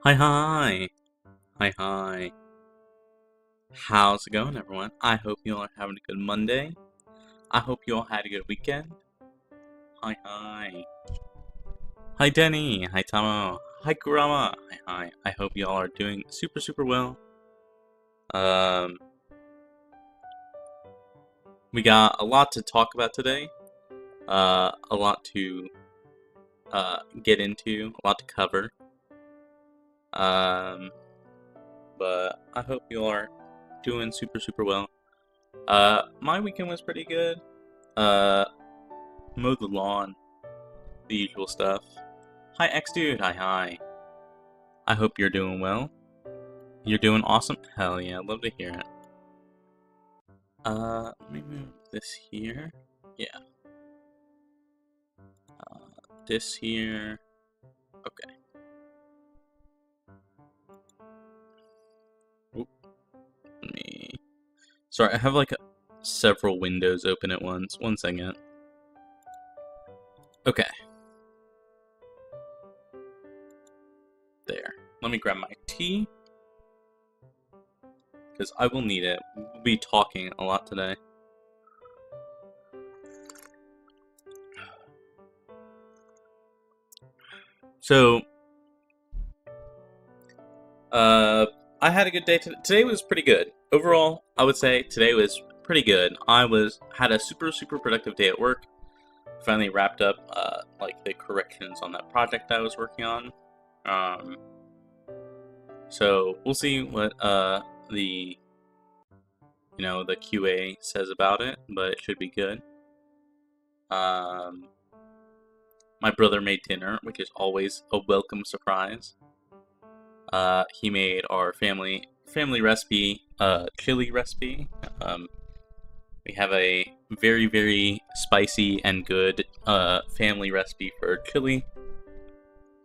Hi, hi. Hi, hi. How's it going, everyone? I hope you all are having a good Monday. I hope you all had a good weekend. Hi, hi. Hi, Denny. Hi, Tamo. Hi, Kurama. Hi, hi. I hope you all are doing super, super well. Um, we got a lot to talk about today. A lot to get into, a lot to cover. Um, but I hope you all are doing super, super well. My weekend was pretty good. Mowed the lawn, the usual stuff. Hi, X-Dude. Hi, hi. I hope you're doing well. You're doing awesome? Hell yeah, love to hear it. Let me move this here. Yeah. This here. Okay. Oop. Let me... Sorry, I have like several windows open at once. One second. Okay. There. Let me grab my tea. Because I will need it. We'll be talking a lot today. So, I had a good day today. Today was pretty good. Overall, I would say today was pretty good. Had a super, super productive day at work. Finally wrapped up, like, the corrections on that project I was working on. So we'll see what, the QA says about it, but it should be good. My brother made dinner, which is always a welcome surprise. He made our family recipe, chili recipe. We have a very, very spicy and good family recipe for chili.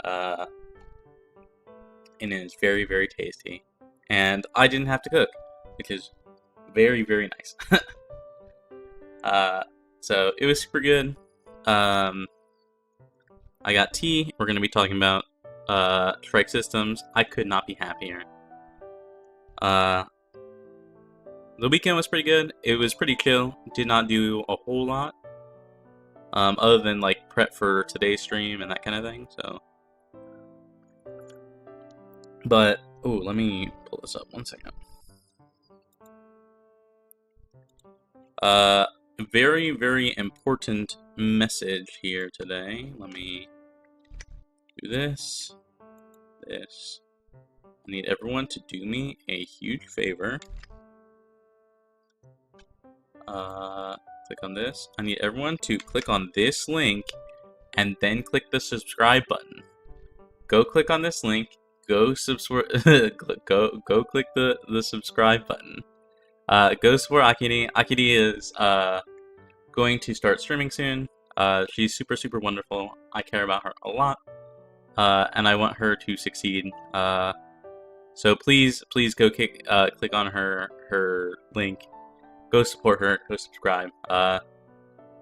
And it is very, very tasty. And I didn't have to cook, which is very, very nice. So it was super good. I got tea. We're going to be talking about strike systems. I could not be happier. The weekend was pretty good. It was pretty chill. Did not do a whole lot. Other than like prep for today's stream and that kind of thing. So, but let me pull this up 1 second. Very, very important message here today. Let me do this. I need everyone to do me a huge favor. Click on this. I need everyone to click on this link and then click the subscribe button. Go click on this link. Go subscribe. go click the subscribe button. Go support Akiri. Akiri is going to start streaming soon. She's super, super wonderful. I care about her a lot, and I want her to succeed. So please go click on her link. Go support her. Go subscribe.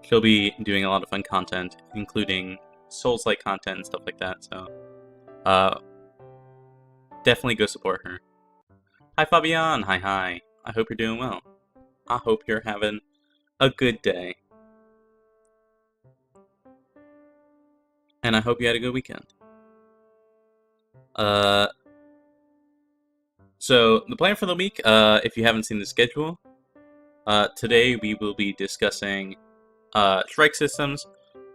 She'll be doing a lot of fun content, including Souls-like content and stuff like that. So, definitely go support her. Hi, Fabian. Hi, hi. I hope you're doing well. I hope you're having a good day. And I hope you had a good weekend. So the plan for the week, if you haven't seen the schedule, today we will be discussing strike systems.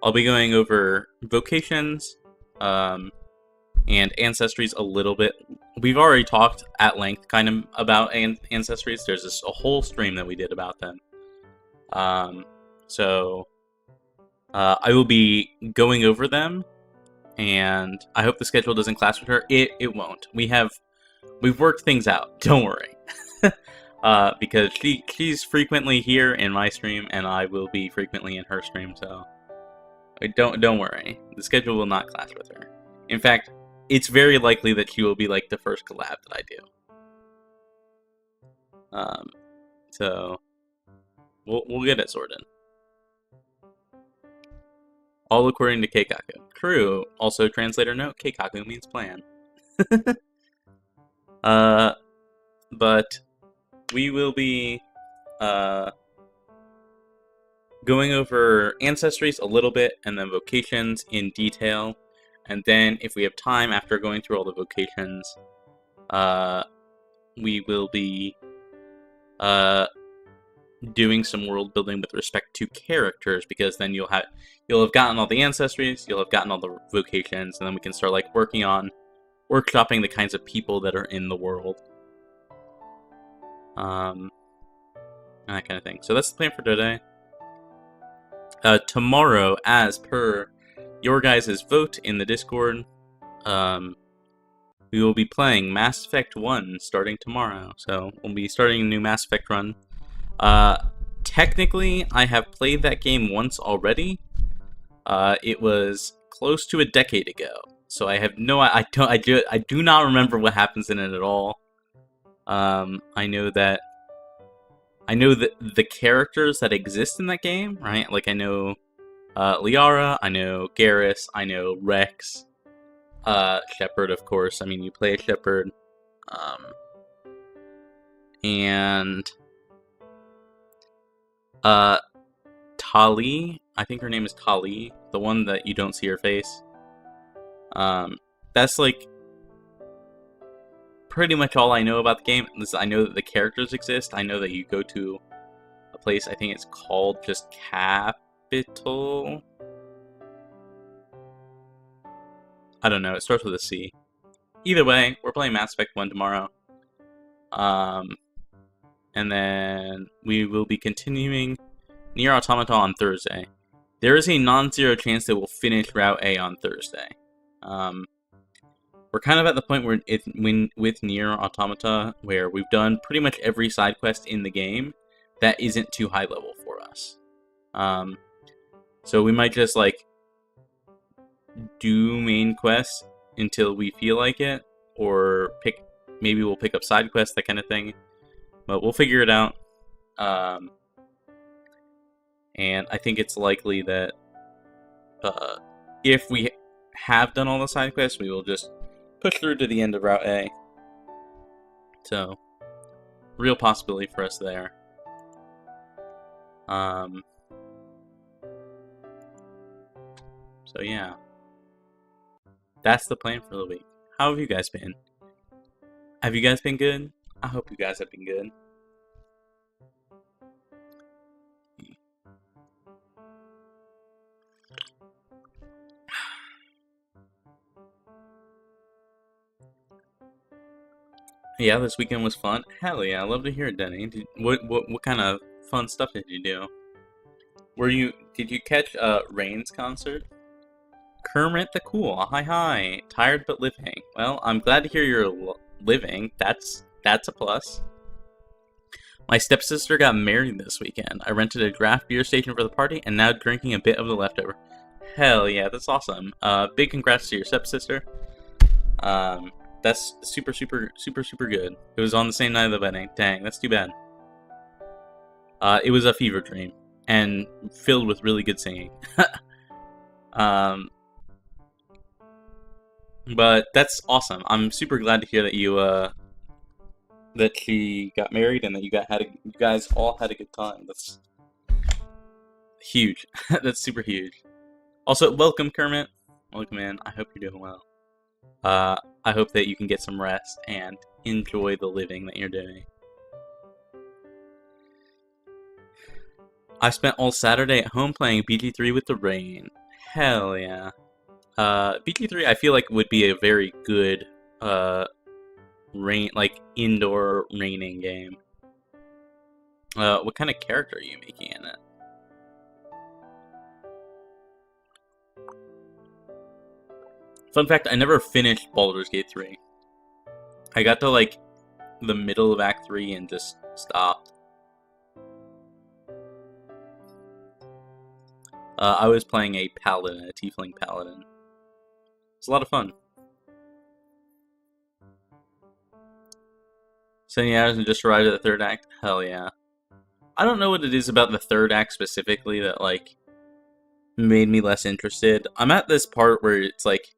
I'll be going over vocations, and ancestries a little bit. We've already talked at length kind of about ancestries. There's a whole stream that we did about them. So I will be going over them, and I hope the schedule doesn't clash with her. It won't. We've worked things out. Don't worry. Because she's frequently here in my stream, and I will be frequently in her stream, so don't worry. The schedule will not clash with her. In fact, it's very likely that she will be like the first collab that I do. So we'll get it sorted. All according to Keikaku. True. Also, translator note: Keikaku means plan. But we will be going over ancestries a little bit, and then vocations in detail. And then, if we have time after going through all the vocations, we will be doing some world building with respect to characters, because then you'll have gotten all the ancestries, you'll have gotten all the vocations, and then we can start like working on workshopping the kinds of people that are in the world, and that kind of thing. So that's the plan for today. Tomorrow, as per your guys' vote in the Discord, we will be playing Mass Effect 1 starting tomorrow. So we'll be starting a new Mass Effect run. Technically, I have played that game once already. It was close to a decade ago, so I have no, I do not remember what happens in it at all. I know that the characters that exist in that game, right? Like I know Liara, I know Garrus, I know Rex, Shepard, of course. I mean, you play a Shepard, and Tali, I think her name is Tali, the one that you don't see her face. That's like pretty much all I know about the game. I know that the characters exist. I know that you go to a place, I think it's called just Capital. I don't know, it starts with a C. Either way, we're playing Mass Effect 1 tomorrow. And then we will be continuing Nier Automata on Thursday. There is a non-zero chance that we'll finish Route A on Thursday. We're kind of at the point where with Nier Automata, where we've done pretty much every side quest in the game that isn't too high level for us. So we might just like do main quests until we feel like it, or maybe we'll pick up side quests, that kind of thing. But we'll figure it out. And I think it's likely that if we have done all the side quests, we will just push through to the end of Route A. So, real possibility for us there. So yeah. That's the plan for the week. How have you guys been? Have you guys been good? I hope you guys have been good. Yeah, this weekend was fun. Hell yeah, I love to hear it, Denny. What kind of fun stuff did you do? Did you catch Rain's concert? Kermit the Cool. Hi. Tired but living. Well, I'm glad to hear you're living. That's a plus. My stepsister got married this weekend. I rented a draft beer station for the party, and now drinking a bit of the leftover. Hell yeah, that's awesome. Big congrats to your stepsister. That's super good. It was on the same night of the wedding. Dang, that's too bad. It was a fever dream, and filled with really good singing. But that's awesome. I'm super glad to hear that you that she got married and that you guys all had a good time. That's huge. That's super huge. Also, welcome Kermit. Welcome in. I hope you're doing well. I hope that you can get some rest and enjoy the living that you're doing. I spent all Saturday at home playing BG3 with the rain. Hell yeah. BG3 I feel like would be a very good indoor raining game. What kind of character are you making in it? Fun fact, I never finished Baldur's Gate 3. I got to like the middle of Act 3 and just stopped. I was playing a paladin, a tiefling paladin. It's a lot of fun. 70 hours and just arrived at the third act? Hell yeah. I don't know what it is about the third act specifically that, like, made me less interested. I'm at this part where it's like,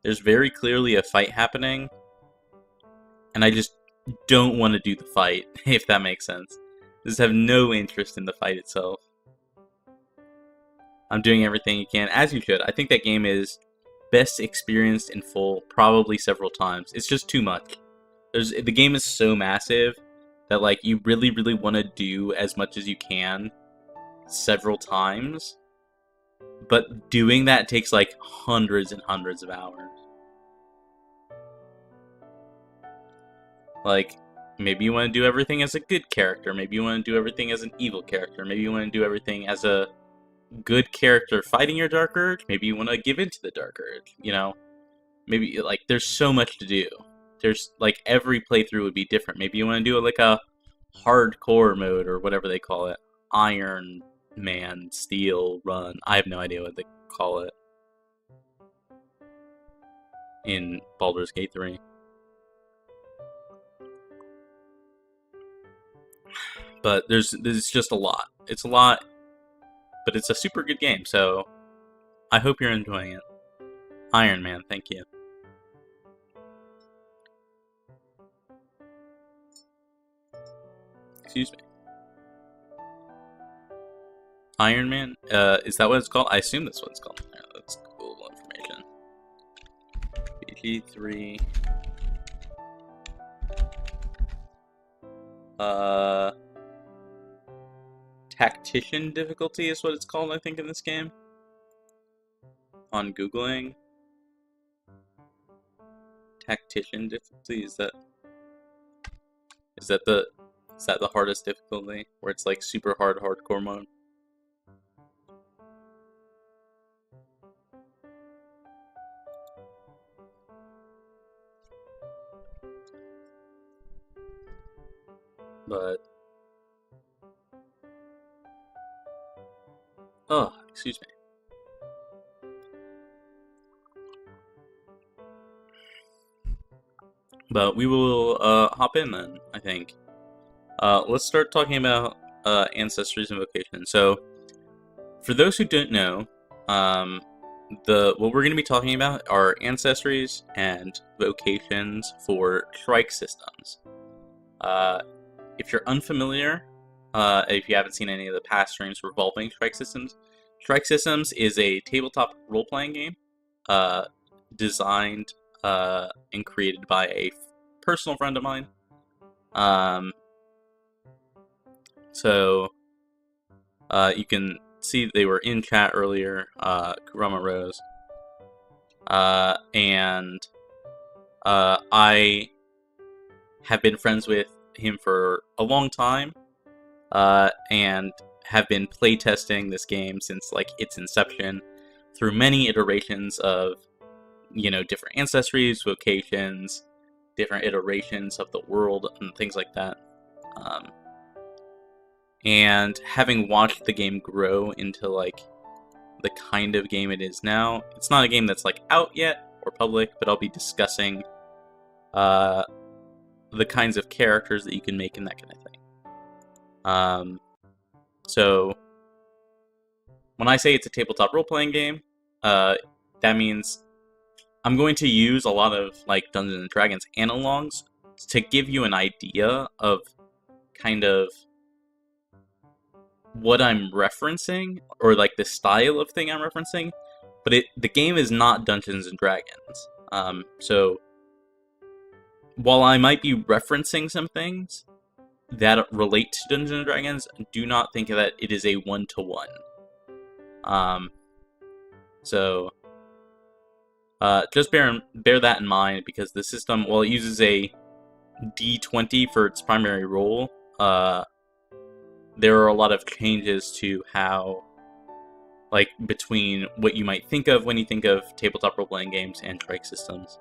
there's very clearly a fight happening, and I just don't want to do the fight, if that makes sense. I just have no interest in the fight itself. I'm doing everything you can, as you should. I think that game is best experienced in full, probably several times. It's just too much. The game is so massive that like you really, really want to do as much as you can several times. But doing that takes like hundreds and hundreds of hours. Like, maybe you want to do everything as a good character. Maybe you want to do everything as an evil character. Maybe you want to do everything as a good character fighting your dark urge. Maybe you want to give in to the dark urge, you know? Maybe, like, there's so much to do. There's, like, every playthrough would be different. Maybe you want to do, like, a hardcore mode, or whatever they call it. Iron Man, Steel, Run. I have no idea what they call it in Baldur's Gate 3. But there's just a lot. It's a lot, but it's a super good game, so I hope you're enjoying it. Iron Man, thank you. Excuse me. Iron Man? Is that what it's called? I assume that's what it's called. Yeah, that's cool information. BG3. Tactician difficulty is what it's called, I think, in this game. On Googling. Tactician difficulty, is that the hardest difficulty? Where it's like super hard hardcore mode? But oh, excuse me. But we will hop in then, I think. Let's start talking about ancestries and vocations. So, for those who don't know, what we're going to be talking about are ancestries and vocations for trike systems. If you're unfamiliar, if you haven't seen any of the past streams revolving Trike Systems is a tabletop role-playing game designed and created by a personal friend of mine. So you can see they were in chat earlier, Kurama Rose. And I have been friends with him for a long time, and have been playtesting this game since like its inception through many iterations of, you know, different ancestries, vocations, different iterations of the world, and things like that. And having watched the game grow into like the kind of game it is now, it's not a game that's like out yet or public, but I'll be discussing the kinds of characters that you can make and that kind of thing. So when I say it's a tabletop role-playing game, that means I'm going to use a lot of like Dungeons and Dragons analogs to give you an idea of kind of what I'm referencing, or like the style of thing I'm referencing, but the game is not Dungeons and Dragons. So while I might be referencing some things that relate to Dungeons and Dragons, do not think that it is a one-to-one. So just bear that in mind, because the system, while it uses a D20 for its primary role, there are a lot of changes to how, like, between what you might think of when you think of tabletop role-playing games and Trike Systems.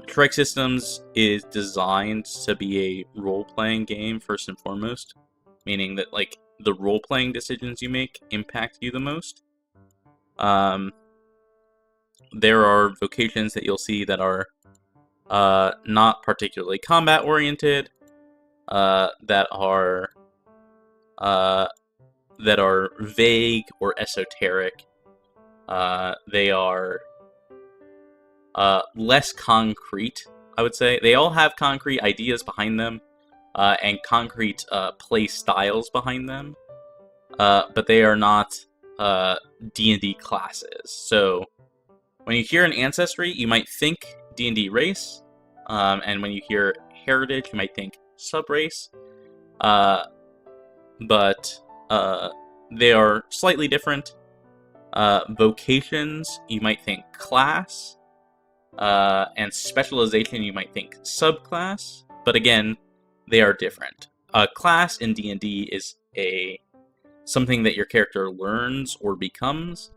Trike Systems is designed to be a role-playing game first and foremost, meaning that, like, the role-playing decisions you make impact you the most. There are vocations that you'll see that are not particularly combat-oriented, that are vague or esoteric. They are less concrete, I would say. They all have concrete ideas behind them, and concrete play styles behind them, but they are not D&D classes. So when you hear an ancestry, you might think D&D race, and when you hear heritage, you might think sub-race, but they are slightly different. Vocations, you might think class, and specialization, you might think subclass, but again, they are different. A class in D&D is something that your character learns or becomes,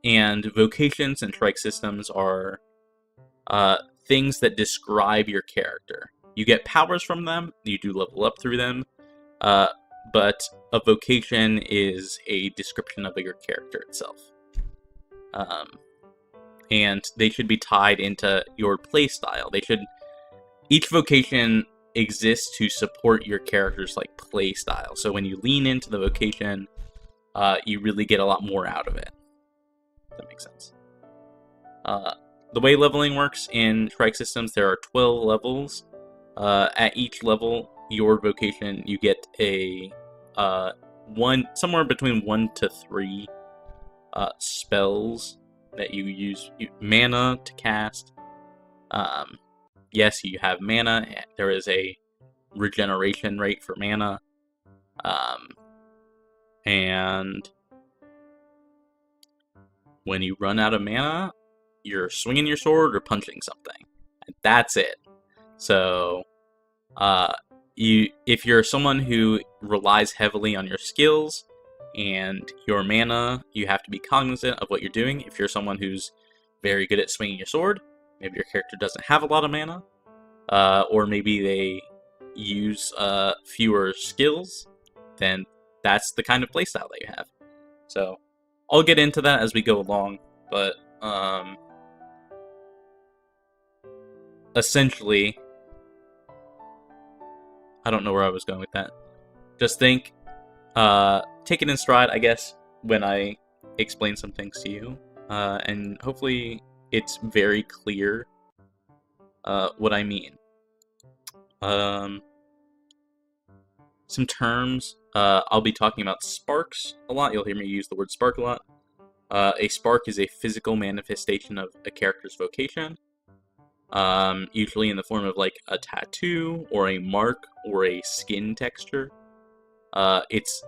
and vocations and trike systems are things that describe your character. You get powers from them, you do level up through them, but a vocation is a description of your character itself. And they should be tied into your playstyle. Each vocation exists to support your character's playstyle. So when you lean into the vocation, you really get a lot more out of it. If that makes sense. The way leveling works in trike systems, there are 12 levels. At each level, your vocation, you get somewhere between 1 to 3 spells that you use mana to cast. Yes, you have mana. There is a regeneration rate for mana. And when you run out of mana, you're swinging your sword or punching something. And that's it. So, if you're someone who relies heavily on your skills and your mana, you have to be cognizant of what you're doing. If you're someone who's very good at swinging your sword, maybe your character doesn't have a lot of mana, or maybe they use fewer skills, then that's the kind of playstyle that you have. So I'll get into that as we go along, but essentially, I don't know where I was going with that. Just think, take it in stride, I guess, when I explain some things to you, and hopefully it's very clear what I mean. Some terms, I'll be talking about sparks a lot. You'll hear me use the word spark a lot. A spark is a physical manifestation of a character's vocation, usually in the form of a tattoo or a mark or a skin texture. It's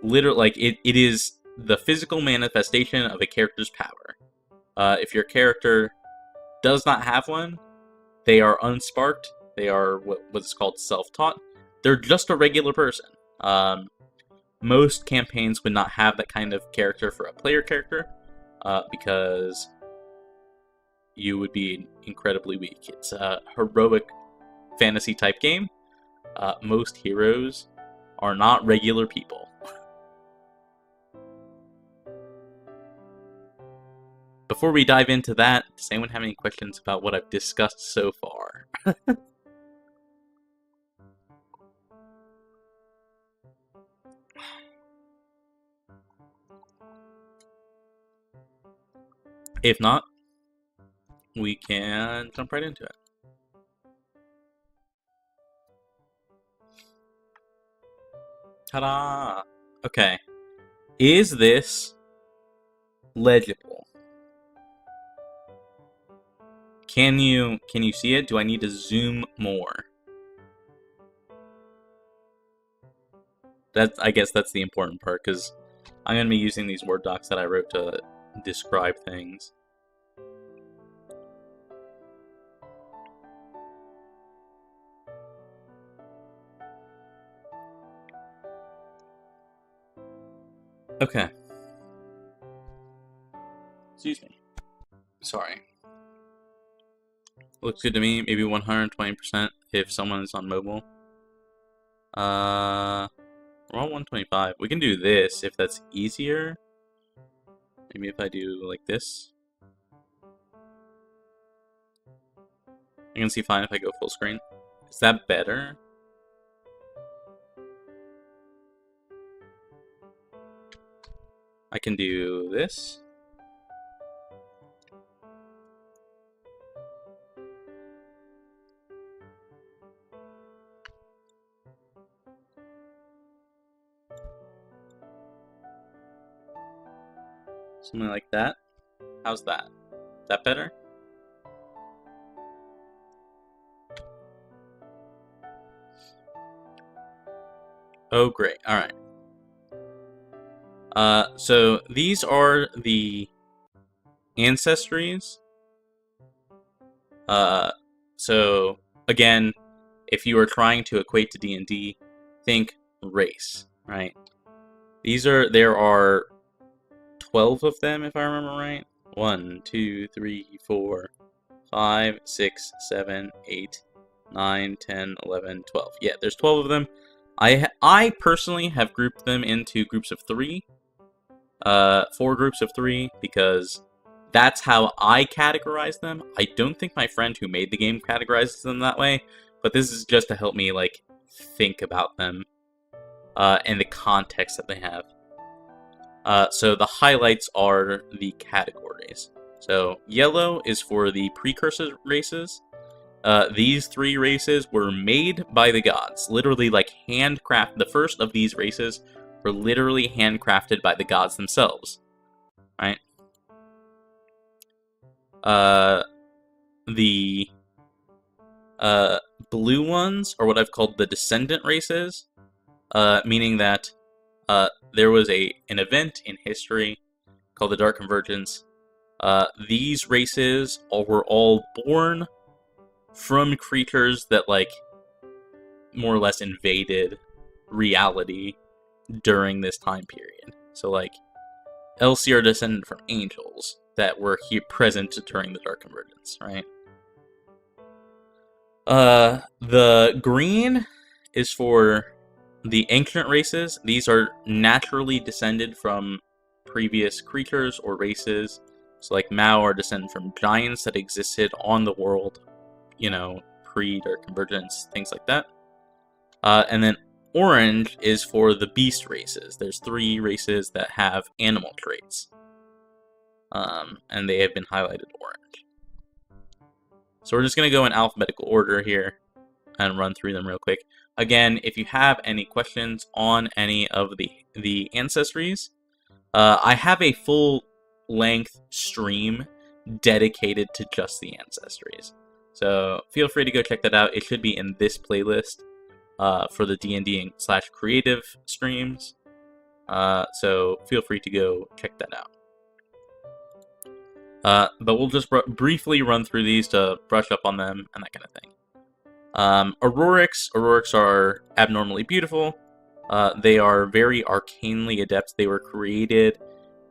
literally it is the physical manifestation of a character's power. If your character does not have one, they are unsparked. They are what's called self-taught. They're just a regular person. Most campaigns would not have that kind of character for a player character, because you would be incredibly weak. It's a heroic fantasy type game. Most heroes are not regular people. Before we dive into that, does anyone have any questions about what I've discussed so far? If not, we can jump right into it. Ta-da! Okay. Is this legible? Can you see it? Do I need to zoom more? I guess that's the important part, because I'm going to be using these Word docs that I wrote to describe things. Okay. Excuse me. Sorry. Looks good to me. Maybe 120% if someone is on mobile. We're on 125. We can do this if that's easier. Maybe if I do like this. I can see fine if I go full screen. Is that better? I can do this. Something like that. How's that? Is that better? Oh, great. Alright. So these are the ancestries. So again, if you are trying to equate to D&D, think race, right? There are 12 of them, if I remember right. 1, 2, 3, 4, 5, 6, 7, 8, 9, 10, 11, 12. Yeah, there's 12 of them. I personally have grouped them into groups of 3. 4 groups of 3, because that's how I categorize them. I don't think my friend who made the game categorizes them that way, but this is just to help me, like, think about them, and the context that they have. So the highlights are the categories. So yellow is for the precursor races. These 3 races were made by the gods. Literally, like, handcrafted. The first of these races were literally handcrafted by the gods themselves. Right? The blue ones are what I've called the descendant races, meaning that there was an event in history called the Dark Convergence. These races were all born from creatures that, like, more or less invaded reality during this time period. So, like, Elsie are descended from angels that were here present during the Dark Convergence, right? The green is for the ancient races. These are naturally descended from previous creatures or races. So, like, Mao are descended from giants that existed on the world, pre-Dark Convergence, things like that. And then orange is for the beast races. There's 3 races that have animal traits. And they have been highlighted orange. So we're just going to go in alphabetical order here and run through them real quick. Again, if you have any questions on any of the ancestries, I have a full-length stream dedicated to just the ancestries. So feel free to go check that out. It should be in this playlist for the D&D / creative streams. So feel free to go check that out. But we'll just briefly run through these to brush up on them and that kind of thing. Aurorics are abnormally beautiful. They are very arcanely adept. They were created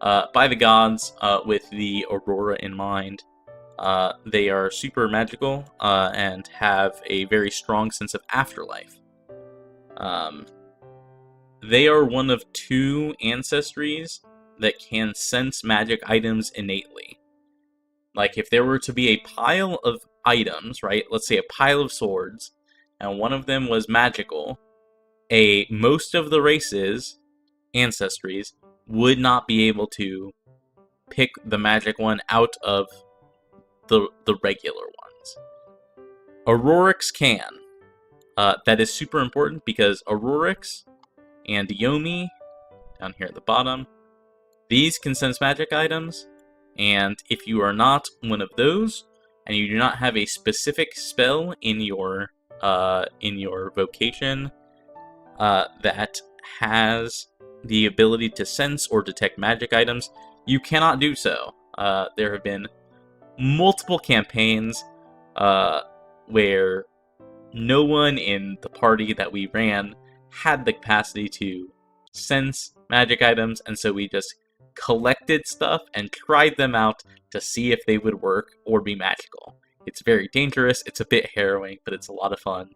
by the gods with the Aurora in mind. They are super magical and have a very strong sense of afterlife. They are one of 2 ancestries that can sense magic items innately. Like, if there were to be a pile of items, right? Let's say a pile of swords, and one of them was magical, most of the races, ancestries, would not be able to pick the magic one out of the regular ones. Aurorics can. That is super important because Aurorics and Yomi, down here at the bottom, these can sense magic items, and if you are not one of those, and you do not have a specific spell in your vocation that has the ability to sense or detect magic items, you cannot do so. There have been multiple campaigns where no one in the party that we ran had the capacity to sense magic items, and so we just collected stuff and tried them out to see if they would work or be magical. It's very dangerous, it's a bit harrowing, but it's a lot of fun.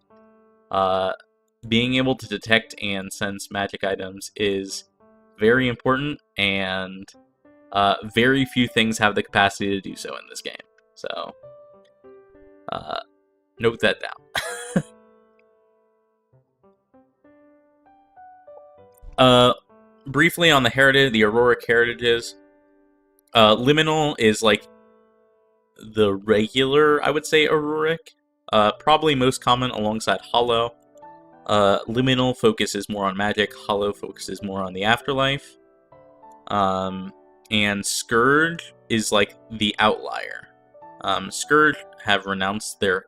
Being able to detect and sense magic items is very important, and very few things have the capacity to do so in this game. So, note that down. Briefly on the Auroric heritages, Liminal is like the regular, I would say, Auroric. Probably most common alongside Hollow. Liminal focuses more on magic, Hollow focuses more on the afterlife. And Scourge is like the outlier. Scourge have renounced their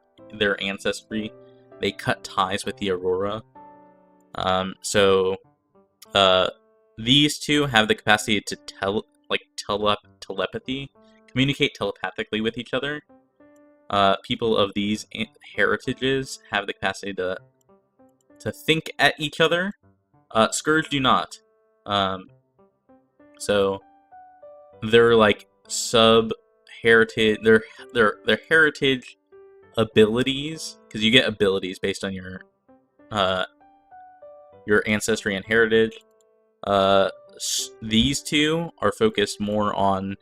ancestry. They cut ties with the Aurora. So these two have the capacity to telepathy, communicate telepathically with each other. People of these heritages have the capacity to think at each other. Scourge do not. So they're like sub-heritage. Their heritage abilities, because you get abilities based on your ancestry and heritage. These two are focused more on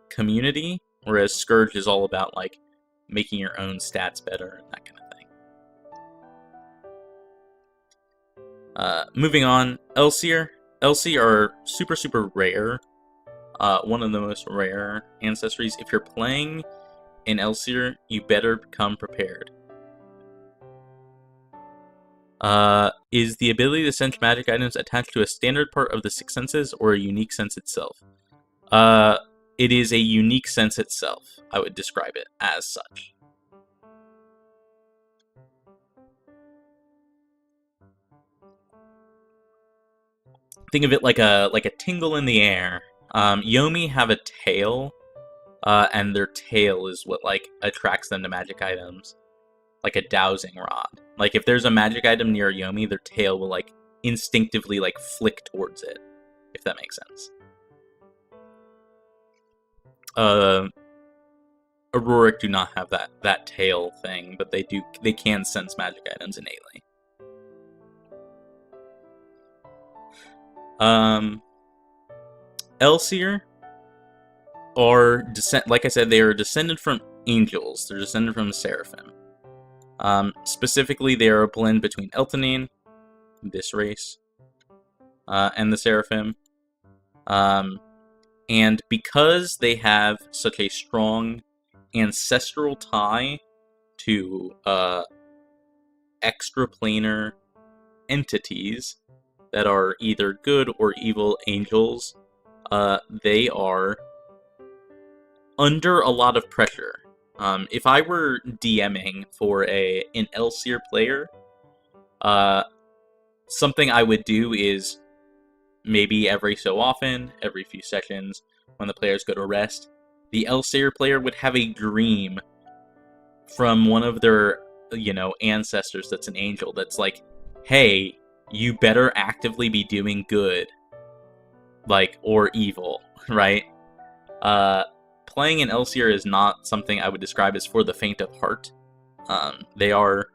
community, whereas Scourge is all about like making your own stats better and that kind of thing. Moving on, Elseer. Elseer are super rare. One of the most rare ancestries. If you're playing an Elseer, you better come prepared. Is the ability to sense magic items attached to a standard part of the six senses or a unique sense itself? It is a unique sense itself. I would describe it as such. Think of it like a tingle in the air. Yomi have a tail, and their tail is what like attracts them to magic items, like a dowsing rod. Like if there's a magic item near Yomi, their tail will like instinctively like flick towards it, if that makes sense. Auroric do not have that tail thing, but they can sense magic items innately. Elseer are like I said, they are descended from angels. They're descended from the seraphim. Specifically, they are a blend between Eltonine, this race, and the seraphim. And because they have such a strong ancestral tie to extraplanar entities that are either good or evil angels, they are under a lot of pressure. If I were DMing for an Elseer player, something I would do is maybe every so often, every few sessions, when the players go to rest, the Elseer player would have a dream from one of their, ancestors that's an angel that's like, hey, you better actively be doing good, like, or evil, right? Playing an Elseer is not something I would describe as for the faint of heart. They are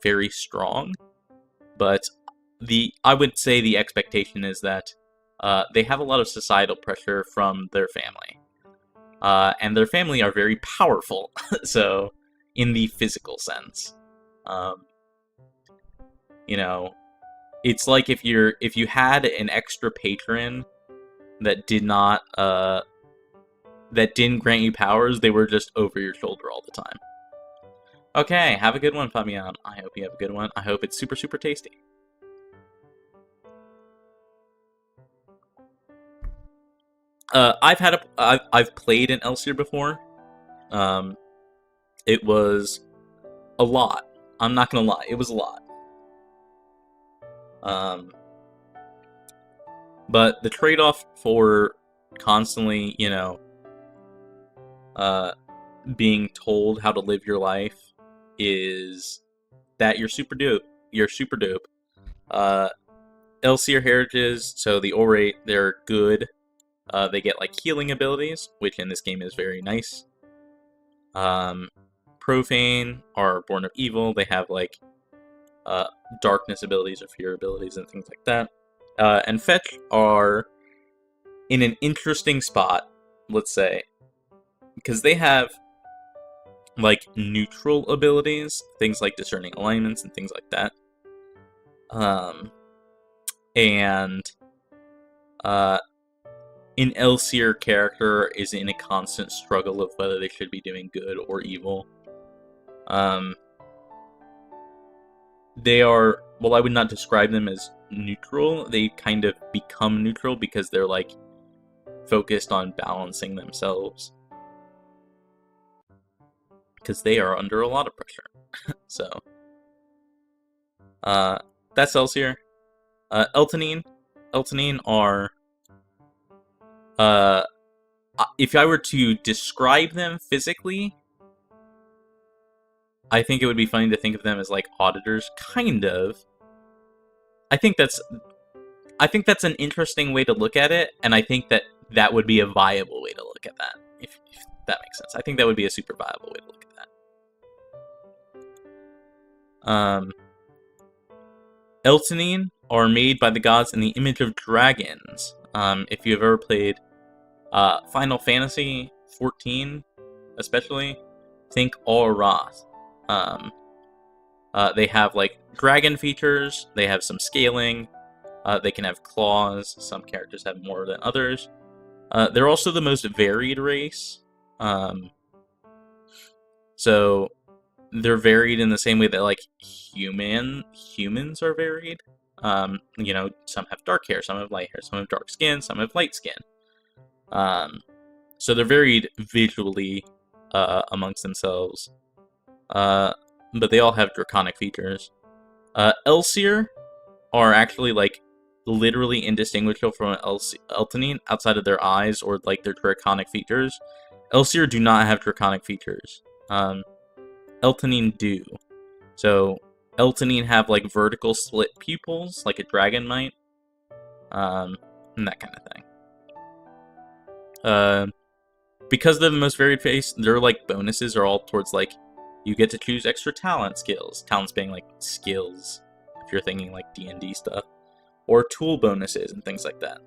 very strong, but I would say the expectation is that they have a lot of societal pressure from their family. And their family are very powerful, so in the physical sense. It's like if you had an extra patron that didn't grant you powers, they were just over your shoulder all the time. Okay, have a good one, Fabian. I hope you have a good one. I hope it's super tasty. I've played an Elseer before. It was a lot. I'm not gonna lie, it was a lot. But the trade-off for constantly, being told how to live your life is that you're super dope. You're super dope. Elseer heritages, so the Orate, they're good. They get like healing abilities, which in this game is very nice. Profane are born of evil. They have like darkness abilities or fear abilities and things like that. And Fetch are in an interesting spot, let's say, because they have like neutral abilities, things like discerning alignments and things like that. And an Elseer character is in a constant struggle of whether they should be doing good or evil. They are well, I would not describe them as neutral. They kind of become neutral because they're like focused on balancing themselves, because they are under a lot of pressure. So that's Elsier. Eltonine are if I were to describe them physically, I think it would be funny to think of them as like auditors, kind of. I think that's an interesting way to look at it, and I think that would be a viable way to look at that, if that makes sense. I think that would be a super viable way to look at that. Eltonine are made by the gods in the image of dragons. If you've ever played Final Fantasy 14, especially, think Aurath. They have like dragon features, they have some scaling, they can have claws, some characters have more than others. They're also the most varied race. So they're varied in the same way that like humans are varied. You know, some have dark hair, some have light hair, some have dark skin, some have light skin. So they're varied visually amongst themselves. But they all have draconic features. Elsier are actually like literally indistinguishable from an Eltonine outside of their eyes or like their draconic features. Elsier do not have draconic features. Eltonine do. So Eltonine have like vertical slit pupils, like a dragon might, and that kind of thing. Because they're the most varied face, their like bonuses are all towards like you get to choose extra skills. Talents being like skills, if you're thinking like D&D stuff, or tool bonuses and things like that.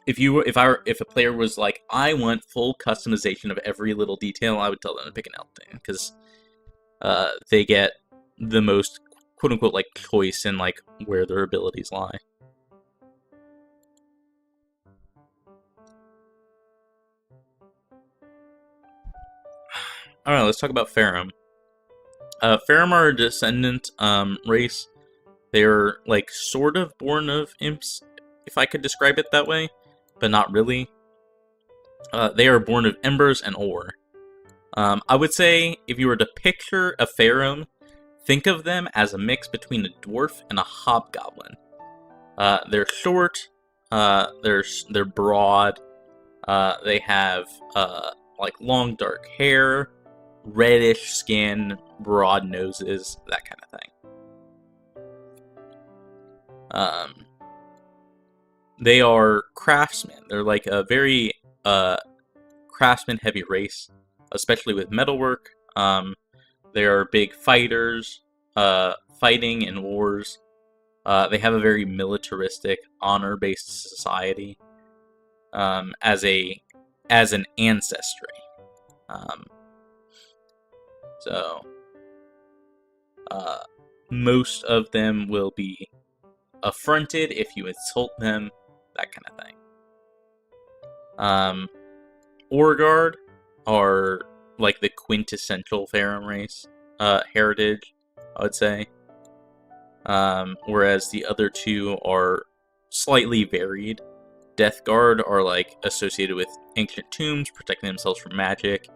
If a player was like, I want full customization of every little detail, I would tell them to pick an Elton, because they get the most quote unquote like choice in like where their abilities lie. Alright, let's talk about Farum. Farum are a descendant race. They're like sort of born of imps, if I could describe it that way, but not really. They are born of embers and ore. I would say if you were to picture a Farum, think of them as a mix between a dwarf and a hobgoblin. They're short. They're broad. They have like long dark hair, reddish skin, broad noses, that kind of thing. They are craftsmen. They're like a very craftsman-heavy race, especially with metalwork. They are big fighters, fighting in wars. They have a very militaristic, honor-based society as an ancestry. So most of them will be affronted if you insult them, that kind of thing. Orgard are like the quintessential Farum race heritage, I would say. Whereas the other two are slightly varied. Death Guard are like associated with ancient tombs, protecting themselves from magic,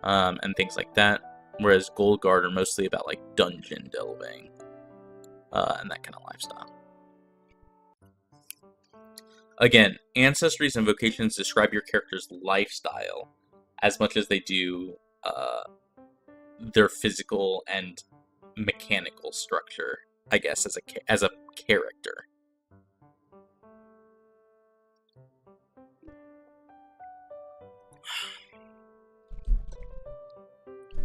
and things like that. Whereas Gold Guard are mostly about like dungeon delving, and that kind of lifestyle. Again, ancestries and vocations describe your character's lifestyle as much as they do their physical and mechanical structure, I guess, as a character.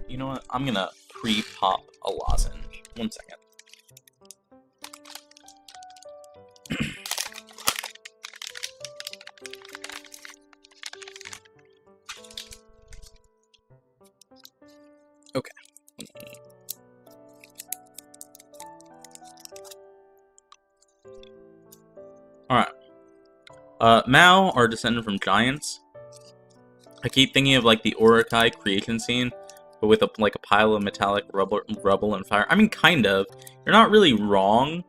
You know what? I'm gonna pre-pop a lozenge. 1 second. Okay. Alright. Mao are descended from giants. I keep thinking of like the Urukai creation scene, but with like a pile of metallic rubble and fire. I mean, kind of. You're not really wrong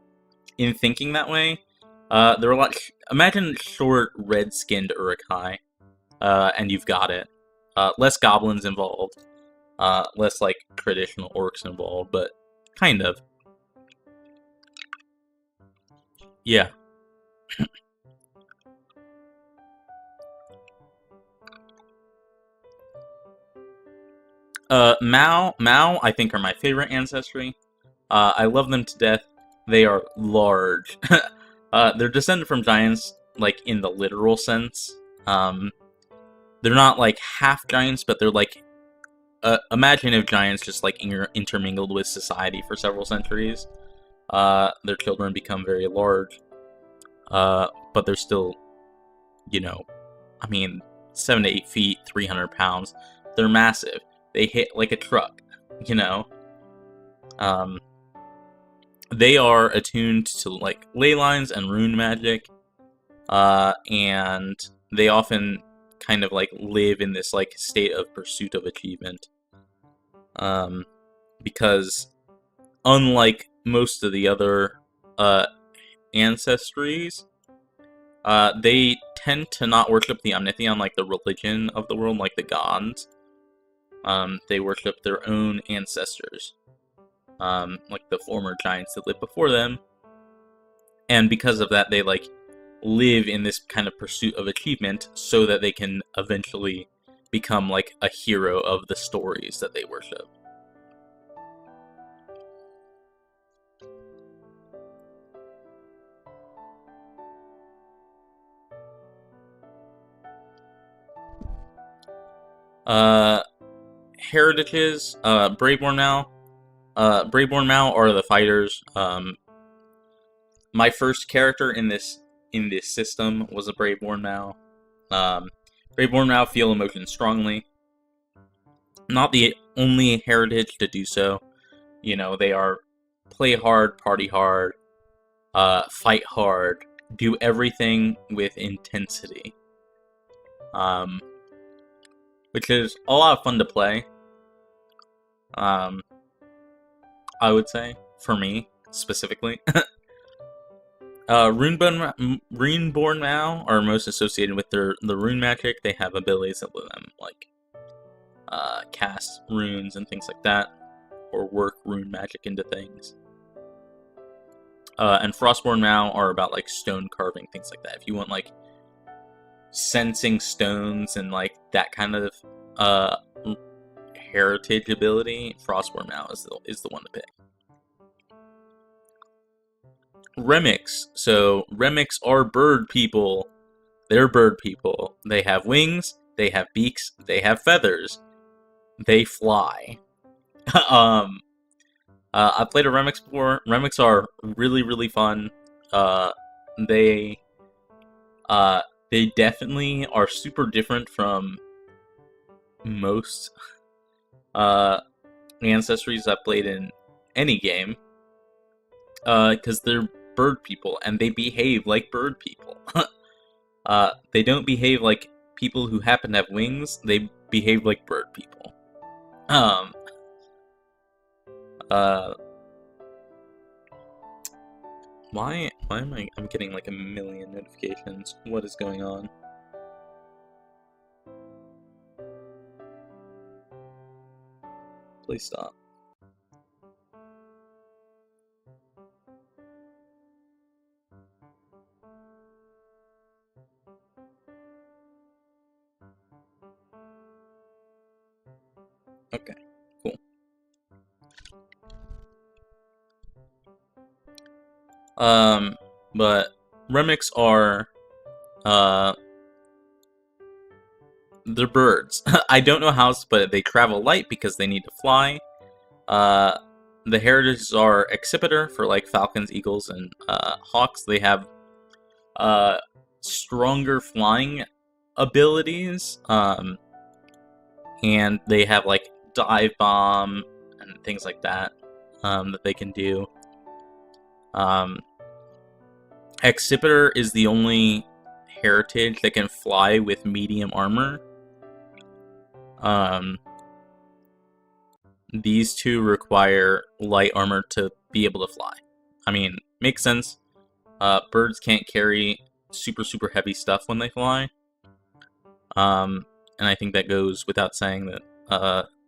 in thinking that way. They're a lot. Imagine short, red-skinned Urukai, and you've got it. Less goblins involved, less like traditional orcs involved, but kind of. Yeah. Mao, I think, are my favorite ancestry. I love them to death. They are large. They're descended from giants, like, in the literal sense. They're not, like, half giants, but they're, like, imagine if giants just, like, intermingled with society for several centuries. Their children become very large. But they're still, you know, I mean, 7 to 8 feet, 300 pounds. They're massive. They hit like a truck, you know? They are attuned to, like, ley lines and rune magic. And they often kind of, like, live in this, like, state of pursuit of achievement. Because unlike most of the other, ancestries, they tend to not worship the Omnitheon, like the religion of the world, like the gods. They worship their own ancestors, like the former giants that lived before them. And because of that, they, like, live in this kind of pursuit of achievement so that they can eventually become, like, a hero of the stories that they worship. Heritages, Braveborn Mao. Braveborn Mao are the fighters. My first character in this system was a Braveborn Mao. Braveborn Mao feel emotions strongly. Not the only heritage to do so. You know, they are play hard, party hard, fight hard, do everything with intensity. Which is a lot of fun to play. I would say, for me, specifically. Runeborn Mao are most associated with the rune magic. They have abilities that let them, like, cast runes and things like that, or work rune magic into things. And Frostborn Mao are about, like, stone carving, things like that. If you want, like, sensing stones and, like, that kind of heritage ability, Frostborn Mao is the one to pick. Remics. So, Remics are bird people. They're bird people. They have wings, they have beaks, they have feathers. They fly. I've played a Remics before. Remics are really, really fun. They definitely are super different from most ancestries I've played in any game. Because they're bird people, and they behave like bird people. They don't behave like people who happen to have wings. They behave like bird people. Why am I'm getting like a million notifications? What is going on? Please stop. Okay, cool. But Remics are, they're birds. I don't know how, but they travel light because they need to fly. The heritages are Accipiter for, like, falcons, eagles, and hawks. They have stronger flying abilities, and they have, like, dive bomb and things like that that they can do. Accipiter is the only heritage that can fly with medium armor. these two require light armor to be able to fly. I mean, makes sense. Birds can't carry super heavy stuff when they fly. And I think that goes without saying that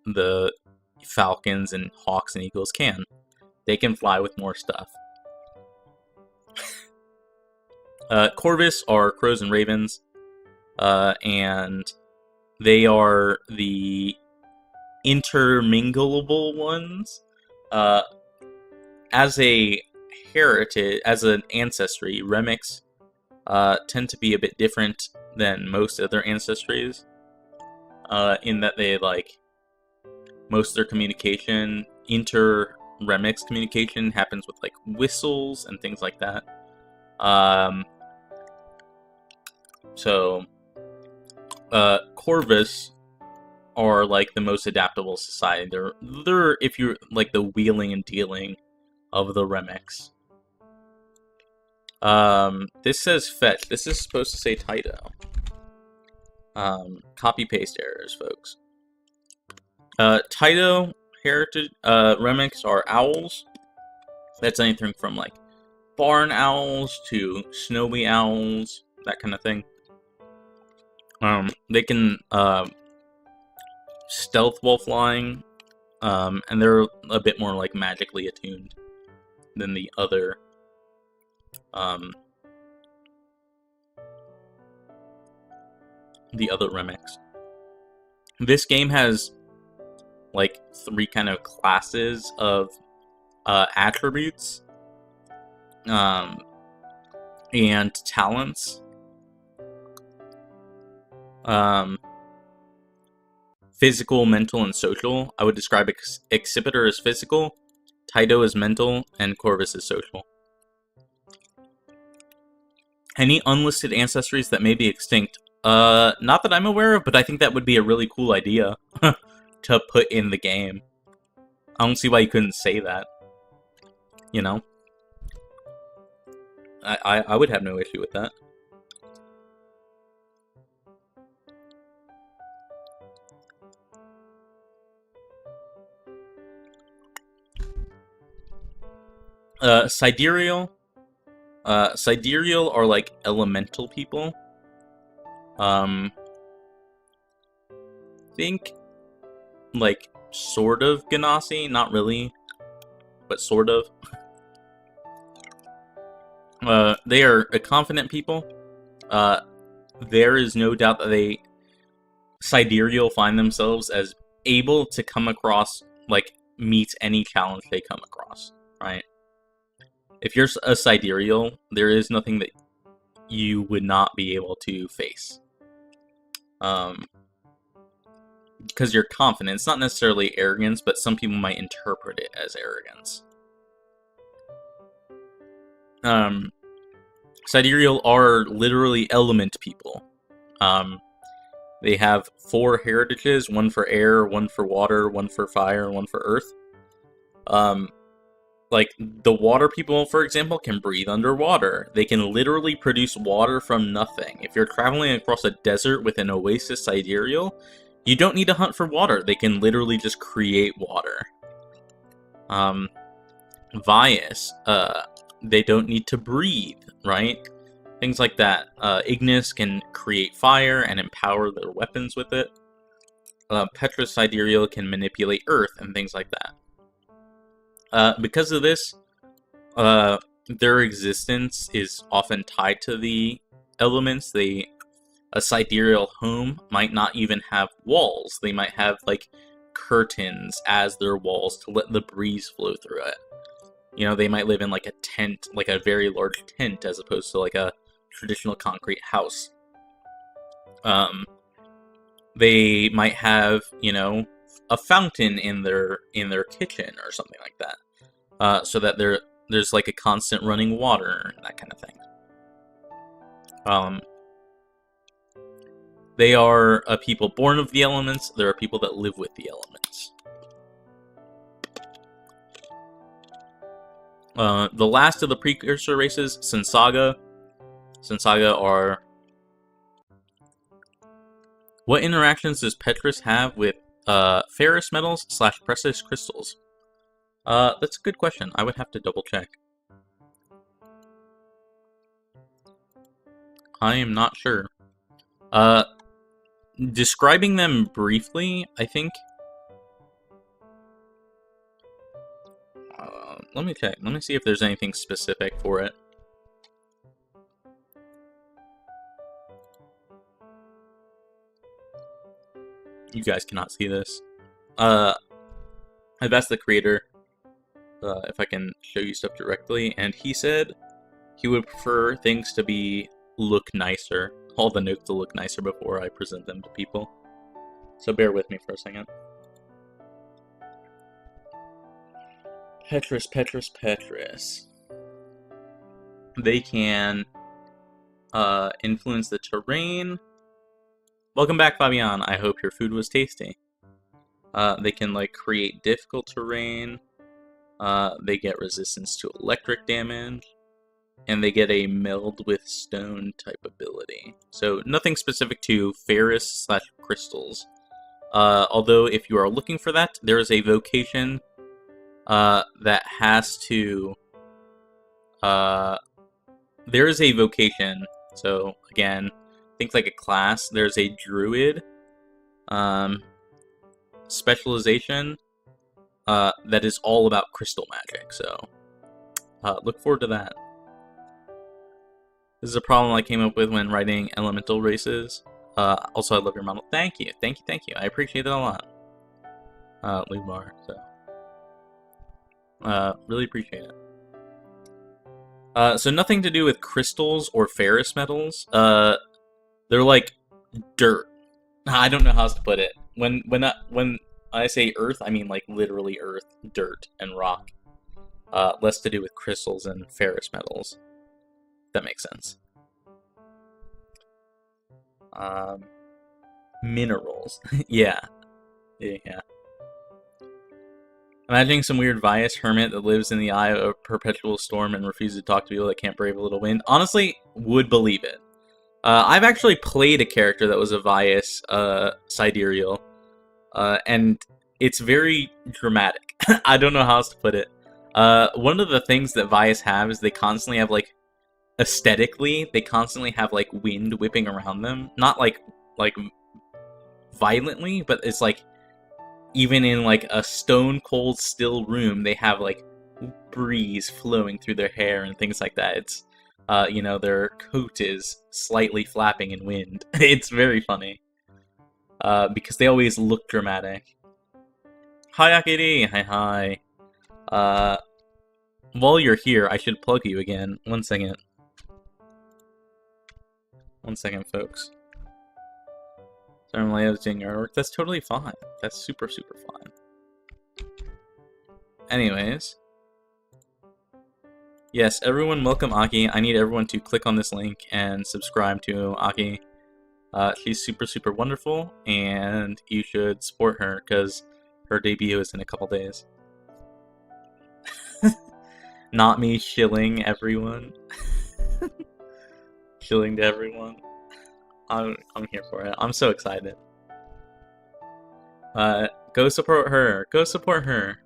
the falcons and hawks and eagles can. They can fly with more stuff. Corvus are crows and ravens, and they are the interminglable ones. As a heritage, as an ancestry, Remics tend to be a bit different than most other ancestries, in that they, like, most of their communication, inter-Remics communication, happens with, like, whistles and things like that. So, Corvus are, like, the most adaptable society. They're if you're, like, the wheeling and dealing of the Remics. This says fetch. This is supposed to say Taito. Copy-paste errors, folks. Taito heritage, Remics are owls. That's anything from, like, barn owls to snowy owls, that kind of thing. They can, stealth while flying, and they're a bit more, like, magically attuned than the other, Remics. This game has, like, 3 kind of classes of, attributes, and talents. Physical, mental, and social. I would describe Exhibitor as physical, Taito as mental, and Corvus as social. Any unlisted ancestries that may be extinct? Not that I'm aware of, but I think that would be a really cool idea to put in the game. I don't see why you couldn't say that. You know? I would have no issue with that. Sidereal. Sidereal are, like, elemental people. Think, like, sort of Ganassi, not really, but sort of. They are a confident people. There is no doubt that Sidereal find themselves as able to come across, like, meet any challenge they come across, right? If you're a Sidereal, there is nothing that you would not be able to face. Because you're confident. It's not necessarily arrogance, but some people might interpret it as arrogance. Sidereal are literally element people. They have 4 heritages, 1 for air, 1 for water, 1 for fire, and 1 for earth. Like, the water people, for example, can breathe underwater. They can literally produce water from nothing. If you're traveling across a desert with an oasis sidereal, you don't need to hunt for water. They can literally just create water. Vias, they don't need to breathe, right? Things like that. Ignis can create fire and empower their weapons with it. Petrus sidereal can manipulate earth and things like that. Because of this, their existence is often tied to the elements. A sidereal home might not even have walls. They might have, like, curtains as their walls to let the breeze flow through it. You know, they might live in, like, a tent, like a very large tent, as opposed to, like, a traditional concrete house. They might have, you know, a fountain in their kitchen or something like that, so that there's like a constant running water and that kind of thing. They are a people born of the elements. There are people that live with the elements. The last of the precursor races, Sensaga. Sensaga are... What interactions does Petrus have with ferrous metals / precious crystals? That's a good question. I would have to double check. I am not sure. Describing them briefly, I think. Let me check. Let me see if there's anything specific for it. You guys cannot see this. I've asked the creator if I can show you stuff directly, and he said he would prefer things to look nicer. All the notes to look nicer before I present them to people. So bear with me for a second. Petrus. They can influence the terrain. Welcome back, Fabian. I hope your food was tasty. They can create difficult terrain. They get resistance to electric damage. And they get a meld with stone type ability. So nothing specific to ferrous / crystals. Although if you are looking for that, there is a vocation that has to... there is a vocation. So again, think like a class. There's a druid specialization that is all about crystal magic. So look forward to that. This is a problem I came up with when writing elemental races. Also, I love your model. Thank you. I appreciate it a lot. Lubar, so. Really appreciate it. So nothing to do with crystals or ferrous metals. They're like dirt. I don't know how else to put it. When I say earth, I mean literally earth, dirt, and rock. Less to do with crystals and ferrous metals. That makes sense. Minerals. Yeah. Imagining some weird Vias hermit that lives in the eye of a perpetual storm and refuses to talk to people that can't brave a little wind. Honestly, would believe it. I've actually played a character that was a Vias sidereal. And it's very dramatic. I don't know how else to put it. One of the things that Vias have is they constantly have aesthetically, they constantly have wind whipping around them. Not like violently, but it's even in a stone cold still room, they have breeze flowing through their hair and things like that. It's their coat is slightly flapping in wind. It's very funny. Because they always look dramatic. Hi Akiri! Hi. While you're here, I should plug you again. One second. One second, folks. So I'm layouting artwork. That's totally fine. That's super fine. Anyways. Yes, everyone welcome Aki. I need everyone to click on this link and subscribe to Aki. She's super wonderful, and you should support her, because her debut is in a couple days. Not me shilling everyone. Shilling to everyone. I'm here for it. I'm so excited. Go support her. Go support her.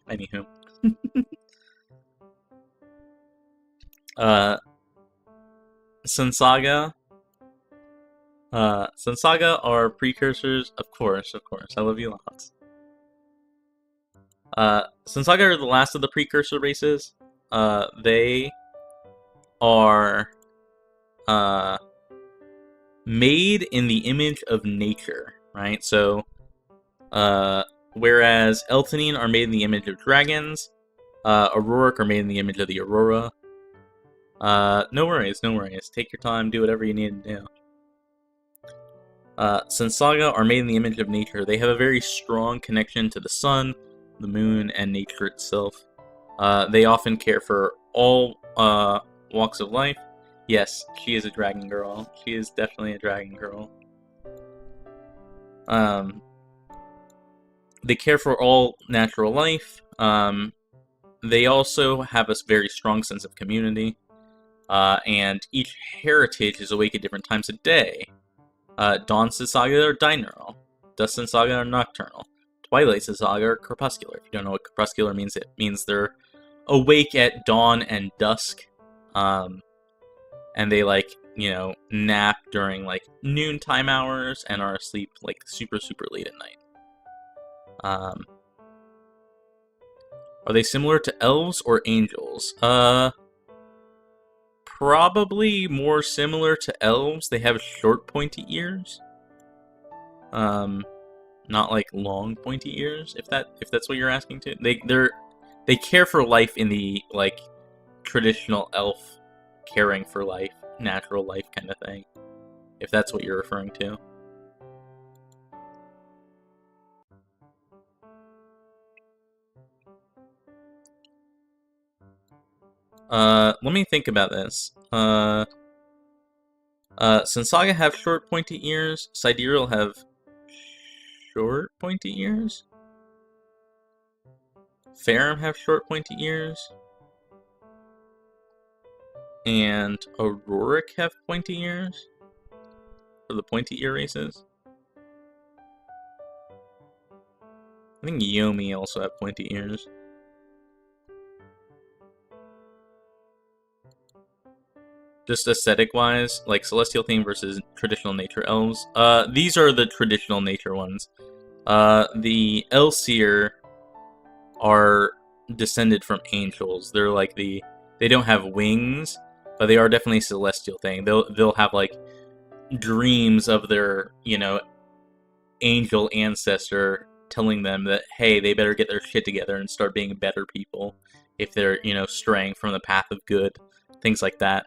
Anywho. Sensaga. Sensaga are precursors, of course. I love you lots. Sensaga are the last of the precursor races. They are made in the image of nature, right? So, whereas Eltanine are made in the image of dragons, Auroric are made in the image of the Aurora. No worries. Take your time, do whatever you need to do. Sensaga are made in the image of nature. They have a very strong connection to the sun, the moon, and nature itself. They often care for all walks of life. Yes, she is a dragon girl. She is definitely a dragon girl. They care for all natural life. They also have a very strong sense of community. and each heritage is awake at different times of day. Dawn Saga are diurnal, Dusk Saga are nocturnal, Twilight Saga are crepuscular. If you don't know what crepuscular means, it means they're awake at dawn and dusk, and they nap during noontime hours and are asleep super late at night. Are they similar to elves or angels? Probably more similar to elves. They have short pointy ears. Not long pointy ears, if that's what you're asking to. They care for life in the traditional elf caring for life, natural life kind of thing. If that's what you're referring to. Let me think about this. Sensaga have short pointy ears. Sidereal have short pointy ears. Farum have short pointy ears. And Auroric have pointy ears. For the pointy ear races. I think Yomi also have pointy ears. Just aesthetic-wise, Celestial theme versus traditional nature elves. These are the traditional nature ones. The Elseer are descended from angels. They're they don't have wings, but they are definitely celestial thing. They'll have dreams of their, angel ancestor telling them that, hey, they better get their shit together and start being better people if they're, straying from the path of good. Things like that.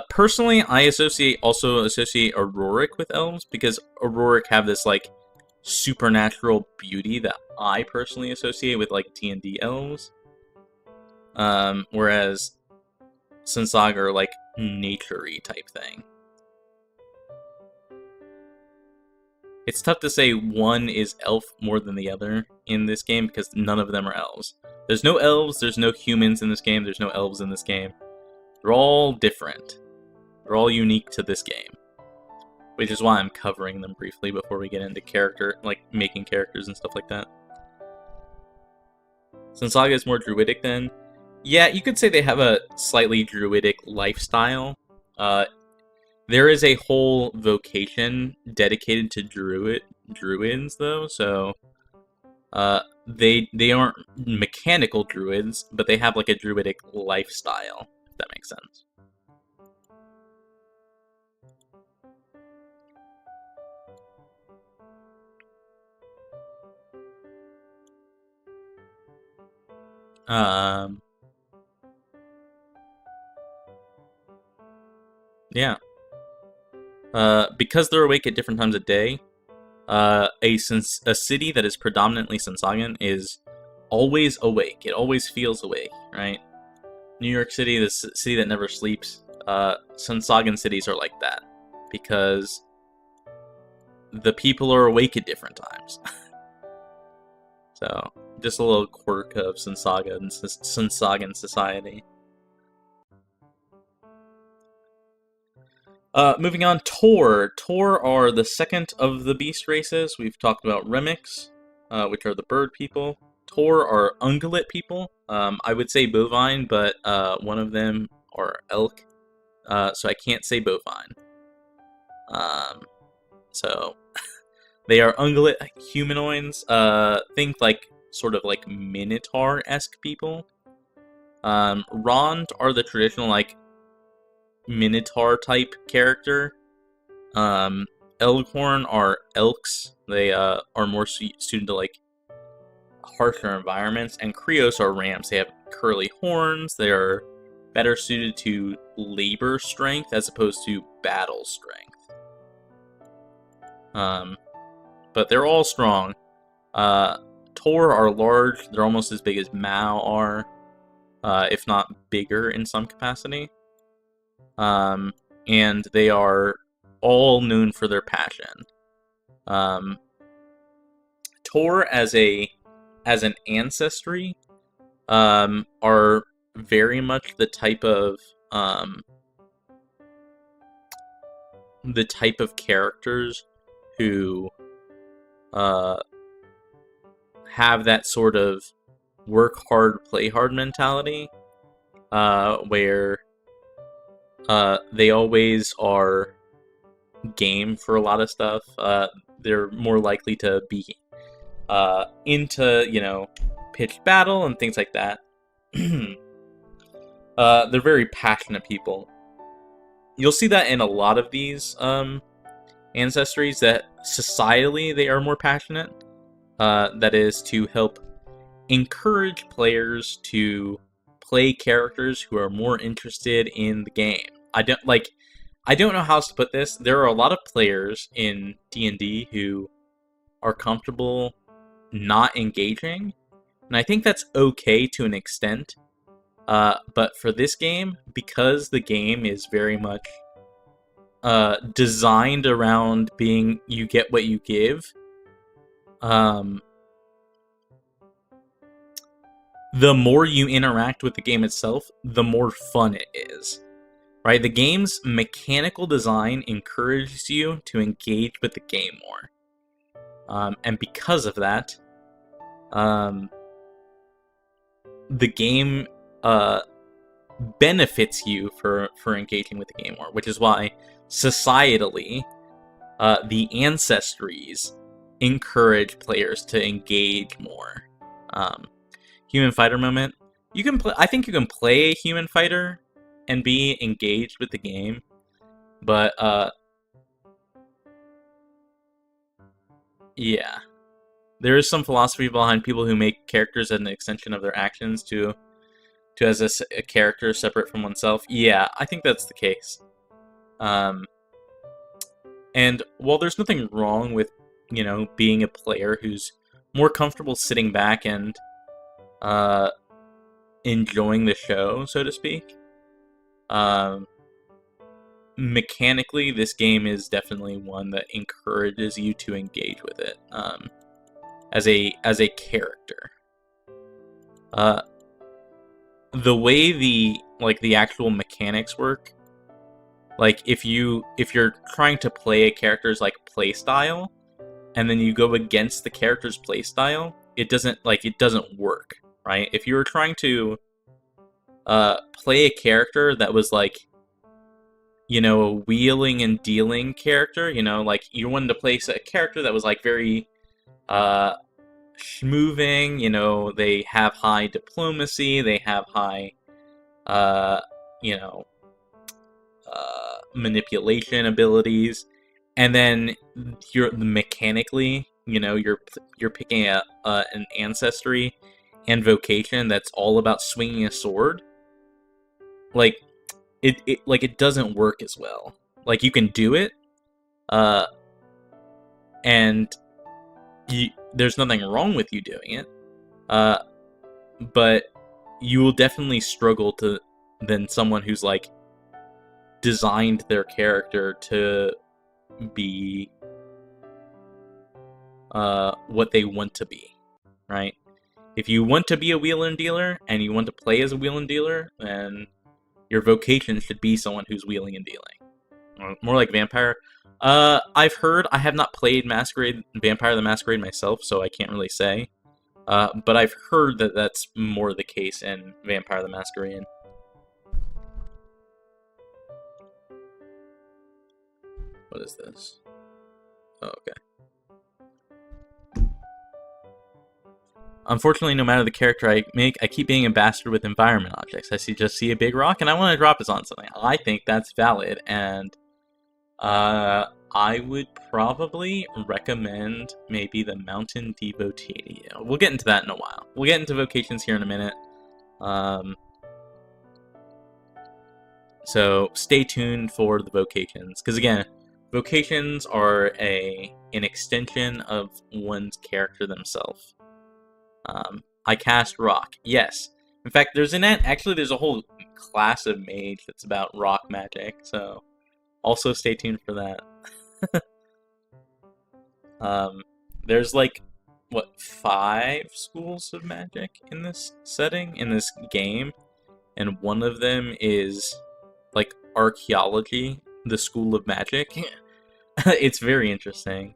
Personally, I also associate Auroric with elves, because Auroric have this, supernatural beauty that I personally associate with, D&D elves. Whereas Sensaga are, nature-y type thing. It's tough to say one is elf more than the other in this game, because none of them are elves. There's no elves, there's no humans in this game, there's no elves in this game. They're all different. They're all unique to this game. Which is why I'm covering them briefly before we get into making characters and stuff like that. Sensaga is more druidic then. Yeah, you could say they have a slightly druidic lifestyle. There is a whole vocation dedicated to druids, though, so they aren't mechanical druids, but they have a druidic lifestyle, if that makes sense. Yeah. Because they're awake at different times of day, a city that is predominantly Sensagan is always awake. It always feels awake, right? New York City, the city that never sleeps. Sensagan cities are like that, because the people are awake at different times. So, just a little quirk of Sensagan society. Moving on, Tor. Tor are the second of the beast races. We've talked about Remics, which are the bird people. Tor are ungulate people. I would say bovine, but one of them are elk, so I can't say bovine. So they are ungulate humanoids. Think sort of Minotaur-esque people. Rond are the traditional Minotaur type character. Elghorn are elks. They are more suited to harsher environments, and Krios are rams. They have curly horns. They are better suited to labor strength as opposed to battle strength. But they're all strong. Tor are large. They're almost as big as Mao are, if not bigger in some capacity. And they are all known for their passion. Tor as a as an ancestry are very much the type of characters who have that sort of work hard, play hard mentality, where they always are game for a lot of stuff. They're more likely to be into, pitched battle and things like that. They're very passionate people. You'll see that in a lot of these ancestries, that societally they are more passionate. That is to help encourage players to play characters who are more interested in the game. I don't know how else to put this. There are a lot of players in D&D who are comfortable not engaging, and I think that's okay to an extent. But for this game, because the game is very much designed around being you get what you give, the more you interact with the game itself, the more fun it is. Right? The game's mechanical design encourages you to engage with the game more. And because of that, the game benefits you for engaging with the game more, which is why societally, the ancestries encourage players to engage more. Human fighter moment. You can play. I think you can play a human fighter and be engaged with the game, but yeah, there is some philosophy behind people who make characters as an extension of their actions to as a character separate from oneself. Yeah, I think that's the case. And while there's nothing wrong with being a player who's more comfortable sitting back and enjoying the show, so to speak, mechanically, this game is definitely one that encourages you to engage with it as a character. The way the actual mechanics work, like if you're trying to play a character's play style, and then you go against the character's play style, it doesn't work, right? If you were trying to play a character that was a wheeling and dealing character, you wanted to place a character that was very schmoving, they have high diplomacy, they have high manipulation abilities, and then you're mechanically, you're picking an ancestry and vocation that's all about swinging a sword. It doesn't work as well. You can do it, and there's nothing wrong with you doing it, but you will definitely struggle than someone who's designed their character to be what they want to be, right? If you want to be a wheel and dealer and you want to play as a wheel and dealer, then your vocation should be someone who's wheeling and dealing. More like vampire. I've heard. I have not played Vampire the Masquerade myself, so I can't really say. But I've heard that that's more the case in Vampire the Masquerade. What is this? Oh, okay. Unfortunately, no matter the character I make, I keep being a bastard with environment objects. I just see a big rock and I want to drop it on something. I think that's valid, and I would probably recommend maybe the Mountain Devotee. We'll get into that in a while. We'll get into vocations here in a minute. So stay tuned for the vocations, because again, vocations are an extension of one's character themselves. I cast rock. Yes. In fact, there's a whole class of mage that's about rock magic, so also stay tuned for that. There's what, 5 schools of magic in this setting, in this game, and one of them is like archaeology, the school of magic. It's very interesting.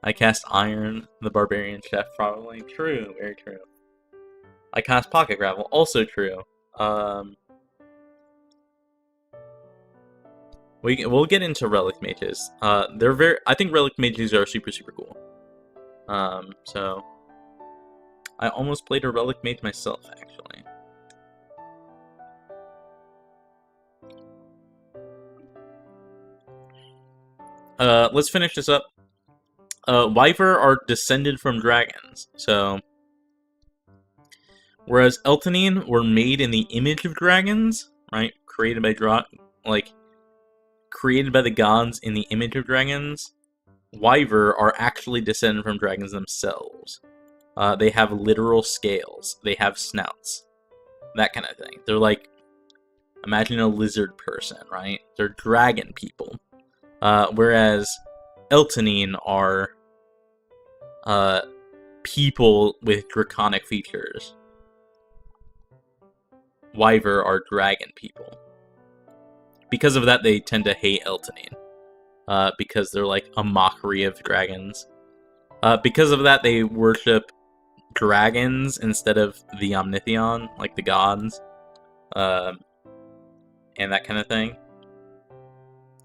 I cast Iron, the barbarian chef, probably. True, very true. I cast Pocket Gravel, also true. We'll get into relic mages. I think relic mages are super cool. So I almost played a relic mage myself, actually. Let's finish this up. Wyver are descended from dragons, so whereas Eltonine were made in the image of dragons, right? Created by created by the gods in the image of dragons. Wyver are actually descended from dragons themselves. They have literal scales. They have snouts. That kind of thing. They're like, imagine a lizard person, right? They're dragon people. Whereas Eltonine are people with draconic features. Wyver are dragon people. Because of that, they tend to hate Eltonine. Because they're like a mockery of dragons. Because of that, they worship dragons instead of the Omnitheon, like the gods. And that kind of thing.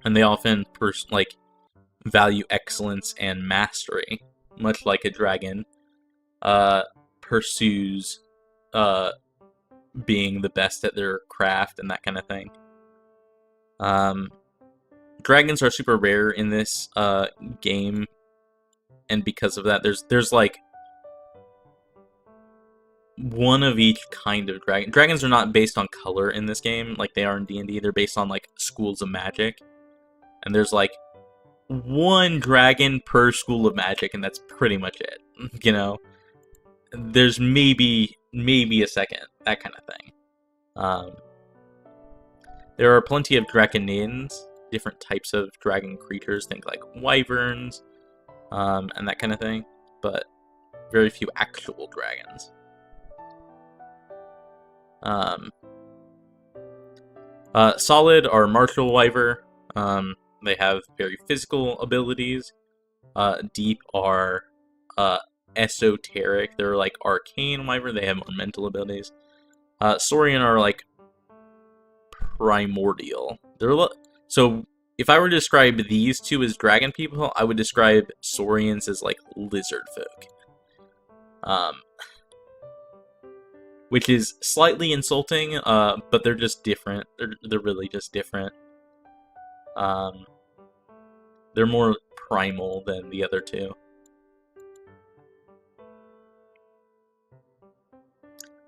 And they often value excellence and mastery, much like a dragon pursues being the best at their craft and that kind of thing. Dragons are super rare in this game, and because of that, there's like one of each kind of dragon. Dragons are not based on color in this game like they are in D&D. They're based on like schools of magic, and there's like one dragon per school of magic, and that's pretty much it. You know, there's maybe a second, that kind of thing. There are plenty of draconins, different types of dragon creatures, think like wyverns, and that kind of thing, but very few actual dragons. Solid are martial wyver. They have very physical abilities. Deep are esoteric. They're like arcane wyver. They have more mental abilities. Saurian are like primordial. So if I were to describe these two as dragon people, I would describe Saurians as like lizard folk. Which is slightly insulting, but they're just different. They're really just different. They're more primal than the other two.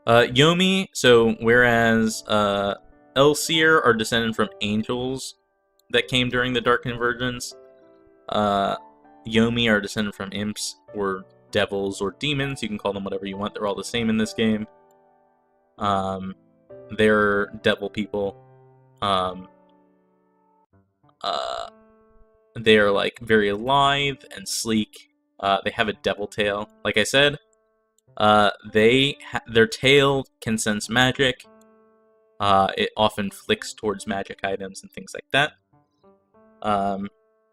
Yomi, so whereas Elseer are descended from angels that came during the Dark Convergence, Yomi are descended from imps or devils or demons. You can call them whatever you want. They're all the same in this game. They're devil people. They are like very lithe and sleek. They have a devil tail. Like I said, their tail can sense magic. It often flicks towards magic items and things like that.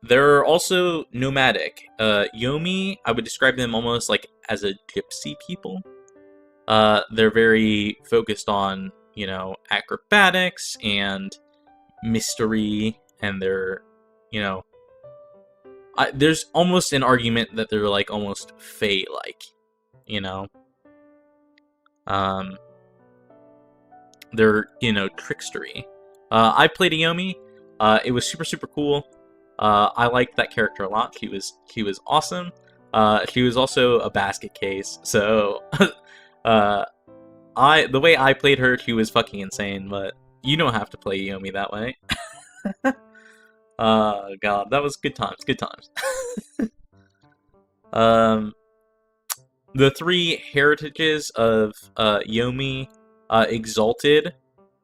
They're also nomadic. Yomi, I would describe them almost like as a gypsy people. They're very focused on, acrobatics and mystery, and they're, there's almost an argument that they're like almost fae-like, They're, trickstery. I played a Yomi. It was super cool. I liked that character a lot. She was awesome. She was also a basket case, so the way I played her, she was fucking insane, but you don't have to play Yomi that way. God, that was good times. The 3 heritages of Yomi, Exalted,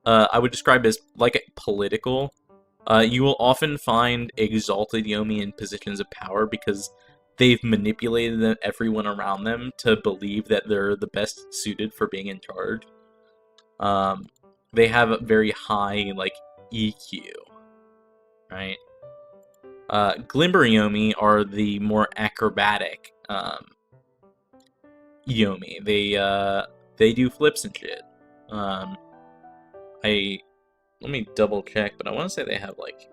I would describe as like political. You will often find Exalted Yomi in positions of power because they've manipulated everyone around them to believe that they're the best suited for being in charge. They have a very high, like, EQ, right? Glimmer Yomi are the more acrobatic Yomi. They do flips and shit. Let me double check, but I want to say they have, like,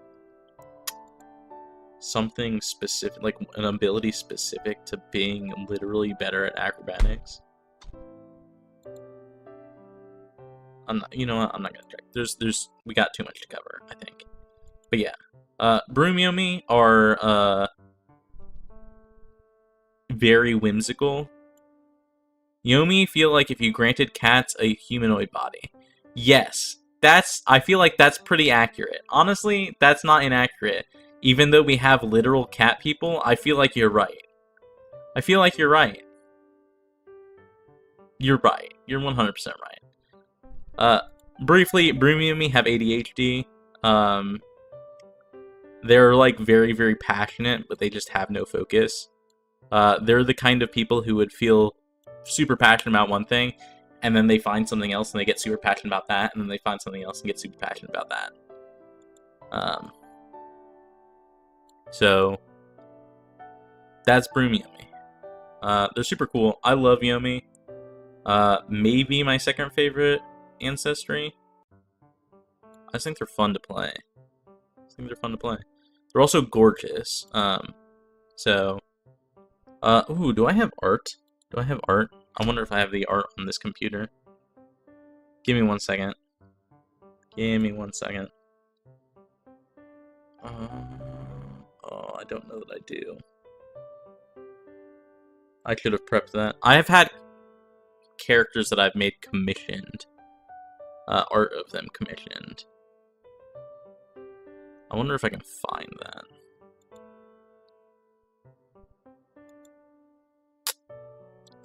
something specific, like an ability specific to being literally better at acrobatics. You know what? I'm not gonna check. We got too much to cover, I think. But yeah, Broom Yomi are very whimsical. Yomi feel like if you granted cats a humanoid body. Yes, I feel like that's pretty accurate. Honestly, that's not inaccurate. Even though we have literal cat people, I feel like you're right. I feel like you're right. You're right. You're 100% right. Briefly, Broom Yomi have ADHD. They're, like, very, very passionate, but they just have no focus. They're the kind of people who would feel super passionate about one thing, and then they find something else and they get super passionate about that, and then they find something else and get super passionate about that. So that's Broom Yomi. They're super cool. I love Yomi. Maybe my second favorite ancestry. I just think they're fun to play. They're also gorgeous. Ooh, do I have art? I wonder if I have the art on this computer. Give me 1 second. Oh, I don't know that I do. I should have prepped that. I have had characters that I've made commissioned. Art of them commissioned. I wonder if I can find that.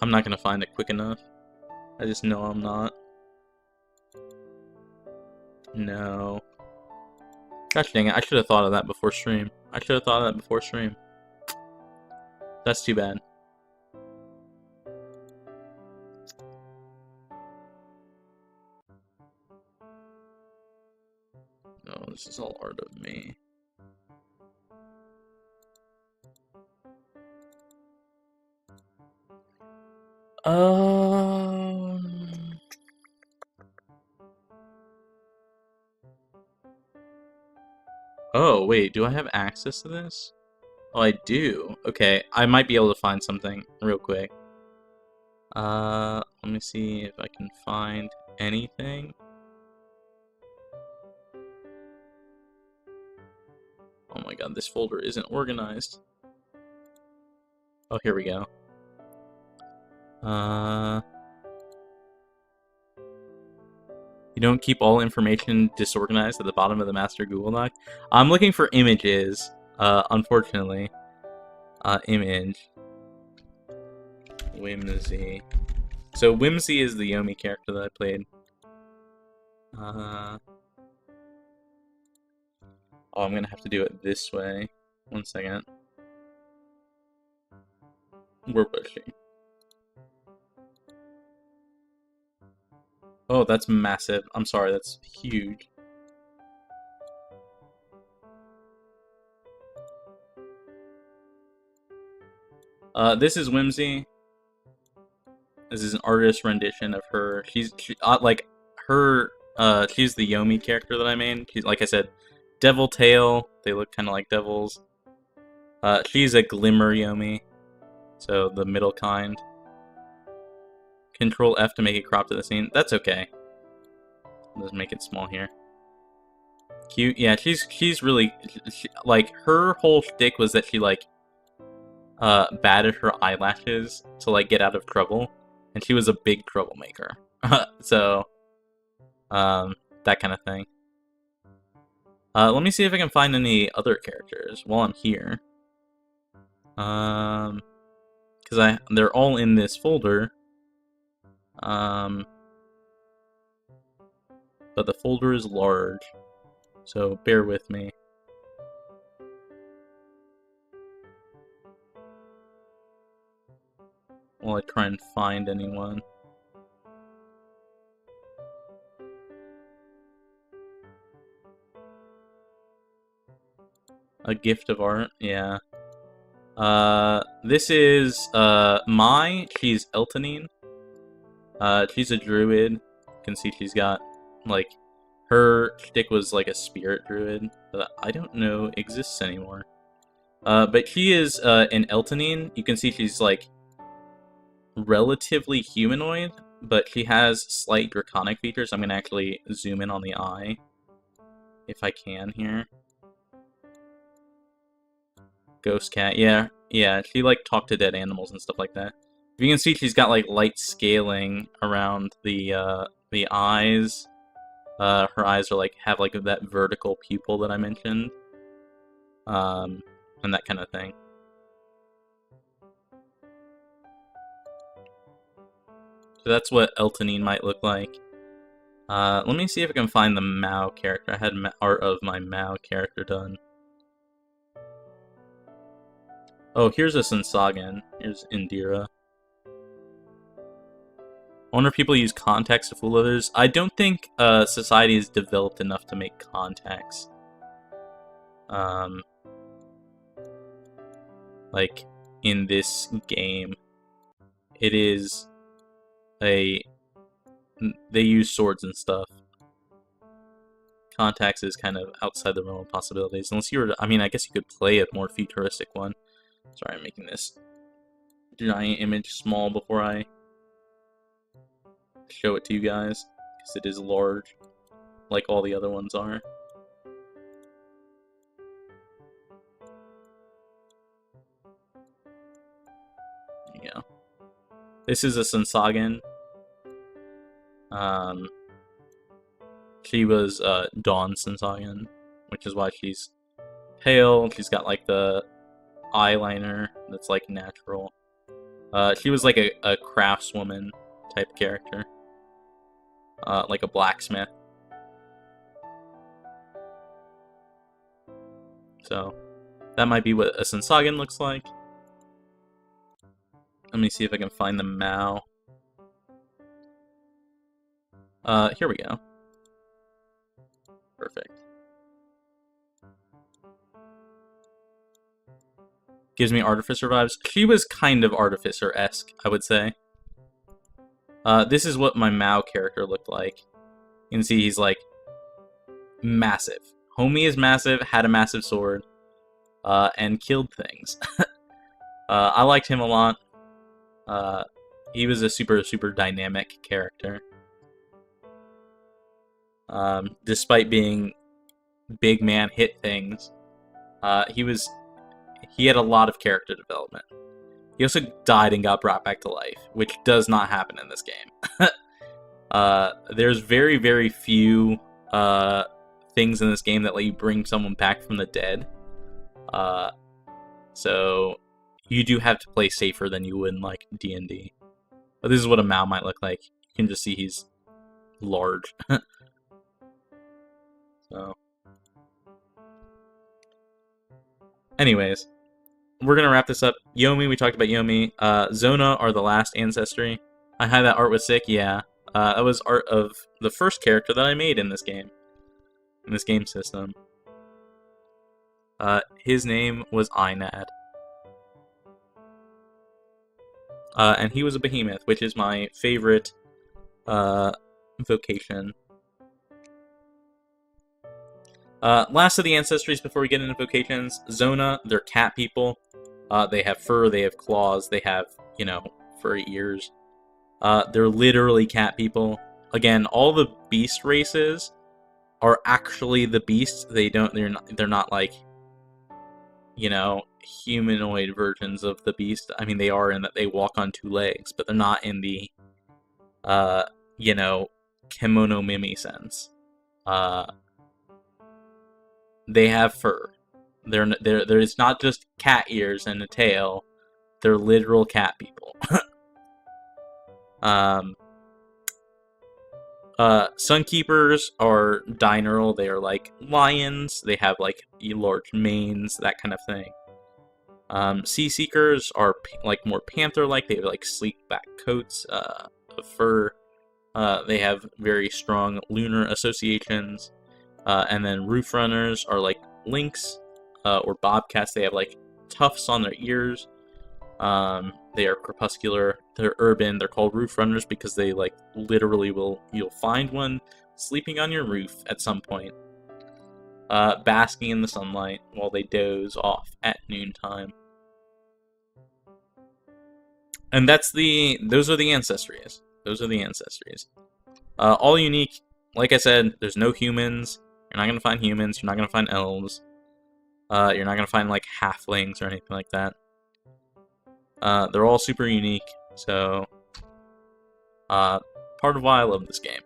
I'm not gonna find it quick enough. I just know I'm not. No. Gosh dang it, I should have thought of that before stream. That's too bad. No, this is all art of me. Oh, wait, do I have access to this? Oh, I do. Okay, I might be able to find something real quick. Let me see if I can find anything. Oh my god, this folder isn't organized. Oh, here we go. You don't keep all information disorganized at the bottom of the master Google Doc? I'm looking for images, unfortunately. Image. Whimsy. So Whimsy is the Yomi character that I played. Oh, I'm gonna have to do it this way. 1 second. We're pushing. Oh, that's massive. I'm sorry, that's huge. This is Whimsy. This is an artist rendition of her. She's the Yomi character that I made. She's, like I said, devil tail. They look kind of like devils. She's a glimmer Yomi, so the middle kind. Control F to make it crop to the scene. That's okay. Let's make it small here. Cute. Yeah, she's really like, her whole shtick was that she like batted her eyelashes to like get out of trouble, and she was a big troublemaker. So that kind of thing. Let me see if I can find any other characters while I'm here. Because they're all in this folder. But the folder is large, so bear with me. while I try and find anyone. A gift of art, yeah. This is, Mai. She's Eltonine. She's a druid. You can see she's got, like, her shtick was like a spirit druid, that I don't know exists anymore. But she is, an Eltonine. You can see she's, like, relatively humanoid, but she has slight draconic features. I'm gonna actually zoom in on the eye, if I can here. Ghost cat, yeah, she, like, talked to dead animals and stuff like that. You can see she's got, like, light scaling around the eyes. Her eyes are, like, have, like, that vertical pupil that I mentioned. And that kind of thing. So that's what Eltonine might look like. Let me see if I can find the Mao character. I had art of my Mao character done. Oh, here's a Sensagen. Here's Indira. I wonder if people use contacts to fool others. I don't think society is developed enough to make contacts. Like, in this game. It is they use swords and stuff. Contacts is kind of outside the realm of possibilities. Unless you were to, I mean, I guess you could play a more futuristic one. Sorry, I'm making this giant image small before I show it to you guys, because it is large, like all the other ones are. There you go. This is a Sensagen. She was Dawn Sensagen, which is why she's pale. She's got like the eyeliner that's like natural. She was like a craftswoman type character, like a blacksmith. So that might be what a Sensagen looks like. Let me see if I can find the Mao. Here we go. Perfect. Gives me Artificer vibes. She was kind of Artificer-esque, I would say. This is what my Mao character looked like. You can see he's, like, massive. Homie is massive, had a massive sword, and killed things. I liked him a lot. He was a super, super dynamic character. Despite being big man hit things, he had a lot of character development. He also died and got brought back to life, which does not happen in this game. There's very, very few things in this game that let you bring someone back from the dead. So you do have to play safer than you would in like D&D. But this is what a Mao might look like. You can just see he's large. So, anyways, we're gonna wrap this up. Yomi, we talked about Yomi. Zona are the last ancestry. I had that art was sick, yeah. That was art of the first character that I made in this game. In this game system. His name was Einad. And he was a behemoth, which is my favorite vocation. Last of the ancestries before we get into vocations. Zona, they're cat people. They have fur, they have claws, they have, you know, furry ears. They're literally cat people. Again, all the beast races are actually the beasts. They're not like, you know, humanoid versions of the beast. I mean, they are in that they walk on two legs, but they're not in the, you know, kimono mimi sense. They have fur. There's not just cat ears and a tail. They're literal cat people. Sunkeepers are diurnal. They are like lions. They have like large manes, that kind of thing. Sea Seekers are like more panther-like. They have like sleek back coats of fur. They have very strong lunar associations. And then Roof Runners are like lynx or bobcats. They have like tufts on their ears. They are crepuscular. They're urban. They're called Roof Runners because they like literally you'll find one sleeping on your roof at some point, basking in the sunlight while they doze off at noontime. And those are the ancestries. Those are the ancestries. All unique. Like I said, there's no humans. You're not gonna find humans. You're not gonna find elves. You're not gonna find like halflings or anything like that. They're all super unique. So, part of why I love this game.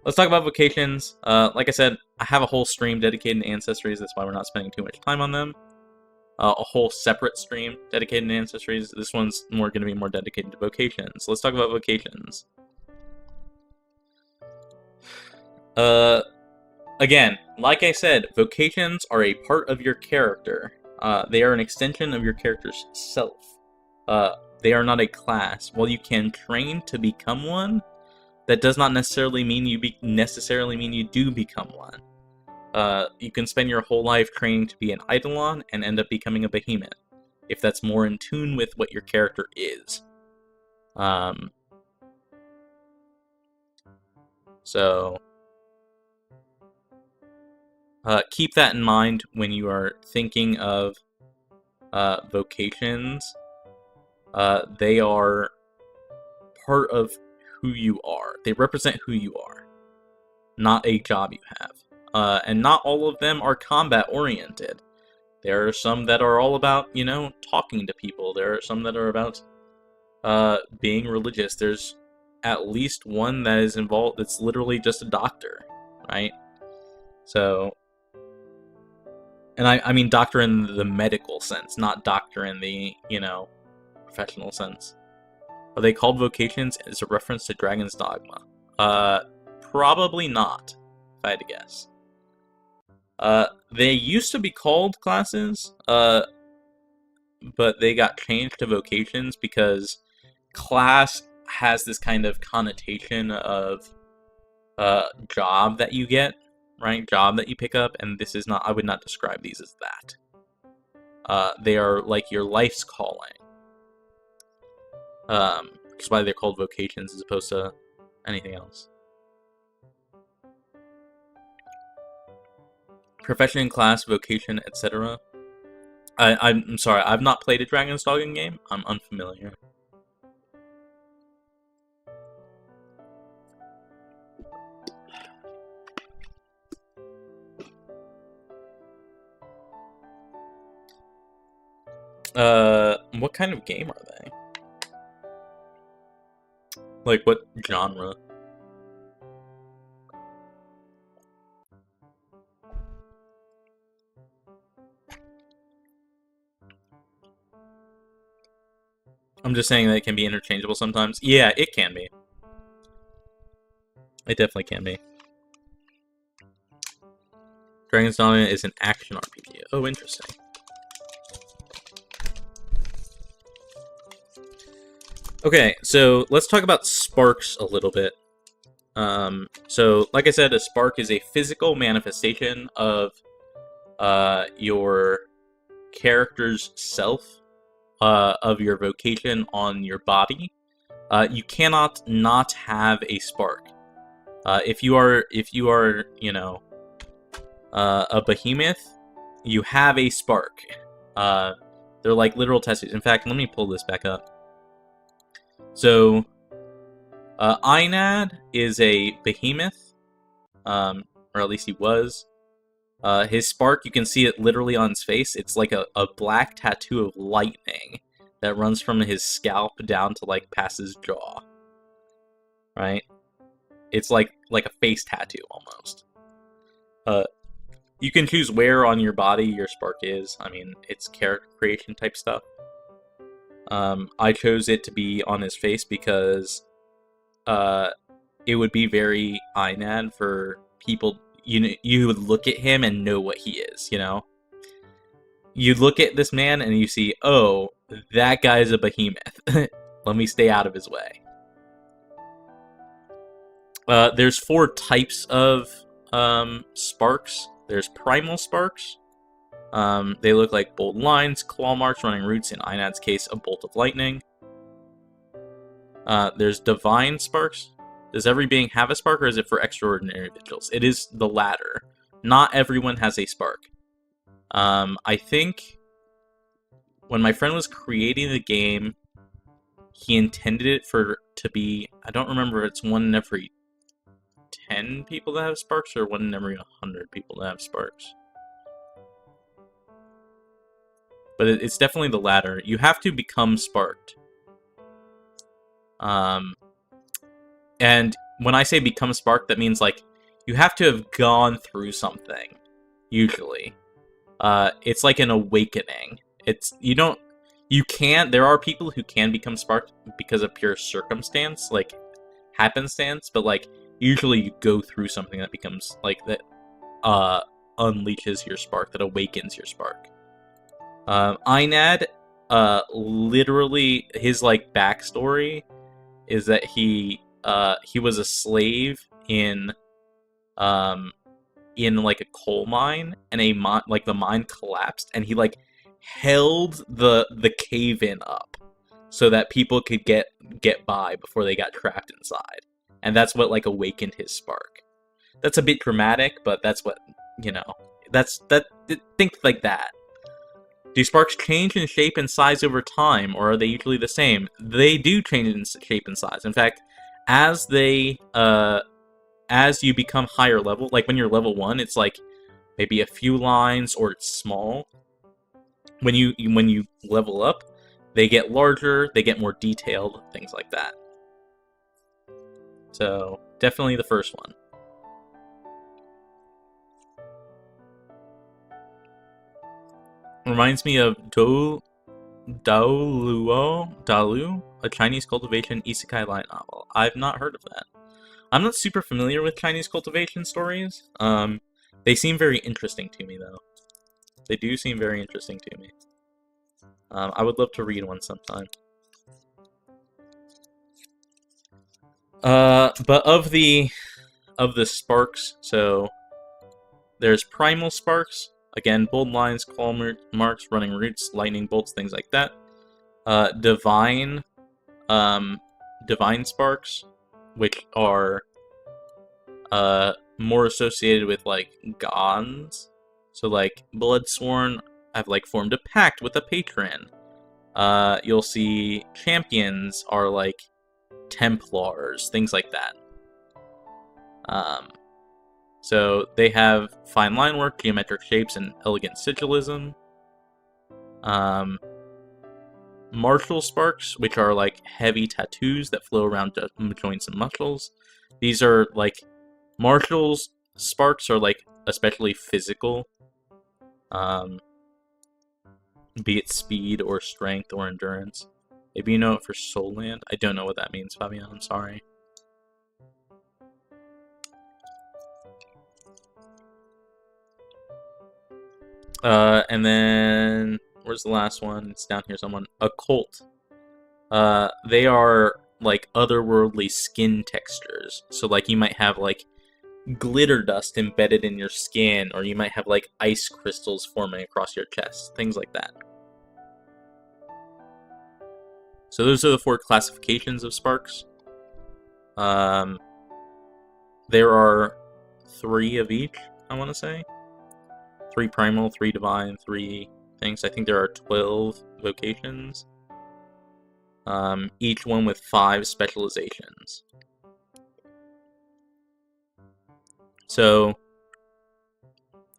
Let's talk about Vocations. Like I said, I have a whole stream dedicated to ancestries. That's why we're not spending too much time on them. A whole separate stream dedicated to ancestries. This one's going to be more dedicated to Vocations. Let's talk about Vocations. Again, like I said, Vocations are a part of your character. They are an extension of your character's self. They are not a class. While you can train to become one, that does not necessarily mean you do become one. You can spend your whole life training to be an Eidolon and end up becoming a behemoth, if that's more in tune with what your character is. So keep that in mind when you are thinking of Vocations. They are part of who you are. They represent who you are, not a job you have. And not all of them are combat-oriented. There are some that are all about, talking to people. There are some that are about being religious. There's at least one that is involved that's literally just a doctor, right? So, and I mean doctor in the medical sense, not doctor in the, professional sense. Are they called Vocations as a reference to Dragon's Dogma? Probably not, if I had to guess. They used to be called classes, but they got changed to Vocations because class has this kind of connotation of job that you get, right? Job that you pick up, and this is not, I would not describe these as that. They are like your life's calling. Which is why they're called Vocations as opposed to anything else. Profession, class, vocation, etc. I'm sorry, I've not played a Dragon's Dogma game. I'm unfamiliar. What kind of game are they? Like, what genre? I'm just saying that it can be interchangeable sometimes. Yeah, it can be. It definitely can be. Dragon's Dogma is an action RPG. Oh, interesting. Okay, so let's talk about sparks a little bit. So, like I said, a spark is a physical manifestation of your character's self, of your vocation on your body. You cannot not have a spark. If you are, a behemoth, you have a spark. They're like literal testes. In fact, let me pull this back up. So, Einad is a behemoth, or at least he was. His spark, you can see it literally on his face. It's like a black tattoo of lightning that runs from his scalp down to like past his jaw. Right? It's like a face tattoo almost. You can choose where on your body your spark is. I mean, it's character creation type stuff. I chose it to be on his face because it would be very Einad for people. You would look at him and know what he is, you look at this man and you see, oh, that guy's a behemoth. Let me stay out of his way. There's 4 types of sparks. There's primal sparks. They look like bold lines, claw marks, running roots, in Inad's case, a bolt of lightning. There's divine sparks. Does every being have a spark, or is it for extraordinary vigils? It is the latter. Not everyone has a spark. I think when my friend was creating the game, he intended it to be, I don't remember if it's 1 in every 10 people that have sparks, or 1 in every 100 people that have sparks. But it's definitely the latter. You have to become sparked. And when I say become sparked, that means, like, you have to have gone through something, usually. It's like an awakening. There are people who can become sparked because of pure circumstance, like, happenstance, but, like, usually you go through something that becomes, like, that, unleashes your spark, that awakens your spark. Inad, literally, his, like, backstory is that he was a slave in like a coal mine, and the mine collapsed, and he, like, held the cave-in up so that people could get by before they got trapped inside. And that's what, like, awakened his spark. That's a bit dramatic, but that's what, think like that. Do sparks change in shape and size over time, or are they usually the same? They do change in shape and size. In fact, as you become higher level, like when you're level 1, it's like maybe a few lines, or it's small. When you level up, they get larger, they get more detailed, things like that. So, definitely the first one. Reminds me of Dalu, a Chinese cultivation isekai light novel. I've not heard of that. I'm not super familiar with Chinese cultivation stories. They seem very interesting to me, though. They do seem very interesting to me. I would love to read one sometime. But of the sparks, so there's primal sparks. Again, bold lines, claw marks, running roots, lightning bolts, things like that. Divine sparks, which are more associated with, like, gods. So, like, Bloodsworn have, like, formed a pact with a patron. You'll see champions are, like, Templars, things like that. So they have fine line work, geometric shapes, and elegant sigilism. Martial sparks, which are like heavy tattoos that flow around joints and muscles. These are like martials sparks are like especially physical, be it speed or strength or endurance. Maybe you know it for Soul Land. I don't know what that means, Fabian. I'm sorry. And then where's the last one? It's down here somewhere. Occult. They are like otherworldly skin textures. So like you might have like glitter dust embedded in your skin, or you might have like ice crystals forming across your chest, things like that. So those are the 4 classifications of sparks. There are 3 of each, I want to say. 3 primal, 3 divine, 3 things. I think there are 12 vocations. Each one with 5 specializations. So,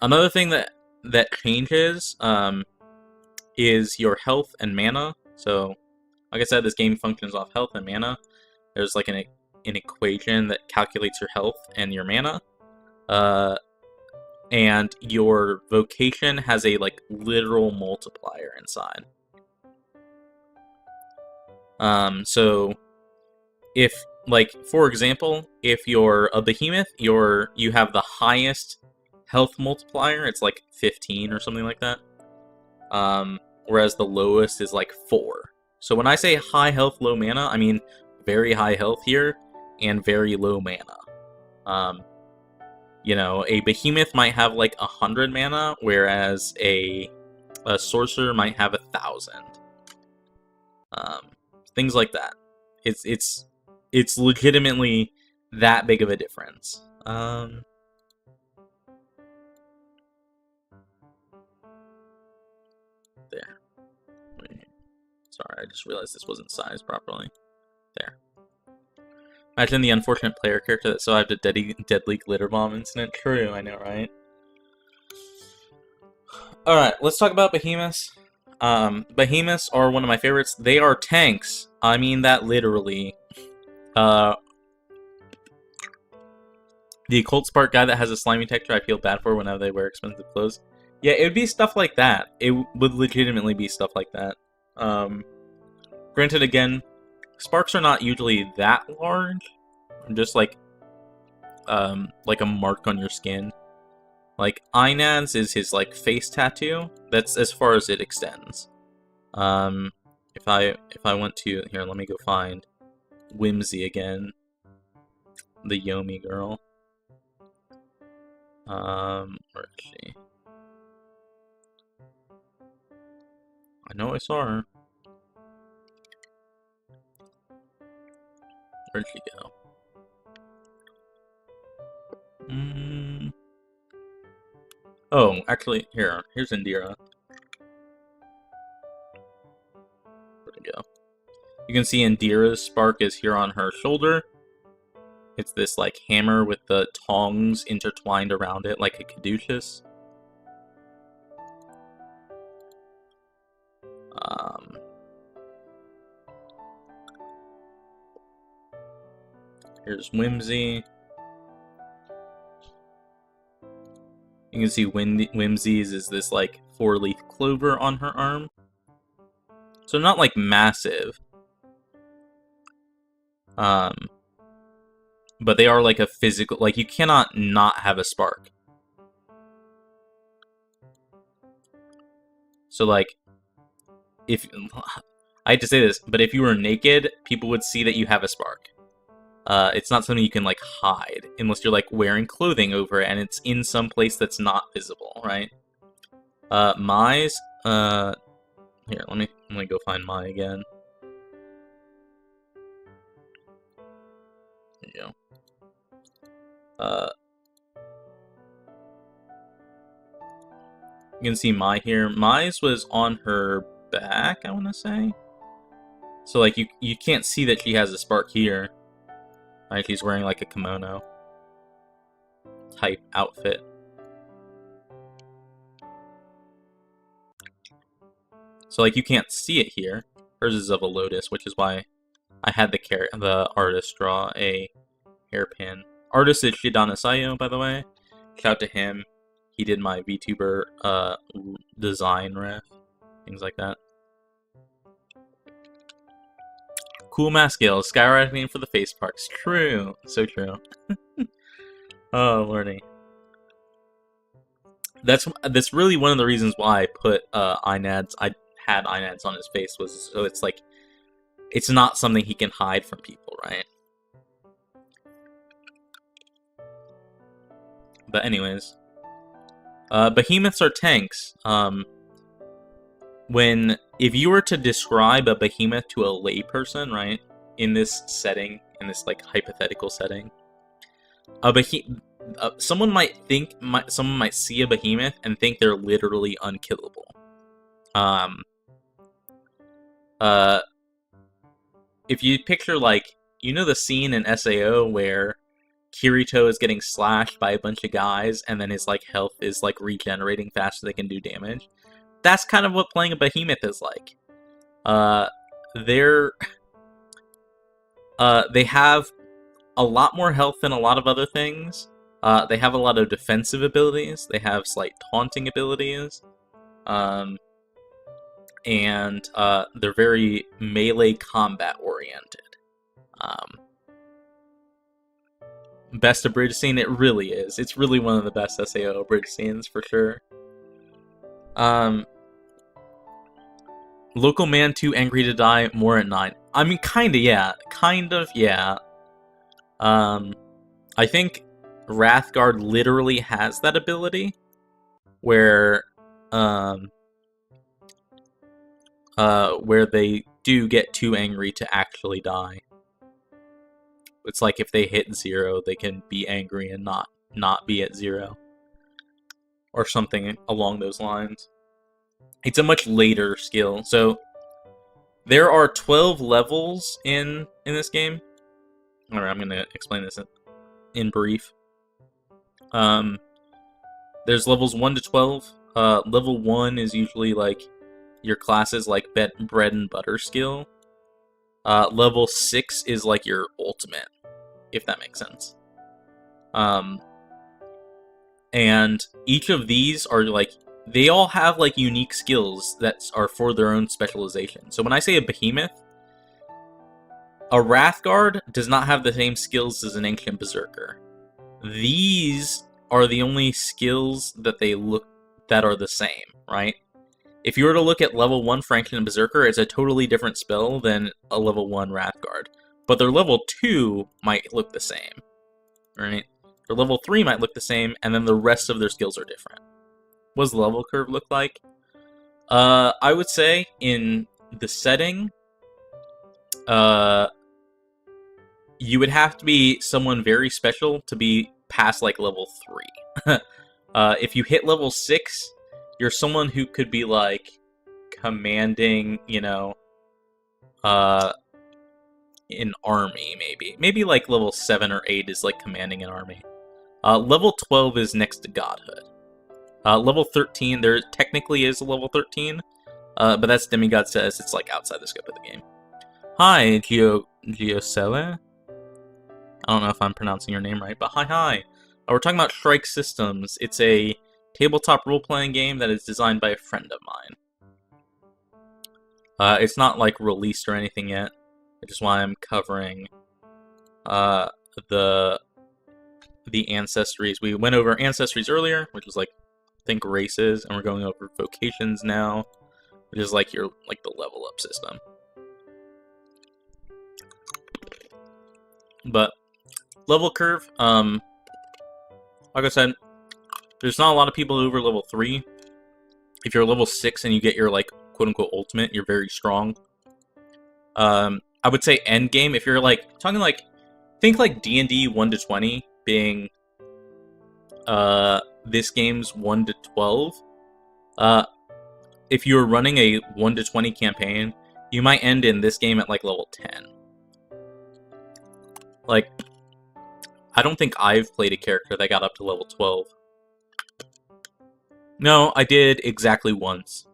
another thing that changes is your health and mana. So, like I said, this game functions off health and mana. There's like an equation that calculates your health and your mana. And your vocation has a like literal multiplier inside. So if, like, for example, if you're a behemoth, you have the highest health multiplier. It's like 15 or something like that. Whereas the lowest is like 4. So when I say high health, low mana, I mean very high health here and very low mana. You know, a behemoth might have like 100 mana, whereas a sorcerer might have 1,000. Things like that. It's legitimately that big of a difference. There. Wait. Sorry, I just realized this wasn't sized properly. There. Imagine the unfortunate player character that survived a deadly glitter bomb incident. True, I know, right? Alright, let's talk about behemoths. Behemoths are one of my favorites. They are tanks. I mean that literally. The occult spark guy that has a slimy texture I feel bad for whenever they wear expensive clothes. Yeah, it would be stuff like that. It would legitimately be stuff like that. Granted, again, sparks are not usually that large. Just like a mark on your skin. Like, Inad's is his, like, face tattoo. That's as far as it extends. If I went to... Here, let me go find Whimsy again. The Yomi girl. Where is she? I know I saw her. Where'd she go? Oh, actually, here's Indira. Where'd it go? You can see Indira's spark is here on her shoulder. It's this, like, hammer with the tongs intertwined around it, like a caduceus. Here's Whimsy. You can see Whimsy's is this, like, 4-leaf clover on her arm. So not, like, massive. But they are, like, a physical... Like, you cannot not have a spark. So, like, if... I hate to say this, but if you were naked, people would see that you have a spark. It's not something you can, like, hide, unless you're, like, wearing clothing over it, and it's in some place that's not visible, right? Mai's, here, let me go find Mai again. There you go. You can see Mai here. Mai's was on her back, I want to say. So, like, you can't see that she has a spark here. Right, she's wearing, like, a kimono type outfit. So, like, you can't see it here. Hers is of a lotus, which is why I had the artist draw a hairpin. Artist is Shidana Sayo, by the way. Shout out to him. He did my VTuber design ref. Things like that. Cool mask skills, skyrocketing for the face parks. True. So true. Oh, lordy. That's really one of the reasons why I put Inads. I had Inads on his face, was so it's like it's not something he can hide from people, right? But anyways, behemoths are tanks. If you were to describe a behemoth to a layperson, right, in this setting, in this like hypothetical setting, someone might see a behemoth and think they're literally unkillable. If you picture, like, you know the scene in SAO where Kirito is getting slashed by a bunch of guys and then his, like, health is, like, regenerating fast so they can do damage? That's kind of what playing a behemoth is like. They have a lot more health than a lot of other things. They have a lot of defensive abilities. They have slight taunting abilities. And they're very melee combat oriented. Best abridged scene? It really is. It's really one of the best SAO abridged scenes, for sure. Local man too angry to die, more at 9. I mean, kinda, yeah. Kind of, yeah. I think Wrathguard literally has that ability, where they do get too angry to actually die. It's like if they hit 0, they can be angry and not be at 0. Or something along those lines. It's a much later skill. So there are 12 levels in this game. Alright, I'm gonna explain this in brief. There's levels 1 to 12. Level 1 is usually like your classes like bread and butter skill. Level 6 is like your ultimate, if that makes sense. And each of these are like, they all have like unique skills that are for their own specialization. So when I say a behemoth, a Wrathguard does not have the same skills as an Ancient Berserker. These are the only skills that that are the same, right? If you were to look at level 1 for Ancient Berserker, it's a totally different spell than a level 1 Wrathguard. But their level 2 might look the same, right? Their level 3 might look the same, and then the rest of their skills are different. What does the level curve look like? I would say in the setting, you would have to be someone very special to be past like level 3. If you hit level 6, you're someone who could be like commanding, you know, an army, maybe. Maybe like level 7 or 8 is like commanding an army. Level 12 is next to godhood. Level 13, there technically is a level 13, but that's Demigod says it's like outside the scope of the game. Hi, Giocele. I don't know if I'm pronouncing your name right, but hi. We're talking about Strike Systems. It's a tabletop role-playing game that is designed by a friend of mine. It's not like released or anything yet, which is why I'm covering the ancestries. We went over ancestries earlier, which was like, I think, races, and we're going over vocations now, which is like your the level up system. But level curve, like I said, there's not a lot of people over level 3. If you're level 6 and you get your like quote unquote ultimate, you're very strong. I would say end game, if you're like talking like, think like D&D 1 to 20 being this game's 1 to 12. If you're running a 1 to 20 campaign, you might end in this game at like level 10. Like, I don't think I've played a character that got up to level 12. No, I did exactly once.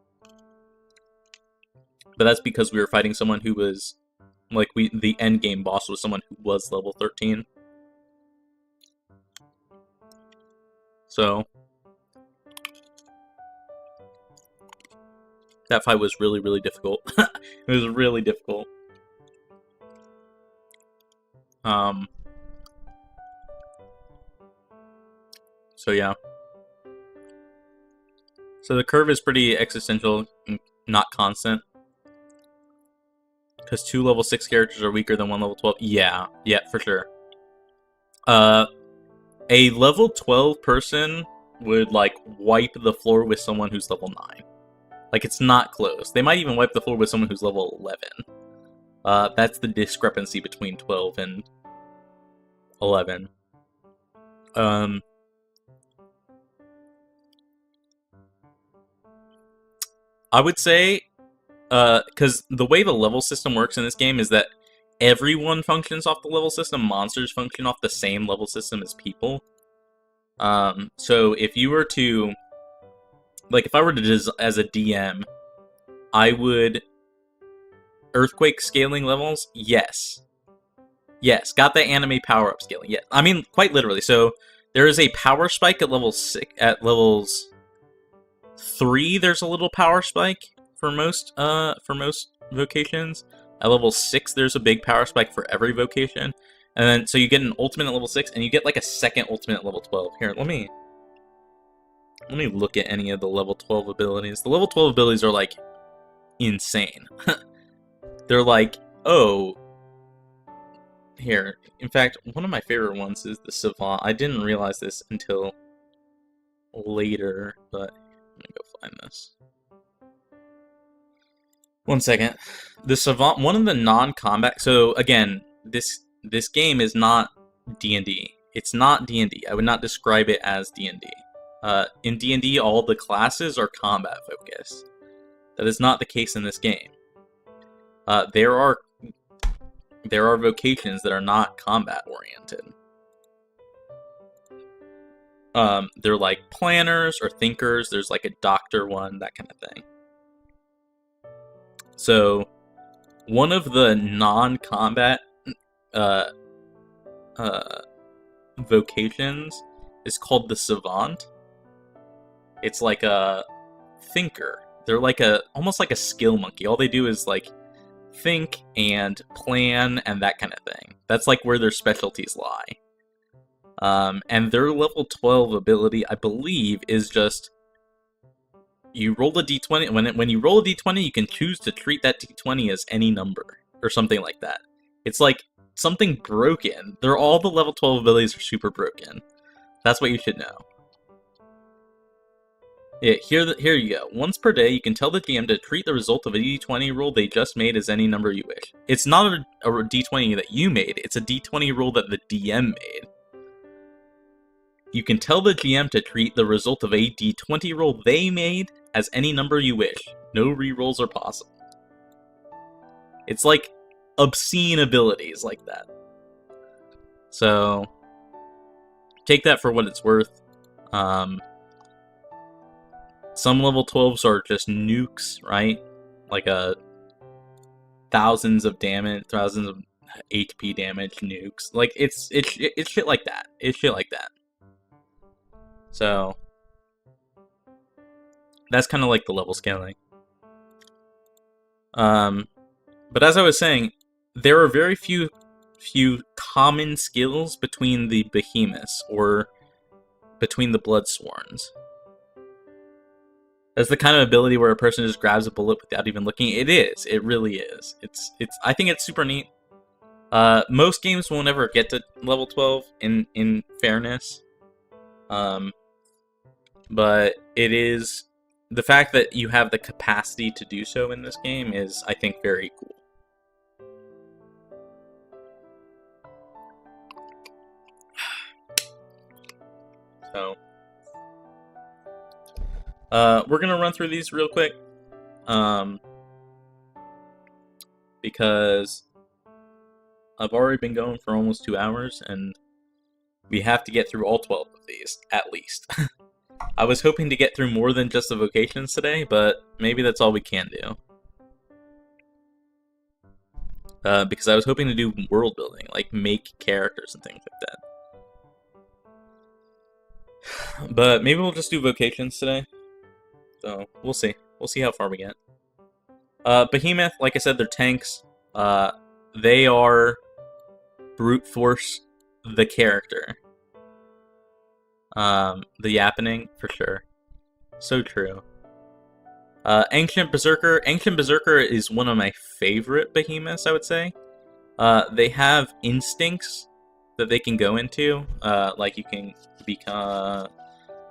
But that's because we were fighting someone who was, like, the end game boss was someone who was level 13. So, that fight was really, really difficult. It was really difficult. So yeah. So the curve is pretty existential, not constant. Because 2 level 6 characters are weaker than 1 level 12. Yeah, for sure. A level 12 person would, like, wipe the floor with someone who's level 9. Like, it's not close. They might even wipe the floor with someone who's level 11. That's the discrepancy between 12 and 11. I would say, because the way the level system works in this game is that everyone functions off the level system. Monsters function off the same level system as people. So if you were to, like, if I were to, as a DM, I would earthquake scaling levels. Yes, got the anime power up scaling. Yeah, I mean, quite literally. So there is a power spike at level 6. At levels 3, there's a little power spike for most vocations. At level 6, there's a big power spike for every vocation. And then, so you get an ultimate at level 6, and you get like a second ultimate at level 12. Here, let me look at any of the level 12 abilities. The level 12 abilities are like insane. They're like, oh, here. In fact, one of my favorite ones is the Savant. I didn't realize this until later, but let me go find this. One second. The Savant, one of the non-combat. So again, this game is not D&D. It's not D&D. I would not describe it as D&D. In D&D, all the classes are combat focused. That is not the case in this game. There are vocations that are not combat oriented. They're like planners or thinkers. There's like a doctor one, that kind of thing. So, one of the non-combat vocations is called the Savant. It's like a thinker. They're like almost like a skill monkey. All they do is like think and plan and that kind of thing. That's like where their specialties lie. And their level 12 ability, I believe, is just you roll a d20. When you roll a d20, you can choose to treat that d20 as any number or something like that. It's like something broken. All the level 12 abilities are super broken. That's what you should know. Yeah, here you go. Once per day, you can tell the GM to treat the result of a d20 roll they just made as any number you wish. It's not a d20 that you made, it's a d20 roll that the DM made. You can tell the GM to treat the result of a d20 roll they made as any number you wish. No rerolls are possible. It's like obscene abilities like that. So, take that for what it's worth. Some level 12s are just nukes, right? Like thousands of damage, thousands of HP damage nukes. Like it's shit like that. It's shit like that. So that's kind of like the level scaling. But as I was saying, there are very few common skills between the behemoths or between the bloodsworns. That's the kind of ability where a person just grabs a bullet without even looking. It is. It really is. It's. I think it's super neat. Most games will never get to level 12 in fairness. But it is the fact that you have the capacity to do so in this game is, I think, very cool. So, we're gonna run through these real quick, because I've already been going for almost 2 hours, and we have to get through all 12 of these, at least. I was hoping to get through more than just the vocations today, but maybe that's all we can do. Because I was hoping to do world building, like make characters and things like that. But maybe we'll just do vocations today. So, we'll see. We'll see how far we get. Behemoth, like I said, they're tanks. They are brute force the character. The yappening, for sure. So true. Ancient Berserker. Ancient Berserker is one of my favorite behemoths, I would say. They have instincts that they can go into. Like you can become...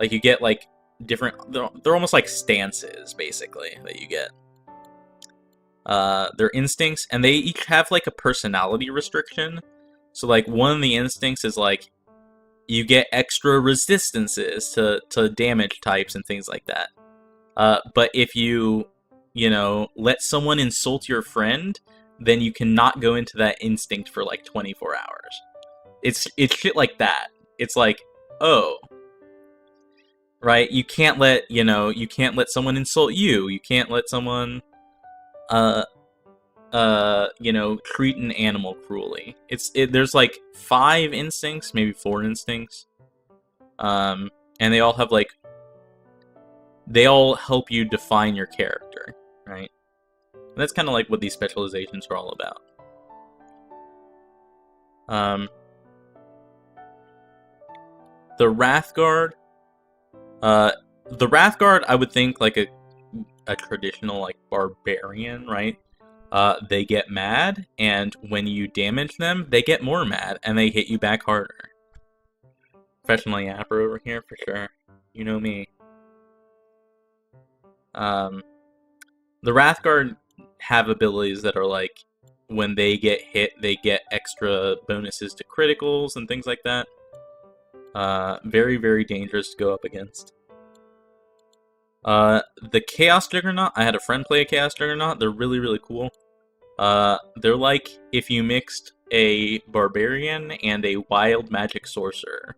Like you get like different... They're almost like stances, basically, that you get. They're instincts, and they each have like a personality restriction. So like one of the instincts is like you get extra resistances to damage types and things like that. But if you let someone insult your friend, then you cannot go into that instinct for like 24 hours. It's shit like that. It's like, oh, right? You can't let someone insult you. You can't let someone treat an animal cruelly. There's like 5 instincts, maybe 4 instincts. And they all have like, they all help you define your character, right? And that's kind of like what these specializations are all about. The Wrathguard. The Wrathguard, I would think like a traditional like barbarian, right? They get mad, and when you damage them, they get more mad, and they hit you back harder. Professional yapper over here for sure. You know me. The Wrathguard have abilities that are like, when they get hit, they get extra bonuses to criticals and things like that. Very, very dangerous to go up against. The Chaos Juggernaut, I had a friend play a Chaos Juggernaut. They're really, really cool. They're like if you mixed a Barbarian and a Wild Magic Sorcerer.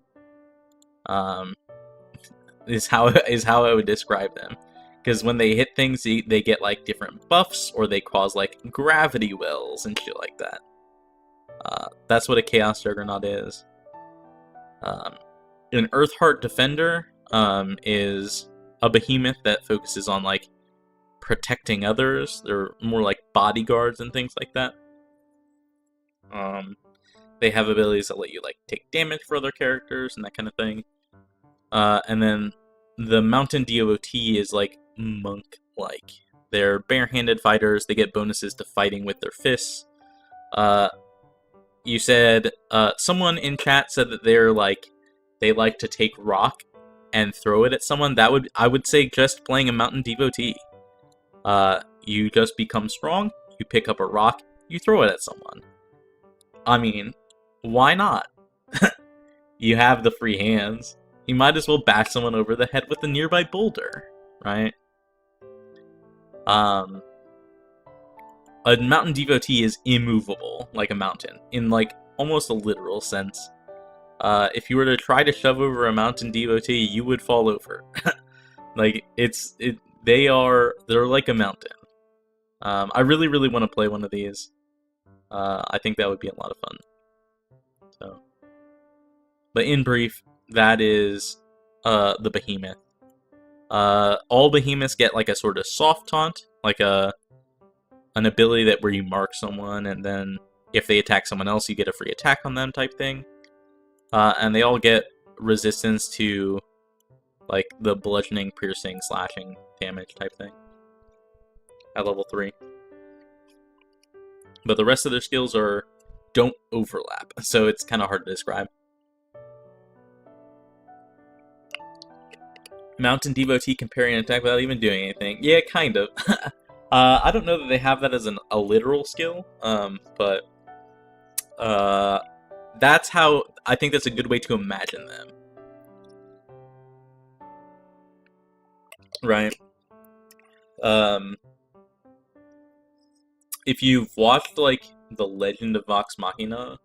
Is how I would describe them. Because when they hit things, they get like different buffs, or they cause like gravity wells and shit like that. That's what a Chaos Juggernaut is. An Earthheart Defender is a behemoth that focuses on like protecting others. They're more like bodyguards and things like that. They have abilities that let you like take damage for other characters and that kind of thing. And then the Mountain Devotee is like monk-like. They're barehanded fighters. They get bonuses to fighting with their fists. You said someone in chat said that they like to take rock and throw it at someone. I would say just playing a Mountain Devotee. You just become strong. You pick up a rock. You throw it at someone. I mean, why not? You have the free hands. You might as well bash someone over the head with a nearby boulder, right? A Mountain Devotee is immovable, like a mountain, in like almost a literal sense. If you were to try to shove over a Mountain Devotee, you would fall over. Like they're like a mountain. I really, really want to play one of these. I think that would be a lot of fun. So, but in brief, that is the behemoth. All behemoths get like a sort of soft taunt, like an ability that where you mark someone, and then if they attack someone else, you get a free attack on them type thing. And they all get resistance to like the bludgeoning, piercing, slashing damage type thing at level 3. But the rest of their skills don't overlap, so it's kind of hard to describe. Mountain Devotee can parry an attack without even doing anything. Yeah, kind of. I don't know that they have that as a literal skill, but that's how I think that's a good way to imagine them. Right. If you've watched like The Legend of Vox Machina,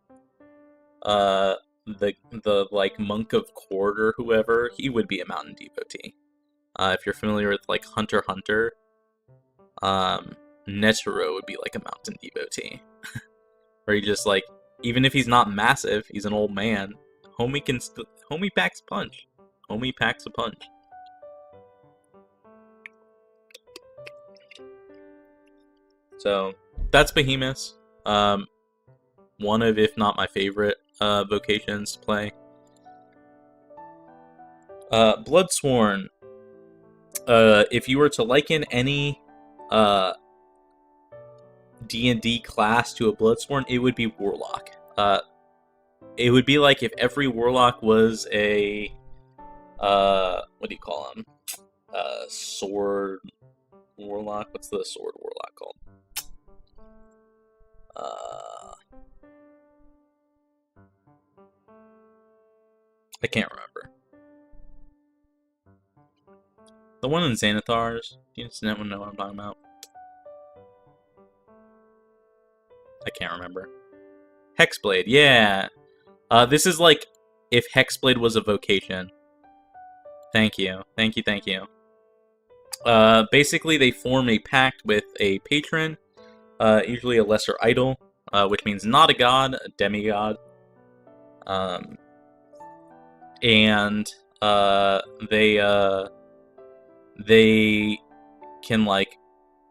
the like Monk of Court or whoever, he would be a Mountain Devotee. If you're familiar with like Hunter x Hunter, Netero would be like a Mountain Devotee. Where he just like, even if he's not massive, he's an old man. Homie packs a punch. Homie packs a punch. So that's Behemoths. One of, if not my favorite, Vocations to play. Bloodsworn. If you were to liken any D&D class to a Bloodsworn, it would be Warlock. It would be like if every Warlock was a what do you call him? Sword Warlock. What's the Sword Warlock called? I can't remember. The one in Xanathar's. Do you know what I'm talking about? I can't remember. Hexblade, yeah. This is like if Hexblade was a vocation. Thank you. Basically, they form a pact with a patron, usually a lesser idol, which means not a god, a demigod. And they can like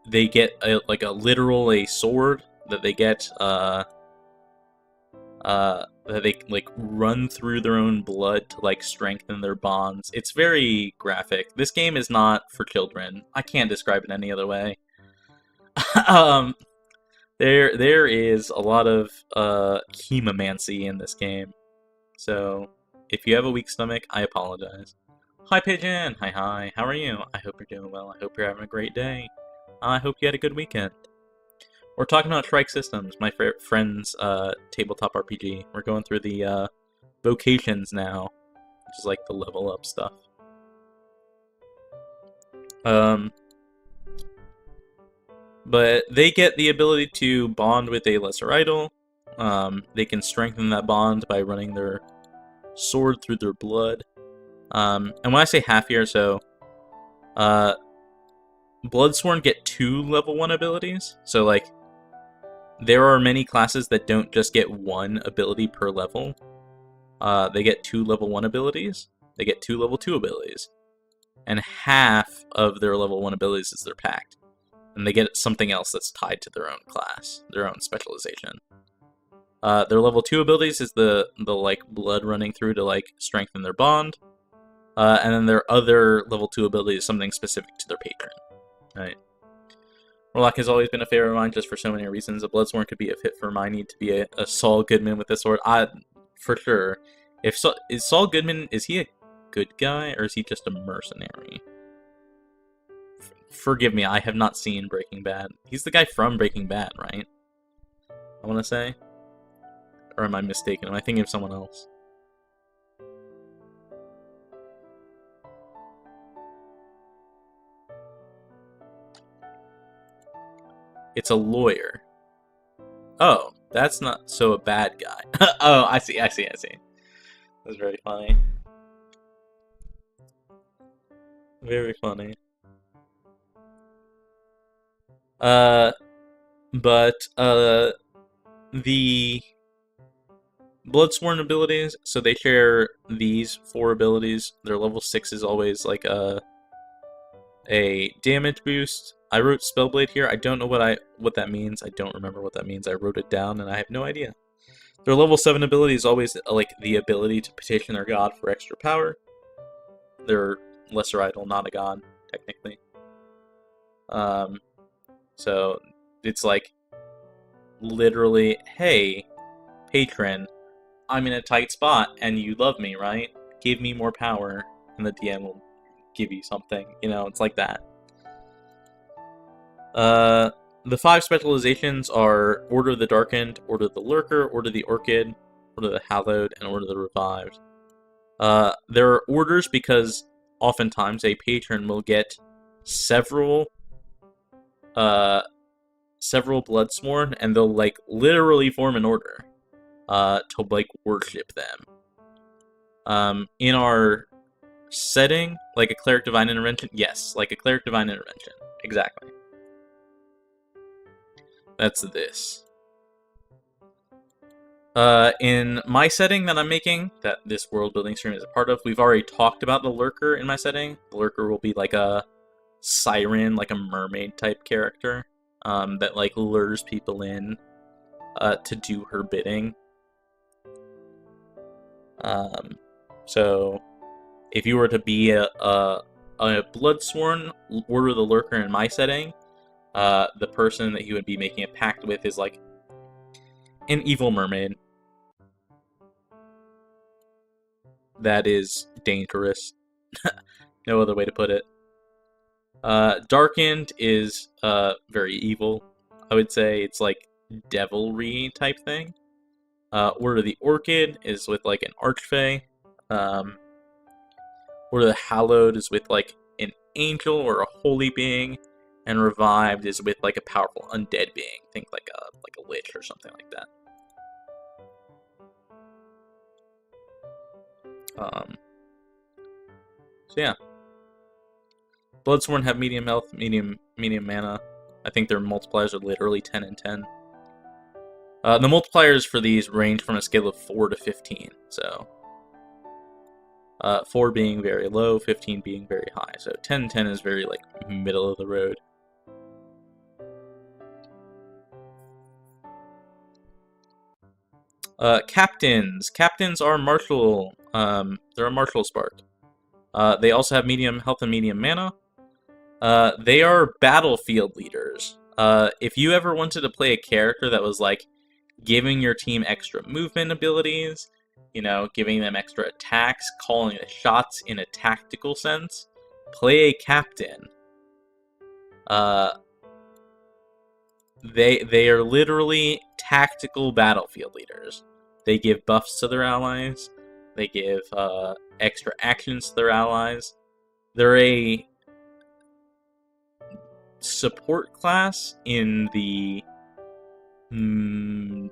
they get a literal sword that they get that they like run through their own blood to like strengthen their bonds. It's very graphic. This game is not for children. I can't describe it any other way. um, there is a lot of chemomancy in this game. So if you have a weak stomach, I apologize. Hi Pigeon! Hi, how are you? I hope you're doing well. I hope you're having a great day. I hope you had a good weekend. We're talking about Trike Systems, my friend's tabletop RPG. We're going through the Vocations now, which is like the level up stuff. But they get the ability to bond with a lesser idol. They can strengthen that bond by running their sword through their blood. And when I say half year, so Bloodsworn get 2 level 1 abilities. So like there are many classes that don't just get 1 ability per level. They get 2 level 1 abilities. They get 2 level 2 abilities. And half of their level 1 abilities is their pact. And they get something else that's tied to their own class, their own specialization. Their level 2 abilities is the like blood running through to like strengthen their bond. And then their other level 2 ability is something specific to their patron. Right. Warlock has always been a favorite of mine just for so many reasons. A Bloodsworn could be a fit for my need to be a Saul Goodman with this sword. For sure. Is Saul Goodman, is he a good guy or is he just a mercenary? Forgive me, I have not seen Breaking Bad. He's the guy from Breaking Bad, right? I want to say? Or am I mistaken? Am I thinking of someone else? It's a lawyer. Oh, that's not so a bad guy. Oh, I see. That's very funny. Very funny. The Bloodsworn abilities, so they share these 4 abilities. Their level 6 is always like a damage boost. I wrote Spellblade here. I don't know what that means. I don't remember what that means. I wrote it down and I have no idea. Their level 7 ability is always like the ability to petition their god for extra power. They're lesser idol, not a god, technically. So it's like literally, hey, patron, I'm in a tight spot and you love me, right? Give me more power, and the DM will give you something. You know, it's like that. The 5 specializations are Order of the Darkened, Order of the Lurker, Order of the Orchid, Order of the Hallowed, and Order of the Revived. There are orders because oftentimes a patron will get several Bloodsworn, and they'll like literally form an order to like worship them. In our setting, like a Cleric Divine Intervention, yes, like a Cleric Divine Intervention, exactly. That's this. In my setting that I'm making, that this world building stream is a part of, we've already talked about the Lurker in my setting. The Lurker will be like a siren, like a mermaid type character, that like lures people in to do her bidding. So if you were to be a Bloodsworn Order of the Lurker in my setting, the person that you would be making a pact with is like an evil mermaid that is dangerous. No other way to put it. Darkened is very evil. I would say it's like devilry type thing. Order of the Orchid is with like an archfey. Order of the Hallowed is with like an angel or a holy being, and Revived is with like a powerful undead being. Think like a lich or something like that. So yeah. Bloodsworn have medium health, medium mana. I think their multipliers are literally 10 and 10. The multipliers for these range from a scale of 4 to 15. So 4 being very low, 15 being very high. So 10 and 10 is very like middle of the road. Captains. Captains are martial. They're a martial spark. They also have medium health and medium mana. They are battlefield leaders. If you ever wanted to play a character that was like giving your team extra movement abilities, you know, giving them extra attacks, calling the shots in a tactical sense, play a captain. They are literally tactical battlefield leaders. They give buffs to their allies. They give extra actions to their allies. They're a support class in the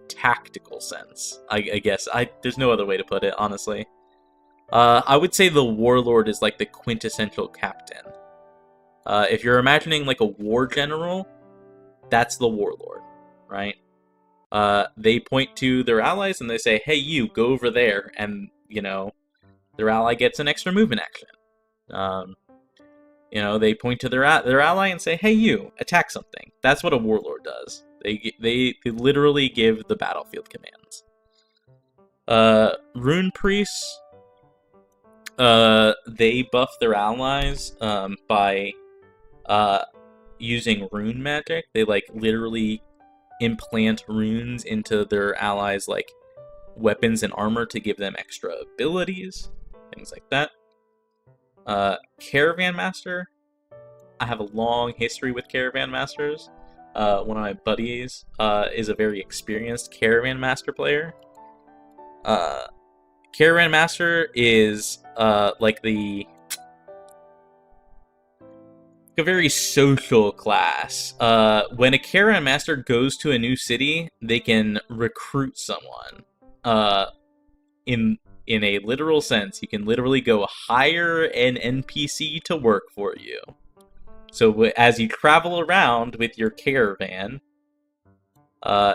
tactical sense, I guess. There's no other way to put it, honestly. I would say the warlord is like the quintessential captain. If you're imagining like a war general, that's the warlord, right? They point to their allies and they say, hey, you, go over there, and, you know, their ally gets an extra movement action. You know, they point to their ally and say, hey, you, attack something. That's what a warlord does. They literally give the battlefield commands. Rune priests, they buff their allies by using rune magic. They like literally implant runes into their allies' like weapons and armor to give them extra abilities, things like that. Caravan Master. I have a long history with Caravan Masters. One of my buddies is a very experienced Caravan Master player. Caravan Master is like a very social class. When a Caravan Master goes to a new city, they can recruit someone. In a literal sense, you can literally go hire an NPC to work for you. So as you travel around with your caravan,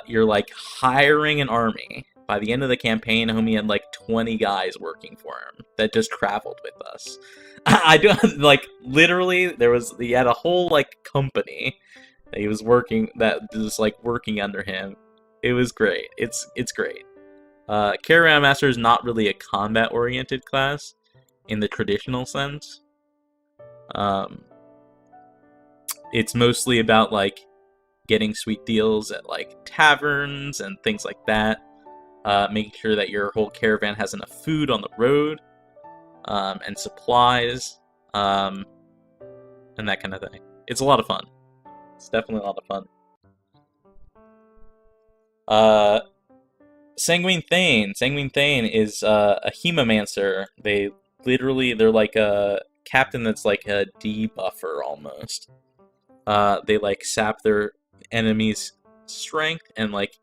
you're like hiring an army. By the end of the campaign, homie had like 20 guys working for him that just traveled with us. I do like literally he had a whole like company that he was working under him. It was great. It's great. Caravan Master is not really a combat oriented class in the traditional sense. It's mostly about like getting sweet deals at like taverns and things like that. Making sure that your whole caravan has enough food on the road, and supplies, and that kind of thing. It's a lot of fun. It's definitely a lot of fun. Sanguine Thane. Sanguine Thane is a Hemomancer. They're like a captain that's like a debuffer almost. They like sap their enemies' strength and like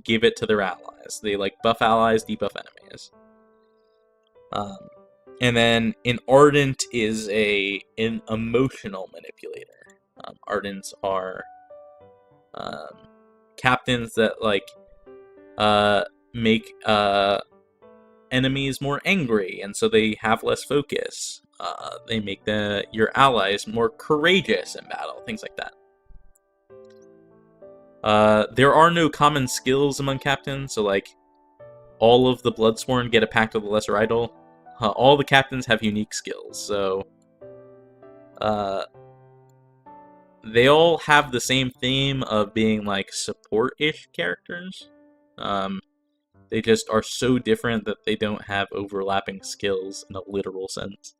give it to their allies. They like buff allies, debuff enemies. And then an Ardent is an emotional manipulator. Ardents are captains that like make enemies more angry, and so they have less focus. They make your allies more courageous in battle, things like that. There are no common skills among captains, so like all of the Bloodsworn get a Pact of the Lesser Idol. All the captains have unique skills, so they all have the same theme of being like support-ish characters. They just are so different that they don't have overlapping skills in a literal sense.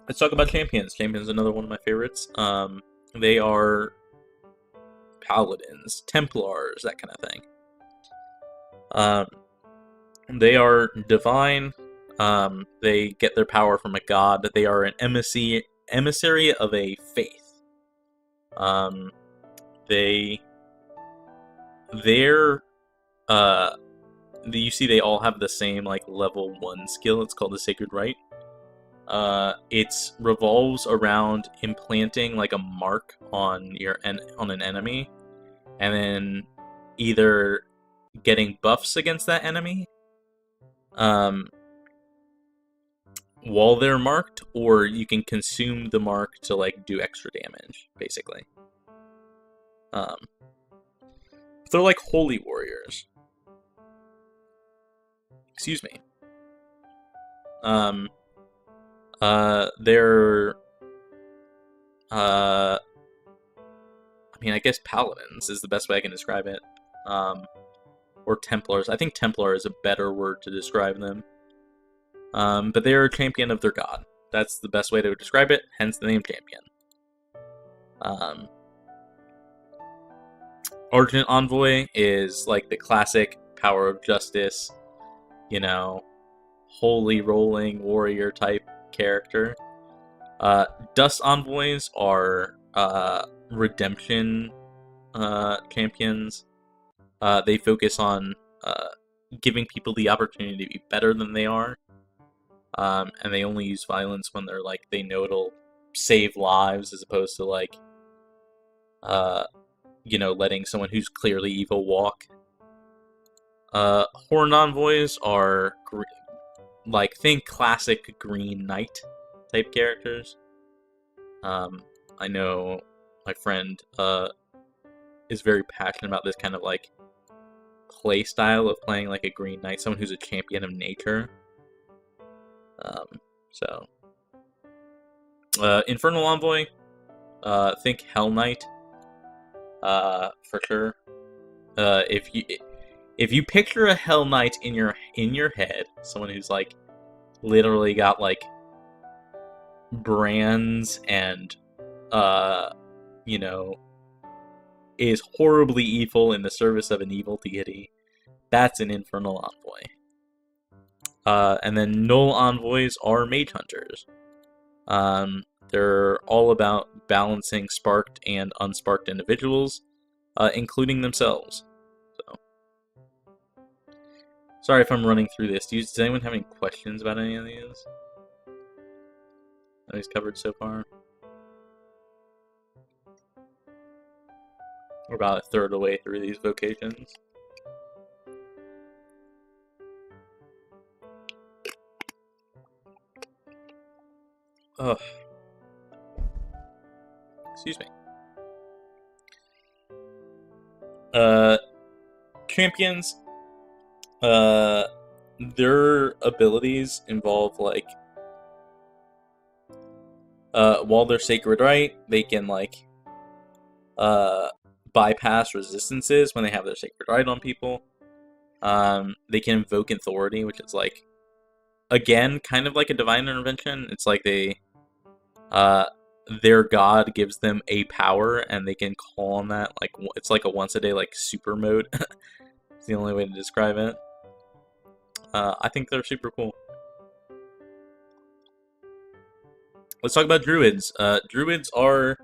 Let's talk about champions. Champions are another one of my favorites. They are paladins, templars, that kind of thing. They are divine. They get their power from a god. They are an emissary of a faith. You see they all have the same like level 1 skill. It's called the Sacred Rite. It revolves around implanting like a mark on an enemy, and then either getting buffs against that enemy, while they're marked, or you can consume the mark to like do extra damage, basically. They're like holy warriors. Excuse me. They're I mean, I guess paladins is the best way I can describe it. Or Templars. I think Templar is a better word to describe them. But they are a champion of their god. That's the best way to describe it, hence the name champion. Argent Envoy is like the classic power of justice, you know, holy rolling warrior type character. Dust Envoys are redemption champions. They focus on giving people the opportunity to be better than they are. And they only use violence when they're like, they know it'll save lives, as opposed to like, you know, letting someone who's clearly evil walk. Horn Envoys are like, think classic Green Knight type characters. I know my friend is very passionate about this kind of like play style of playing like a Green Knight, someone who's a champion of nature. Infernal Envoy, think Hell Knight, for sure. If you picture a Hell Knight in your head, someone who's like literally got like brands and you know, is horribly evil in the service of an evil deity, that's an Infernal Envoy. And then Null Envoys are Mage Hunters. They're all about balancing sparked and unsparked individuals, including themselves. So, sorry if I'm running through this. Does anyone have any questions about any of these that he's covered so far? We're about a third of the way through these vocations. Ugh. Excuse me. Champions, their abilities involve like, while they're Sacred Right, they can like, bypass resistances when they have their Sacred Right on people. They can invoke authority, which is like, again, kind of like a divine intervention. It's like they, their god gives them a power, and they can call on that. Like, it's like a once a day like super mode. It's the only way to describe it. I think they're super cool. Let's talk about druids. Druids are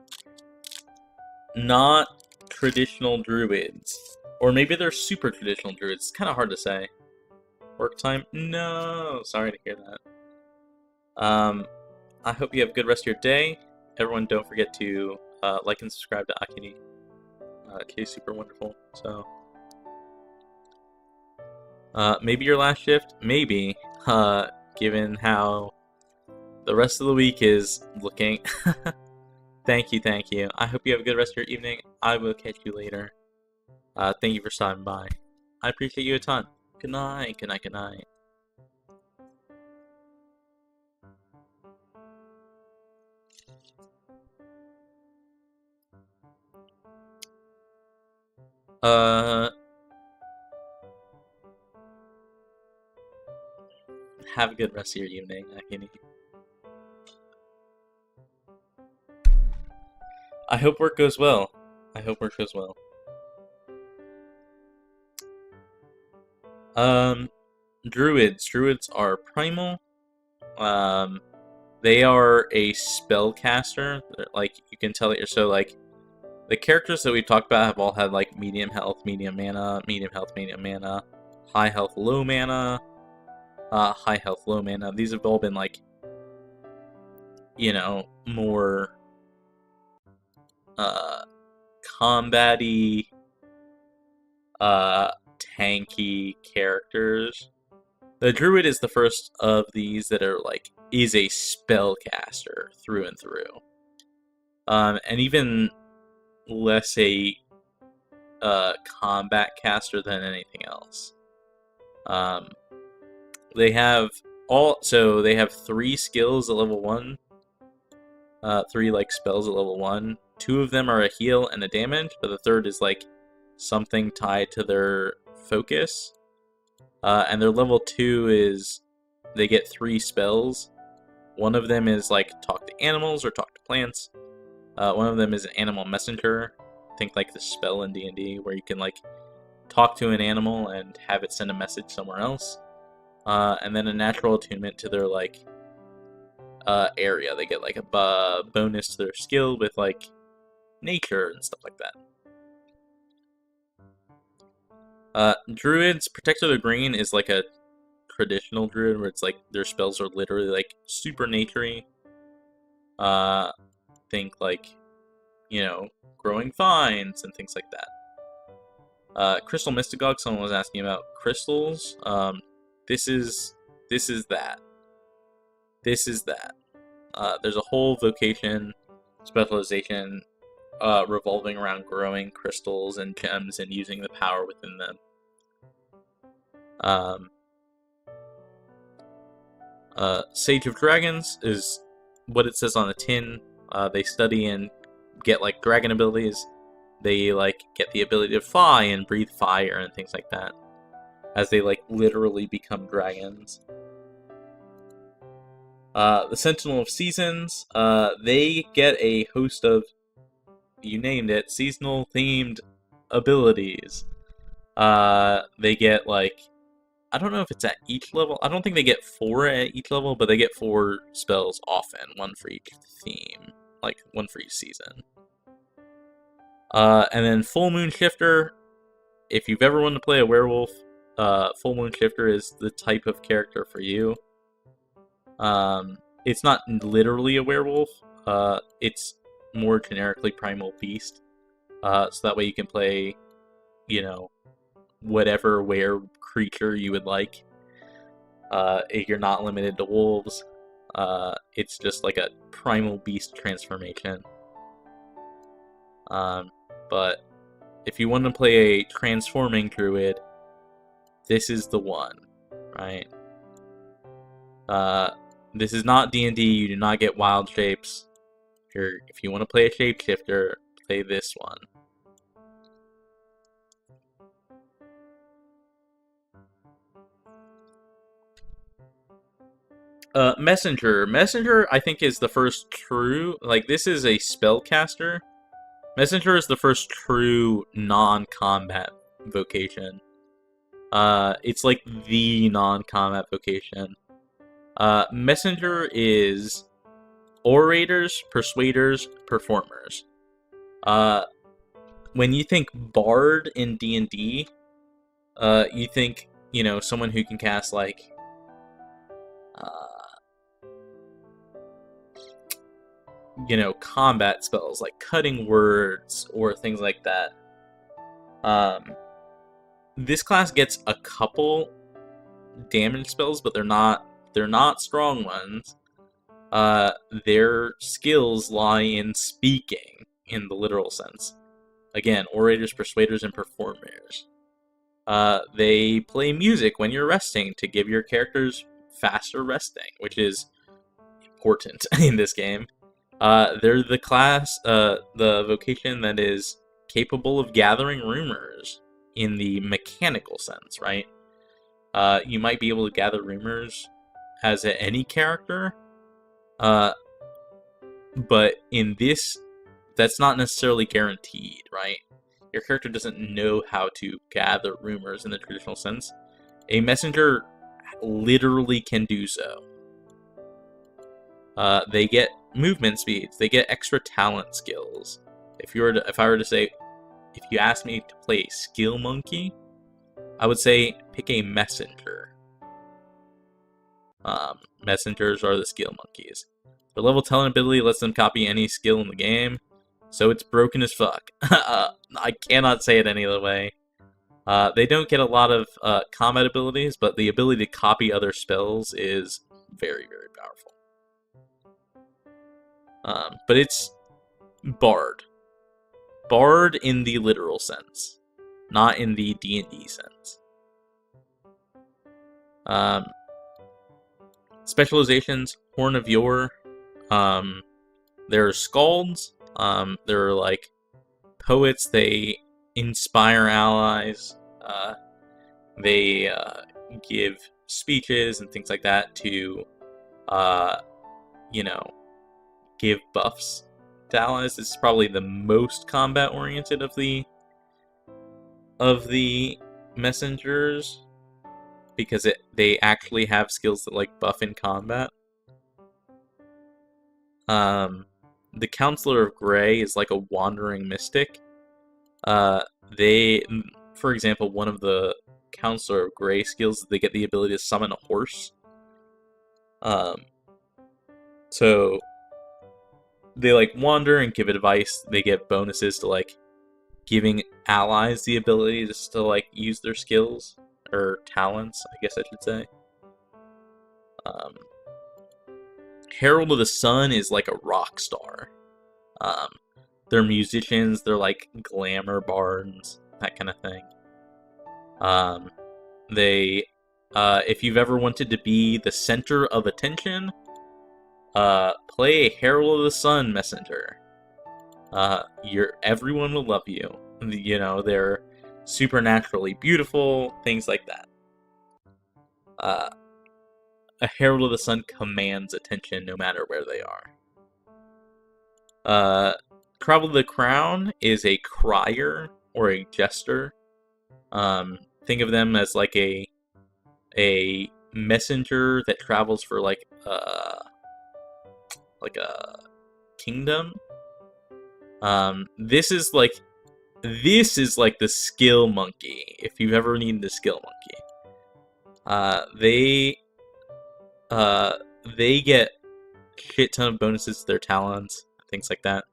not traditional druids, or maybe they're super traditional druids. It's kind of hard to say. Work time? No. Sorry to hear that. I hope you have a good rest of your day. Everyone, don't forget to like and subscribe to Akini. Kay's super wonderful. So, maybe your last shift, maybe, given how the rest of the week is looking. Thank you. I hope you have a good rest of your evening. I will catch you later. Thank you for stopping by. I appreciate you a ton. Good night. Have a good rest of your evening, Akini. I hope work goes well. Druids are primal. They are a spellcaster. Like, you can tell that you're so like, the characters that we've talked about have all had like medium health, medium mana, high health, low mana, high health, low mana. These have all been like, you know, more combat-y, tanky characters. The druid is the first of these that are like is a spellcaster through and through. And even less a combat caster than anything else. They have they have 3 skills at level 1. 3 like spells at level 1. 2 of them are a heal and a damage, but the third is like something tied to their focus. And their level 2 is they get 3 spells. One of them is like talk to animals or talk to plants. One of them is an animal messenger. Think like the spell in D&D where you can like talk to an animal and have it send a message somewhere else. And then a natural attunement to their like area. They get like a bonus to their skill with like nature and stuff like that. Druids, Protector of the Green is like a traditional druid where it's like their spells are literally like super naturey. Think like, you know, growing vines and things like that. Crystal Mystagogue, someone was asking about crystals. This is that. This is that. There's a whole vocation specialization revolving around growing crystals and gems and using the power within them. Sage of Dragons is what it says on the tin. They study and get like dragon abilities. They like get the ability to fly and breathe fire and things like that, as they like literally become dragons. The Sentinel of Seasons, they get a host of, you named it, seasonal themed abilities. They get like, I don't know if it's at each level. I don't think they get 4 at each level, but they get 4 spells often, 1 for each theme, like 1 for each season. And then Full Moon Shifter, if you've ever wanted to play a werewolf, Full Moon Shifter is the type of character for you. It's not literally a werewolf, it's more generically Primal Beast, so that way you can play, you know, whatever were creature you would like. You're not limited to wolves. It's just like a Primal Beast transformation. But if you want to play a transforming druid, this is the one, right? This is not D&D. You do not get wild shapes. If you want to play a shapeshifter, play this one. Messenger. Messenger, I think, is the first true... Like, this is a spellcaster. Messenger is the first true non-combat vocation. It's like the non-combat vocation. Messenger is orators, persuaders, performers. When you think bard in D&D, you think, you know, someone who can cast like you know, combat spells like cutting words or things like that. This class gets a couple damage spells, but they're not strong ones. Their skills lie in speaking in the literal sense. Again, orators, persuaders, and performers. They play music when you're resting to give your characters faster resting, which is important in this game. They're the class, the vocation that is capable of gathering rumors in the mechanical sense, right? You might be able to gather rumors as any character, but in this, that's not necessarily guaranteed, right? Your character doesn't know how to gather rumors in the traditional sense. A messenger literally can do so. They get movement speeds. They get extra talent skills. If I were to say, if you asked me to play a skill monkey, I would say pick a messenger. Messengers are the skill monkeys. Their level talent ability lets them copy any skill in the game, so it's broken as fuck. I cannot say it any other way. They don't get a lot of combat abilities, but the ability to copy other spells is very, very powerful. But it's bard. Bard in the literal sense, not in the D&D sense. Specializations, Horn of Yore. There are skalds. There are like poets. They inspire allies. They give speeches and things like that to, give buffs to allies. This is probably the most combat oriented of the messengers, because they actually have skills that like buff in combat. The Counselor of Grey is like a wandering mystic. For example, one of the Counselor of Grey skills, they get the ability to summon a horse. So they like wander and give advice. They get bonuses to like giving allies the ability to like use their skills or talents, I guess I should say. Herald of the Sun is like a rock star. They're musicians, they're like glamour bards, that kind of thing. If you've ever wanted to be the center of attention, play a Herald of the Sun messenger. Everyone will love you. They're supernaturally beautiful, things like that. A Herald of the Sun commands attention no matter where they are. Travel to the Crown is a crier or a jester. Think of them as like a messenger that travels for like a kingdom. This is like the skill monkey, if you've ever needed a skill monkey. They get shit ton of bonuses to their talents, things like that.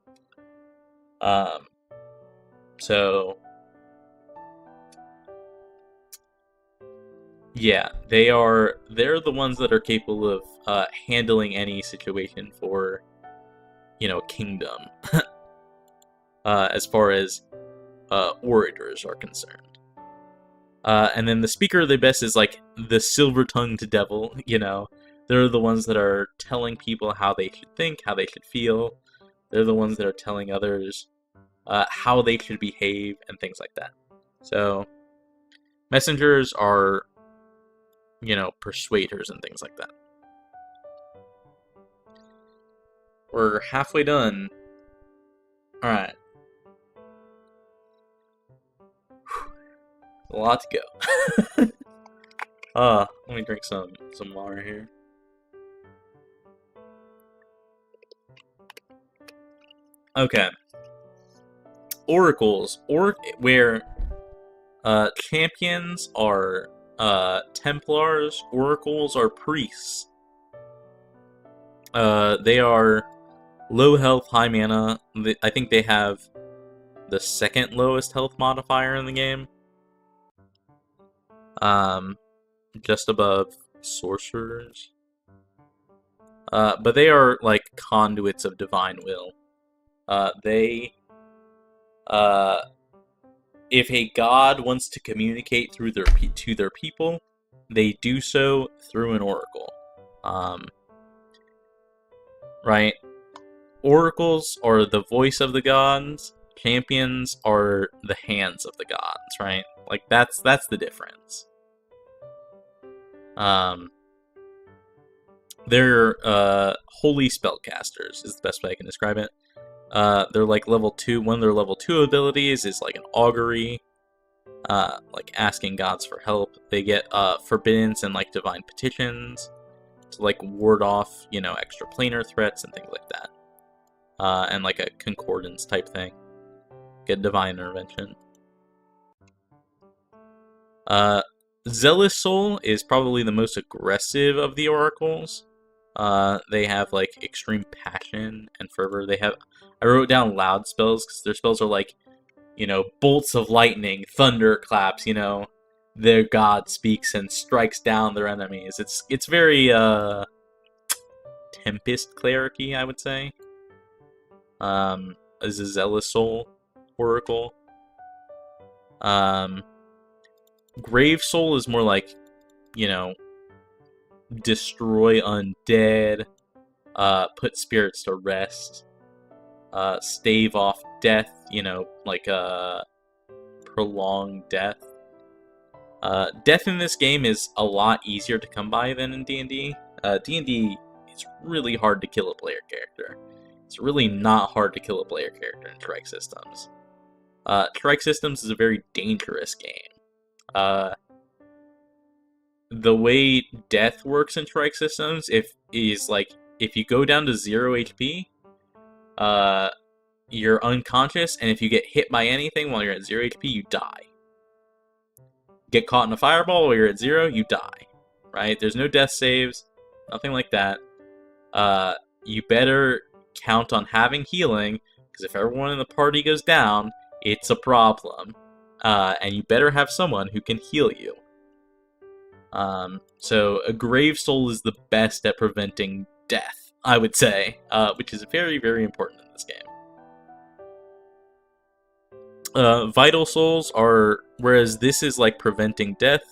Yeah, they're the ones that are capable of handling any situation for, kingdom. As far as orators are concerned. And then the Speaker of the Abyss is like the silver-tongued devil, They're the ones that are telling people how they should think, how they should feel. They're the ones that are telling others how they should behave and things like that. So, messengers are, persuaders and things like that. We're halfway done. Alright. A lot to go. Let me drink some water here. Okay. Oracles, where champions are Templars, oracles are priests. They are low health, high mana. I think they have the second lowest health modifier in the game. Just above sorcerers. But they are like conduits of divine will. If a god wants to communicate to their people, they do so through an oracle. Right? Oracles are the voice of the gods. Champions are the hands of the gods, right? Like that's the difference. They're holy spellcasters is the best way I can describe it. They're like level 2. One of their level 2 abilities is like an augury, like asking gods for help. They get forbiddance and like divine petitions to like ward off, extraplanar threats and things like that. And like a concordance type thing. Get divine intervention. Zealous Soul is probably the most aggressive of the oracles. They have like extreme passion and fervor. I wrote down loud spells because their spells are like, bolts of lightning, thunder claps. Their god speaks and strikes down their enemies. It's very Tempest cleric-y, I would say. A Zealous Soul Oracle. Grave Soul is more like, destroy undead, put spirits to rest, stave off death, like prolonged death. Death in this game is a lot easier to come by than in D&D. D&D, it's really hard to kill a player character. It's really not hard to kill a player character in Trike Systems. Trike Systems is a very dangerous game. The way death works in Trike Systems if you go down to 0 HP, you're unconscious, and if you get hit by anything while you're at 0 HP, you die. Get caught in a fireball while you're at 0, you die. Right? There's no death saves, nothing like that. You better count on having healing, because if everyone in the party goes down, it's a problem. And you better have someone who can heal you. So a Grave Soul is the best at preventing death, I would say, which is very, very important in this game. Vital Souls are, whereas this is like preventing death,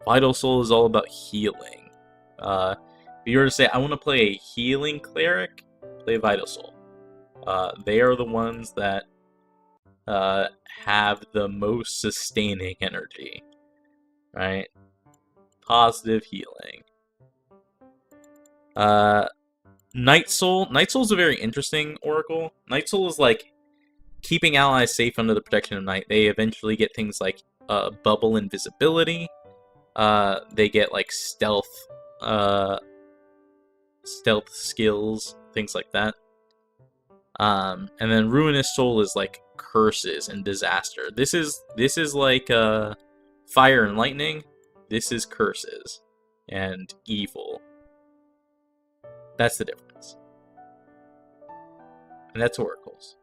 Vital Soul is all about healing. If you were to say, I want to play a healing cleric, play Vital Soul. They are the ones that have the most sustaining energy, right? Positive healing. Night Soul. Night Soul is a very interesting oracle. Night Soul is like keeping allies safe under the protection of night. They eventually get things like bubble invisibility. They get like stealth skills, things like that. And then Ruinous Soul is like curses and disaster. This is like fire and lightning. This is curses and evil. That's the difference. And that's oracles.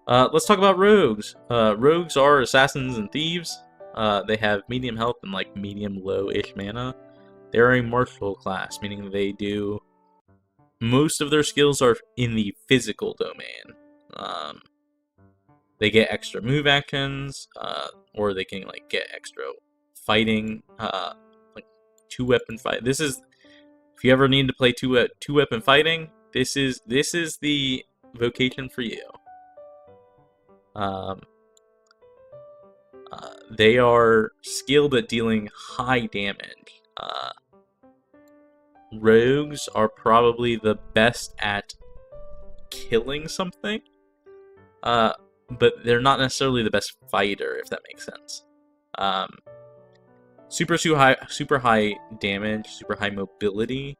Let's talk about rogues. Rogues are assassins and thieves. They have medium health and like medium low-ish mana. They're a martial class, meaning they do most of their skills are in the physical domain. They get extra move actions, or they can like get extra fighting, like 2-weapon fight. This is, if you ever need to play 2-weapon fighting, this is the vocation for you. They are skilled at dealing high damage. Rogues are probably the best at killing something, but they're not necessarily the best fighter, if that makes sense. Super high damage, super high mobility.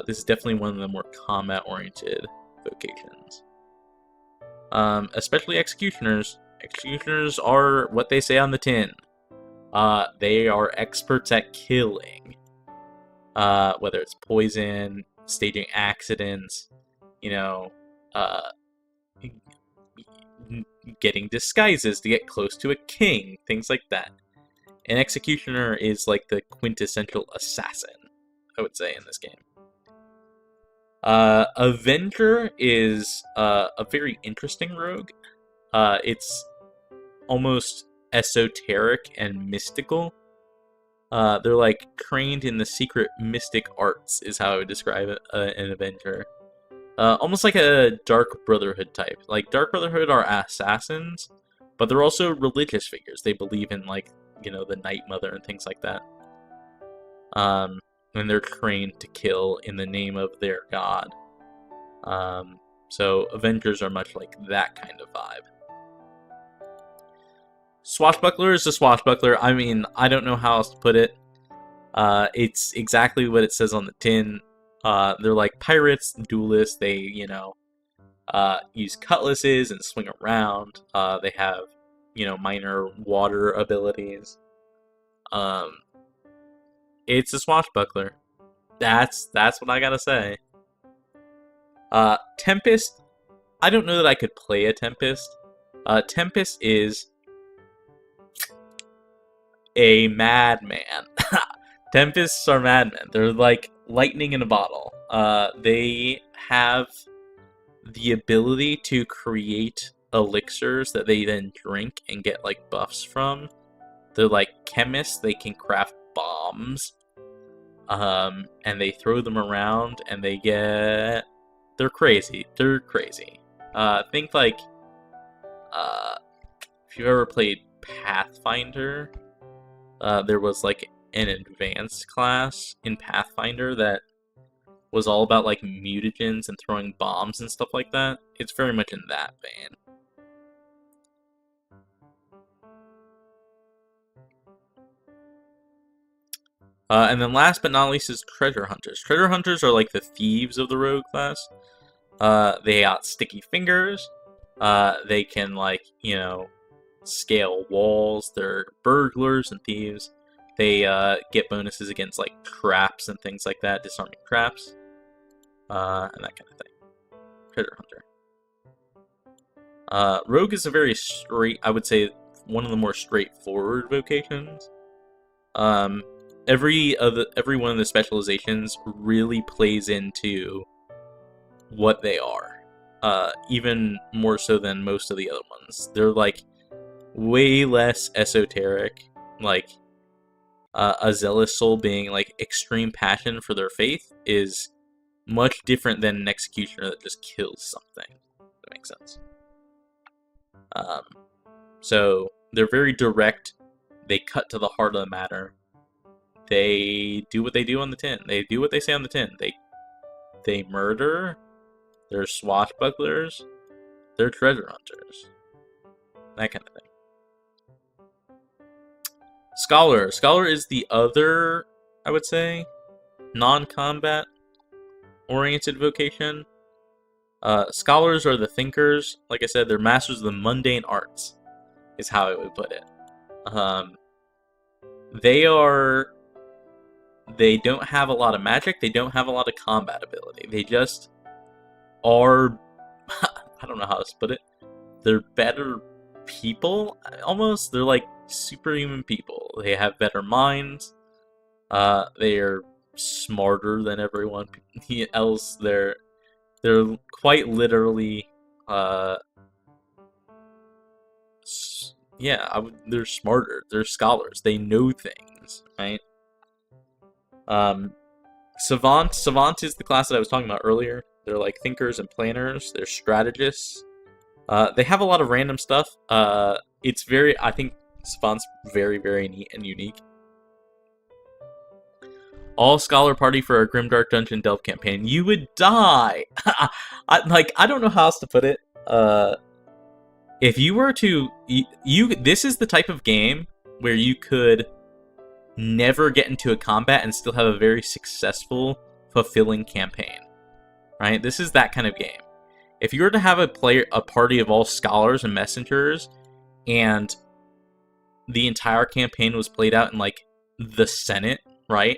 This is definitely one of the more combat-oriented vocations. Especially executioners. Executioners are what they say on the tin. They are experts at killing. Whether it's poison, staging accidents, getting disguises to get close to a king, things like that. An executioner is like the quintessential assassin, I would say, in this game. Avenger is a very interesting rogue. It's almost esoteric and mystical. They're like trained in the secret mystic arts, is how I would describe it, an Avenger. Almost like a Dark Brotherhood type. Like, Dark Brotherhood are assassins, but they're also religious figures. They believe in, like, the Night Mother and things like that. And they're trained to kill in the name of their god. So Avengers are much like that kind of vibe. Swashbuckler is a swashbuckler. I mean, I don't know how else to put it. It's exactly what it says on the tin. They're like pirates, duelists. They, use cutlasses and swing around. They have, minor water abilities. It's a swashbuckler. That's what I gotta say. Tempest. I don't know that I could play a Tempest. Tempest is a madman. Tempests are madmen. They're like lightning in a bottle. They have the ability to create elixirs that they then drink and get like buffs from. They're like chemists. They can craft bombs, and they throw them around, and they're crazy. They're crazy. Think like if you've ever played Pathfinder, there was like an advanced class in Pathfinder that was all about like mutagens and throwing bombs and stuff like that. It's very much in that vein. And then last but not least is treasure hunters. Treasure hunters are like the thieves of the rogue class. They got sticky fingers. They can like, scale walls. They're burglars and thieves. They get bonuses against like traps and things like that, disarming traps, and that kind of thing. Treasure hunter. Rogue is a very straight, I would say, one of the more straightforward vocations. Every one of the specializations really plays into what they are, even more so than most of the other ones. They're like way less esoteric, like a zealous soul being like extreme passion for their faith is much different than an executioner that just kills something. If that makes sense. So they're very direct. They cut to the heart of the matter. They do what they do on the tin. They do what they say on the tin. They murder. They're swashbucklers. They're treasure hunters. That kind of thing. Scholar. Scholar is the other, I would say, non-combat oriented vocation. Scholars are the thinkers. Like I said, they're masters of the mundane arts, is how I would put it. They don't have a lot of magic. They don't have a lot of combat ability. They just are, I don't know how to put it. They're better people, almost. They're like superhuman people. They have better minds. They are smarter than everyone else. They're quite literally, they're smarter. They're scholars. They know things, right? Savant is the class that I was talking about earlier. They're like thinkers and planners. They're strategists. They have a lot of random stuff. I think Savant's very, very neat and unique. All scholar party for a Grimdark Dungeon Delve campaign. You would die! I don't know how else to put it. If you were to... this is the type of game where you could never get into a combat and still have a very successful, fulfilling campaign. Right? This is that kind of game. If you were to have a party of all scholars and messengers, and the entire campaign was played out in, like, the Senate, right?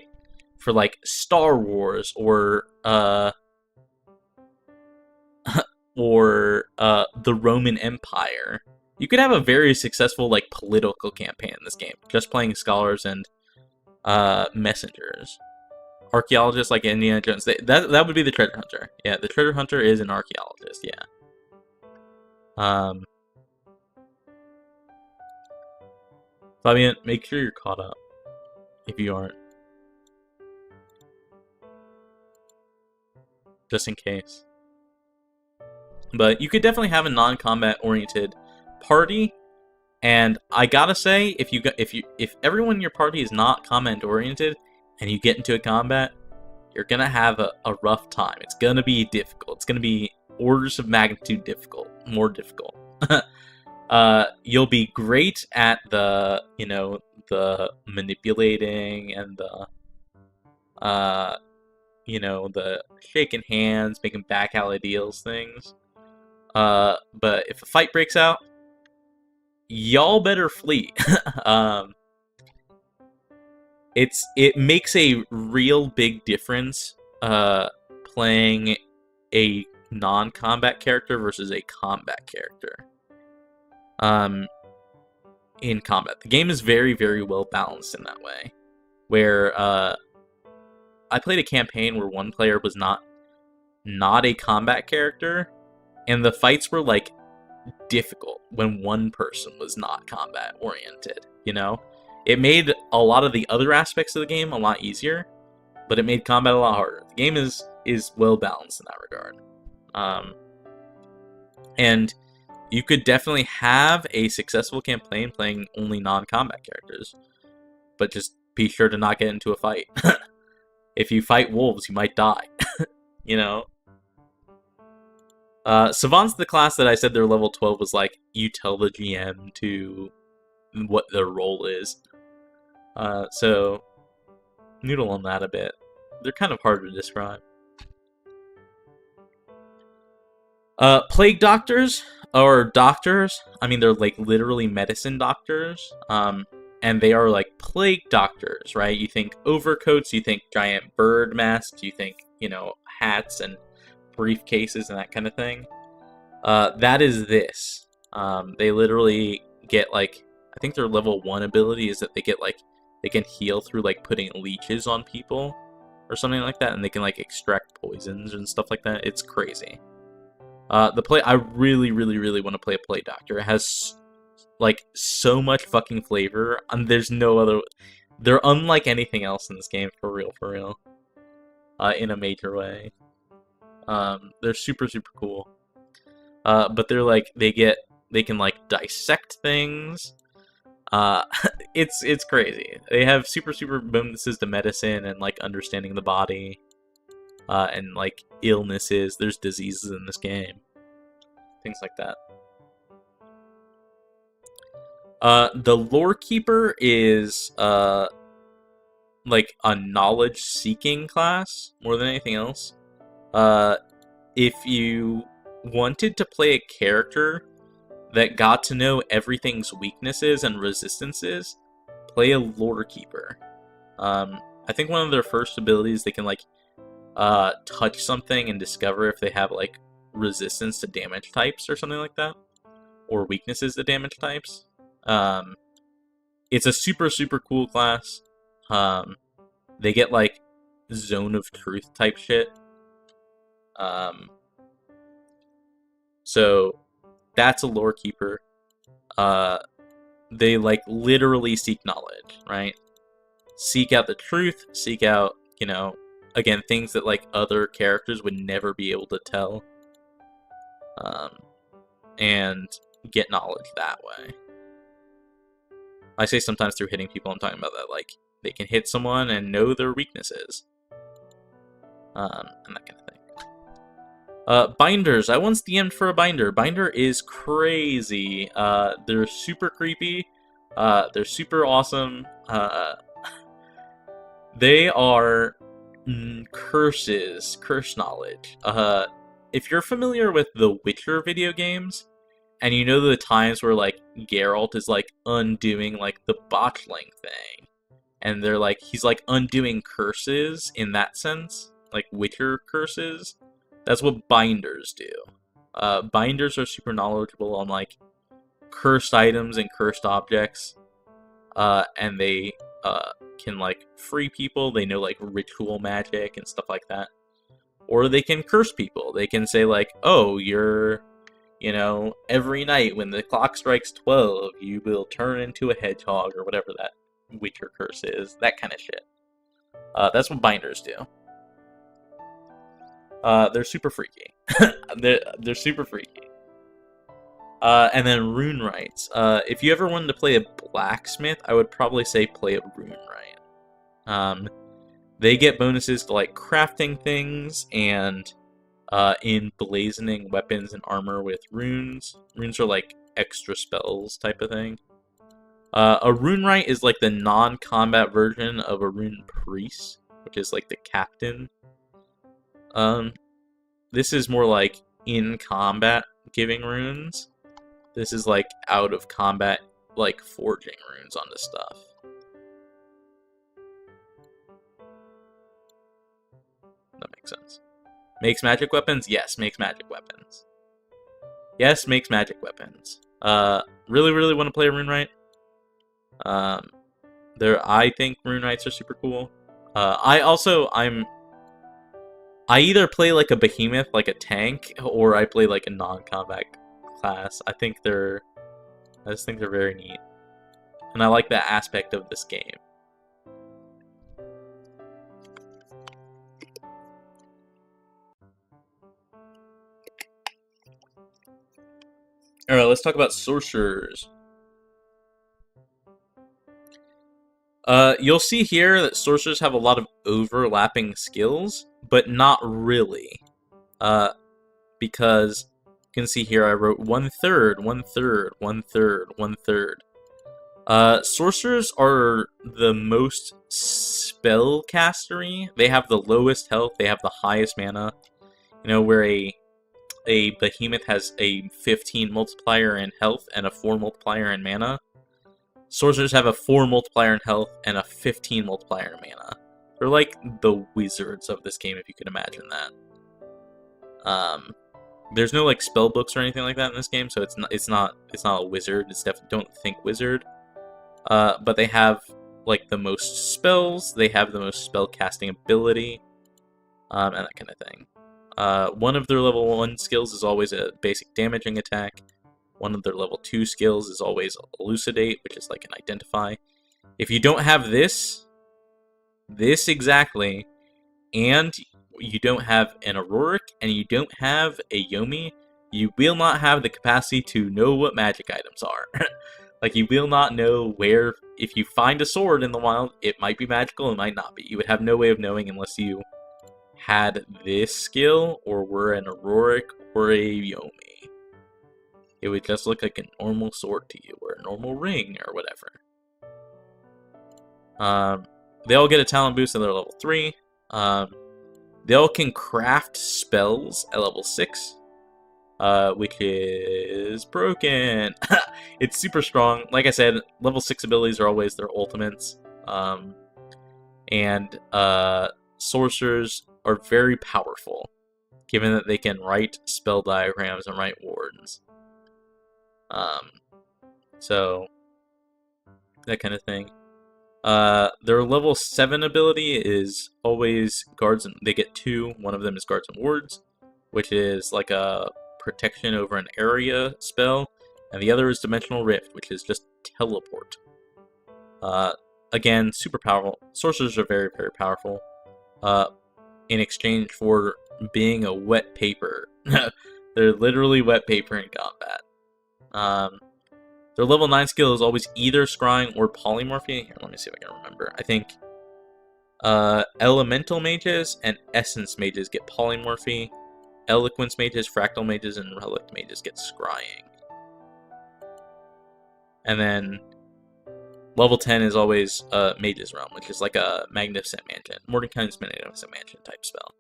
For, like, Star Wars, or the Roman Empire, you could have a very successful, like, political campaign in this game, just playing scholars and messengers. Archaeologists like Indiana Jones. That would be the treasure hunter. Yeah, the treasure hunter is an archaeologist, yeah. Fabian, make sure you're caught up, if you aren't. Just in case. But you could definitely have a non-combat oriented party, and I gotta say, if everyone in your party is not combat oriented and you get into a combat, you're gonna have a rough time. It's gonna be difficult. It's gonna be orders of magnitude difficult, more difficult. You'll be great at the manipulating and the shaking hands, making back alley deals things. But if a fight breaks out, y'all better flee. It makes a real big difference playing a non-combat character versus a combat character. In combat, the game is very, very well balanced in that way, where I played a campaign where one player was not a combat character, and the fights were like difficult when one person was not combat oriented, you know? It made a lot of the other aspects of the game a lot easier, but it made combat a lot harder. The game is well balanced in that regard. And you could definitely have a successful campaign playing only non-combat characters, but just be sure to not get into a fight. If you fight wolves, you might die, you know? Savant's the class that I said their level 12 was like, you tell the GM to what their role is. So, noodle on that a bit. They're kind of hard to describe. Plague doctors, or doctors, I mean, they're like literally medicine doctors, and they are like plague doctors, right? You think overcoats, you think giant bird masks, you think, you know, hats and briefcases and that kind of thing. That is this. They literally get like, I think their level 1 ability is that they get like, they can heal through like putting leeches on people or something like that, and they can like extract poisons and stuff like that. It's crazy. I really, really, really want to play a Plague Doctor. It has like so much fucking flavor, and there's no other. They're unlike anything else in this game, for real, in a major way. They're super, super cool. But they're like, they can like dissect things. It's crazy. They have super, super bonuses to medicine and like understanding the body. And like illnesses. There's diseases in this game. Things like that. The Lore Keeper is like a knowledge-seeking class more than anything else. If you wanted to play a character that got to know everything's weaknesses and resistances, play a Lore Keeper. I think one of their first abilities, they can like touch something and discover if they have like resistance to damage types or something like that, or weaknesses to damage types. It's a super, super cool class. They get like Zone of Truth type shit. So that's a Lore Keeper. They like literally seek knowledge, right? Seek out the truth, seek out, you know, again, things that like other characters would never be able to tell. And get knowledge that way. I say sometimes through hitting people, I'm talking about that, like, they can hit someone and know their weaknesses. And that kind of thing. Binders. I once DM'd for a binder. Binder is crazy. They're super creepy. They're super awesome. They are curses. Curse knowledge. If you're familiar with the Witcher video games, and you know the times where, like, Geralt is, like, undoing, like, the botchling thing, and they're, like, he's, like, undoing curses in that sense, like, Witcher curses, that's what binders do. Binders are super knowledgeable on, like, cursed items and cursed objects, and they, can, like, free people, they know, like, ritual magic and stuff like that. Or they can curse people. They can say, like, oh, you're, you know, every night when the clock strikes 12, you will turn into a hedgehog, or whatever that Witcher curse is. That kind of shit. That's what binders do. They're super freaky. they're super freaky. And then rune rights. If you ever wanted to play a blacksmith, I would probably say play a rune right. They get bonuses to like crafting things and emblazoning weapons and armor with runes. Runes are like extra spells type of thing. A rune right is like the non-combat version of a rune priest, which is like the captain. This is more like in combat giving runes. This is like out of combat, like forging runes onto stuff. That makes sense. Makes magic weapons? Yes, makes magic weapons. Yes, makes magic weapons. Really, really want to play a rune right. I think rune rights are super cool. I either play like a behemoth, like a tank, or I play like a non-combat class. I just think they're very neat. And I like that aspect of this game. Alright, let's talk about sorcerers. You'll see here that sorcerers have a lot of overlapping skills, but not really. Because you can see here I wrote 1/3, 1/3, 1/3, 1/3. Sorcerers are the most spellcastery. They have the lowest health, they have the highest mana. You know, where a behemoth has a 15 multiplier in health and a 4 multiplier in mana. Sorcerers have a 4 multiplier in health and a 15 multiplier in mana. They're like the wizards of this game, if you can imagine that. There's no like spell books or anything like that in this game, so it's not a wizard. It's definitely, don't think wizard. But they have like the most spells. They have the most spell casting ability, and that kind of thing. One of their level 1 skills is always a basic damaging attack. One of their level 2 skills is always elucidate, which is like an identify. If you don't have this exactly, and you don't have an Auroric, and you don't have a Yomi, you will not have the capacity to know what magic items are. Like, you will not know where, if you find a sword in the wild, it might be magical, it might not be. You would have no way of knowing unless you had this skill, or were an Auroric, or a Yomi. It would just look like a normal sword to you, or a normal ring, or whatever. They all get a talent boost at their level 3. They all can craft spells at level 6, which is broken. It's super strong. Like I said, level 6 abilities are always their ultimates. And sorcerers are very powerful, given that they can write spell diagrams and write wards. So, that kind of thing. Their level 7 ability is always guards, and they get 2. One of them is guards and wards, which is like a protection over an area spell, and the other is dimensional rift, which is just teleport. Again, super powerful. Sorcerers are very, very powerful. In exchange for being a wet paper. They're literally wet paper in combat. Their level 9 skill is always either scrying or polymorphy. Here, let me see if I can remember. I think elemental mages and essence mages get polymorphy. Eloquence mages, fractal mages, and relic mages get scrying. And then level 10 is always Mage's Realm, which is like a Magnificent Mansion. Mordecai's Magnificent Mansion type spell.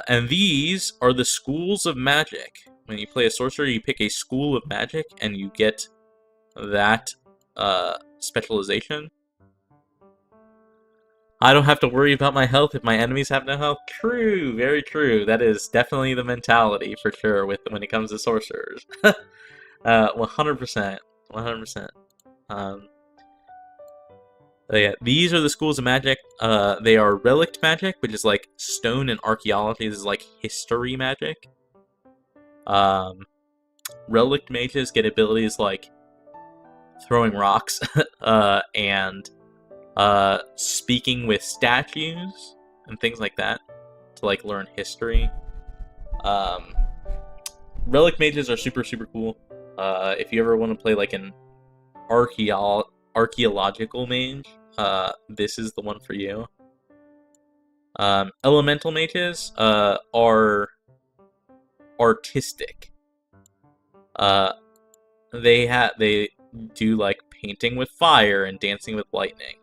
And these are the schools of magic. When you play a sorcerer, you pick a school of magic, and you get that specialization. I don't have to worry about my health if my enemies have no health. True, very true. That is definitely the mentality, for sure, when it comes to sorcerers. 100%. 100%. Yeah, these are the schools of magic. They are relict magic, which is like stone and archaeology. This is like history magic. Relict mages get abilities like throwing rocks and speaking with statues and things like that to like learn history. Relic mages are super, super cool. If you ever want to play like an archaeological mage, this is the one for you. Elemental mages are artistic. They do like painting with fire and dancing with lightning.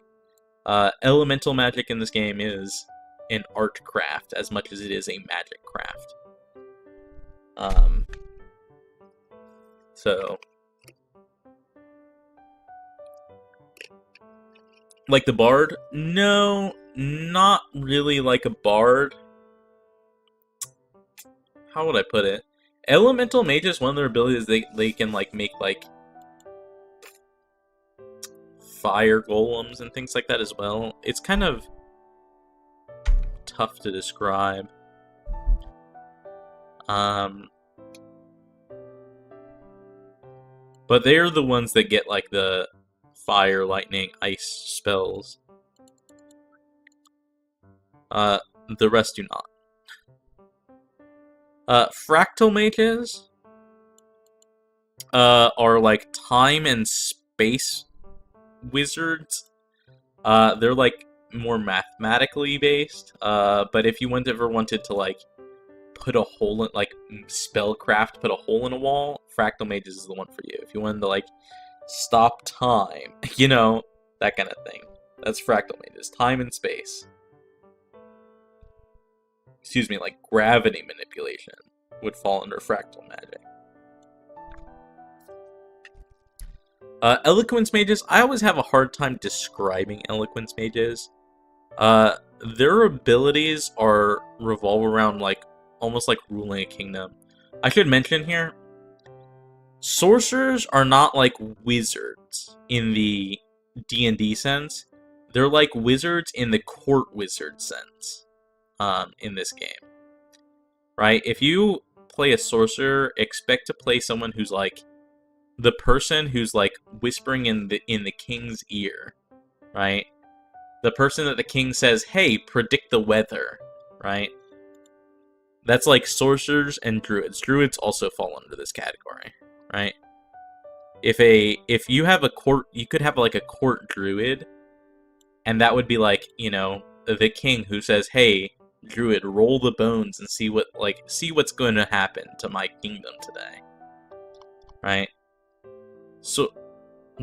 Elemental magic in this game is an art craft as much as it is a magic craft. So, like the bard? No, not really like a bard. How would I put it? Elemental mages, one of their abilities, they can like make like fire golems and things like that as well. It's kind of tough to describe. But they're the ones that get like the fire, lightning, ice spells. The rest do not. Fractal mages are like time and space wizards. They're like more mathematically based. But if you ever wanted to like put a hole in, like spellcraft, put a hole in a wall, Fractal Mages is the one for you. If you wanted to like stop time, you know, that kind of thing. That's Fractal Mages. Time and space. Excuse me, like gravity manipulation would fall under Fractal Magic. Eloquence Mages, I always have a hard time describing Eloquence Mages. Their abilities revolve around like almost like ruling a kingdom. I should mention here, sorcerers are not like wizards in the D&D sense. They're like wizards in the court wizard sense in this game. Right? If you play a sorcerer, expect to play someone who's like the person who's like whispering in the king's ear, right? The person that the king says, "Hey, predict the weather," right? That's like sorcerers and druids. Druids also fall under this category, right? If you have a court, you could have like a court druid, and that would be like, you know, the king who says, "Hey, druid, roll the bones and see what's going to happen to my kingdom today," right? So,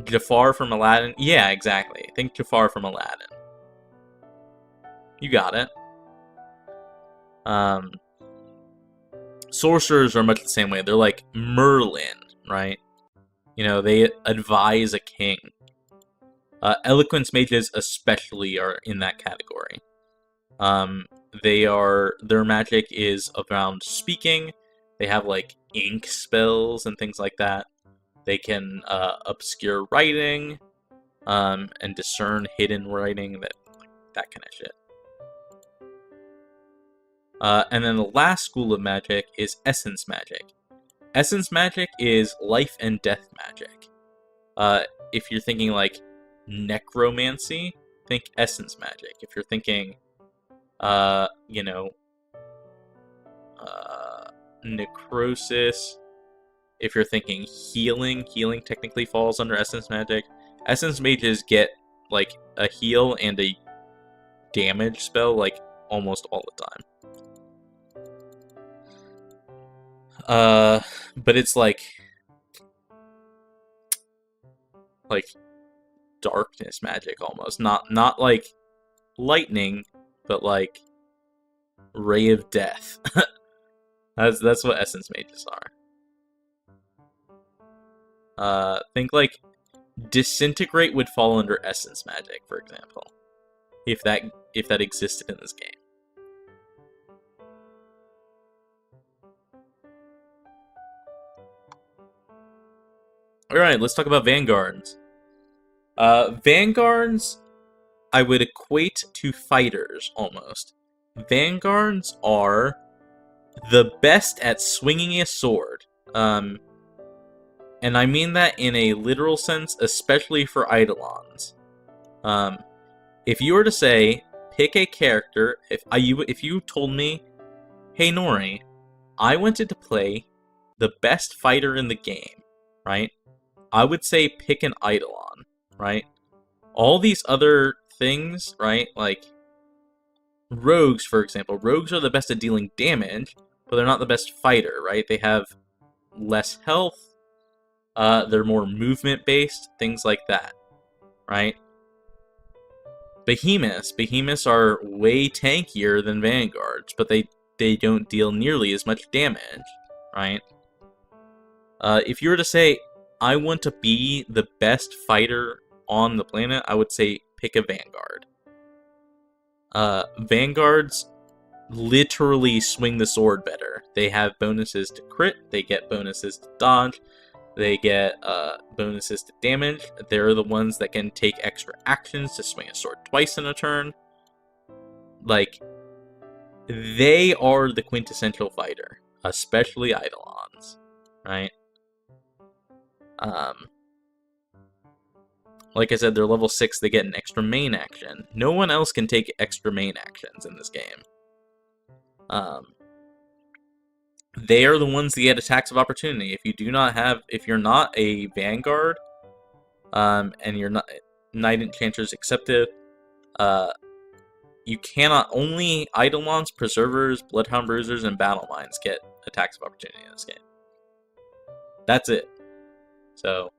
Jafar from Aladdin, yeah, exactly. Think Jafar from Aladdin. You got it. Sorcerers are much the same way. They're like Merlin, right? You know, they advise a king. Eloquence mages especially are in that category. Their magic is around speaking. They have like ink spells and things like that. They can obscure writing, and discern hidden writing, that kind of shit. And then the last school of magic is essence magic. Essence magic is life and death magic. If you're thinking like necromancy, think essence magic. If you're thinking, necrosis, if you're thinking healing technically falls under essence magic. Essence mages get like a heal and a damage spell like almost all the time. But it's like darkness magic almost. Not like lightning, but like ray of death. That's what essence mages are. Think like disintegrate would fall under essence magic, for example, if that existed in this game. Alright, let's talk about vanguards. Vanguards, I would equate to fighters, almost. Vanguards are the best at swinging a sword. And I mean that in a literal sense, especially for Eidolons. If you were to say, pick a character, if you told me, "Hey Nori, I wanted to play the best fighter in the game," right? I would say pick an Eidolon, right? All these other things, right? Like rogues, for example. Rogues are the best at dealing damage, but they're not the best fighter, right? They have less health. They're more movement-based, things like that, right? Behemoths are way tankier than vanguards, but they don't deal nearly as much damage, right? If you were to say, I want to be the best fighter on the planet, I would say pick a vanguard. Vanguards literally swing the sword better. They have bonuses to crit, they get bonuses to dodge, They get bonuses to damage. They're the ones that can take extra actions to swing a sword twice in a turn. Like, they are the quintessential fighter, especially Eidolons, right? Like I said, they're level 6, they get an extra main action. No one else can take extra main actions in this game. They are the ones that get attacks of opportunity. If you're not a Vanguard, and you're not Knight Enchanters accepted, you cannot. Only Eidolons, Preservers, Bloodhound Bruisers, and Battle Mines get attacks of opportunity in this game. That's it. So,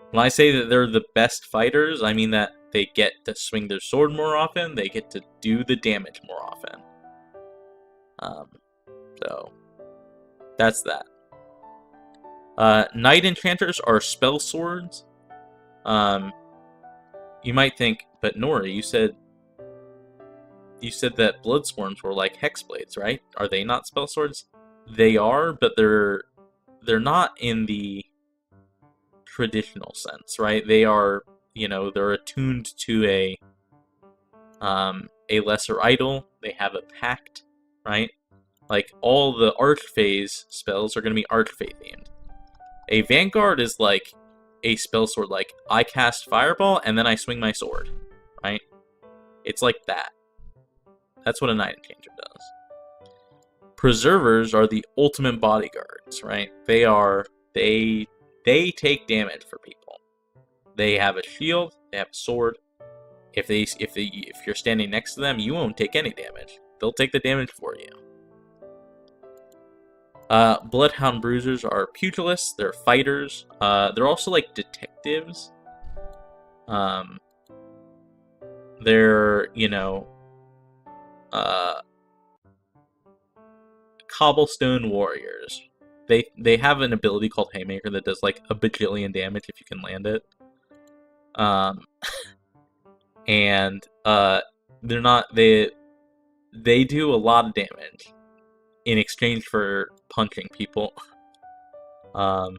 when I say that they're the best fighters, I mean that they get to swing their sword more often, they get to do the damage more often. So, that's that. Knight Enchanters are spell swords. You might think, but Nori, you said that Bloodsworns were like Hexblades, right? Are they not spell swords? They are, but they're not in the traditional sense, right? They are, they're attuned to a lesser idol. They have a pact, right? Like, all the Archphase spells are going to be Archphase themed. A Vanguard is like a spell sword, like, I cast Fireball and then I swing my sword, right? It's like that. That's what a Knight Enchanter does. Preservers are the ultimate bodyguards, right? They take damage for people. They have a shield, they have a sword. If you're standing next to them, you won't take any damage. They'll take the damage for you. Bloodhound Bruisers are pugilists. They're fighters. They're also like detectives. They're, cobblestone warriors. They have an ability called Haymaker that does like a bajillion damage if you can land it. And they're not they do a lot of damage in exchange for punching people. But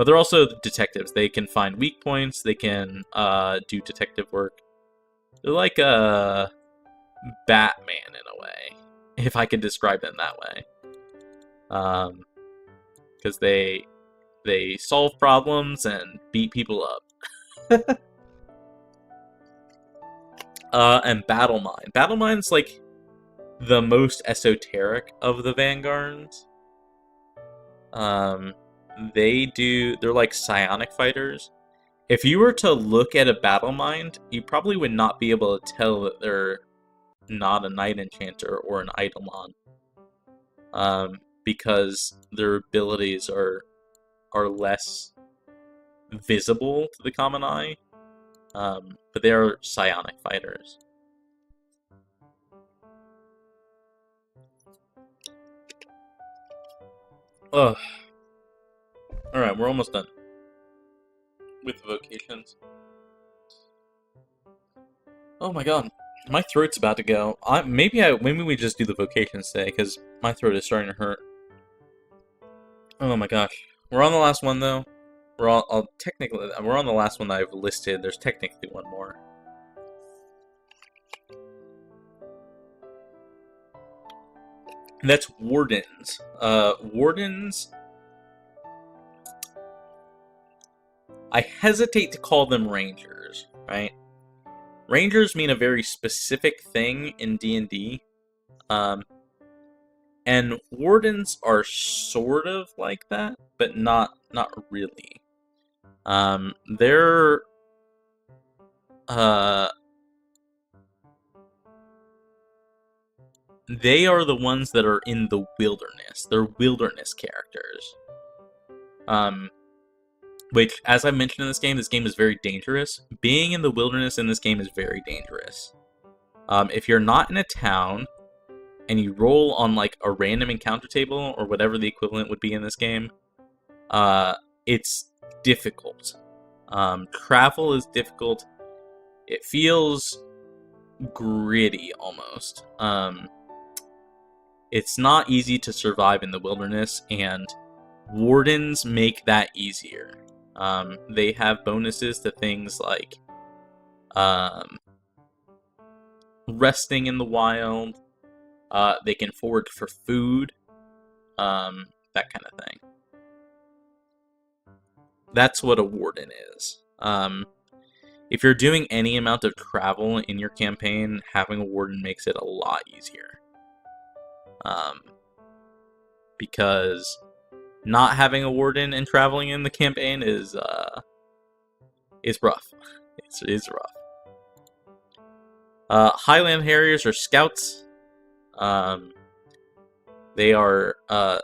they're also detectives. They can find weak points. They can do detective work. They're like a Batman in a way, if I could describe them that way. Because they solve problems and beat people up. And Battle Mine. Battle Mine's like the most esoteric of the Vanguards. They're like psionic fighters. If you were to look at a Battle Mind, you probably would not be able to tell that they're not a Knight Enchanter or an Eidolon. Because their abilities are less visible to the common eye. But they are psionic fighters. Ugh. Alright, we're almost done with Vocations. Oh my god, my throat's about to go. Maybe we just do the Vocations today, because my throat is starting to hurt. Oh my gosh. We're on the last one, though. We're on the last one that I've listed. There's technically one more. That's Wardens. Wardens... I hesitate to call them Rangers, right? Rangers mean a very specific thing in D&D. And Wardens are sort of like that, but not really. They are the ones that are in the wilderness. They're wilderness characters. Which, as I mentioned in this game is very dangerous. Being in the wilderness in this game is very dangerous. If you're not in a town, and you roll on like a random encounter table, or whatever the equivalent would be in this game, it's difficult. Travel is difficult. It feels gritty, almost. It's not easy to survive in the wilderness, and Wardens make that easier. They have bonuses to things like resting in the wild. They can forage for food. That kind of thing. That's what a warden is. If you're doing any amount of travel in your campaign, having a warden makes it a lot easier. Because not having a warden and traveling in the campaign is rough. It's rough. Highland Harriers are scouts. They are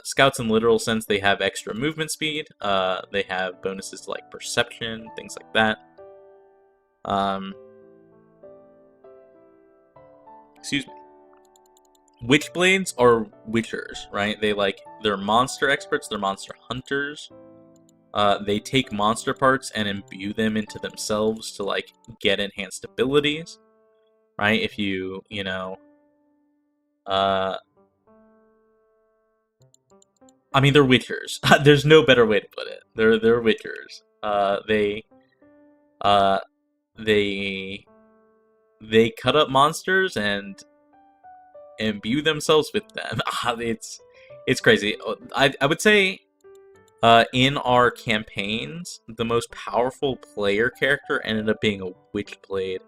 scouts in literal sense. They have extra movement speed. They have bonuses to, like, perception, things like that. Excuse me. Witchblades are witchers, right? They're monster experts. They're monster hunters. They take monster parts and imbue them into themselves to, like, get enhanced abilities, right? If you know, I mean, they're witchers. There's no better way to put it. They're witchers. They cut up monsters and imbue themselves with them. It's crazy. I would say in our campaigns, the most powerful player character ended up being a Witchblade,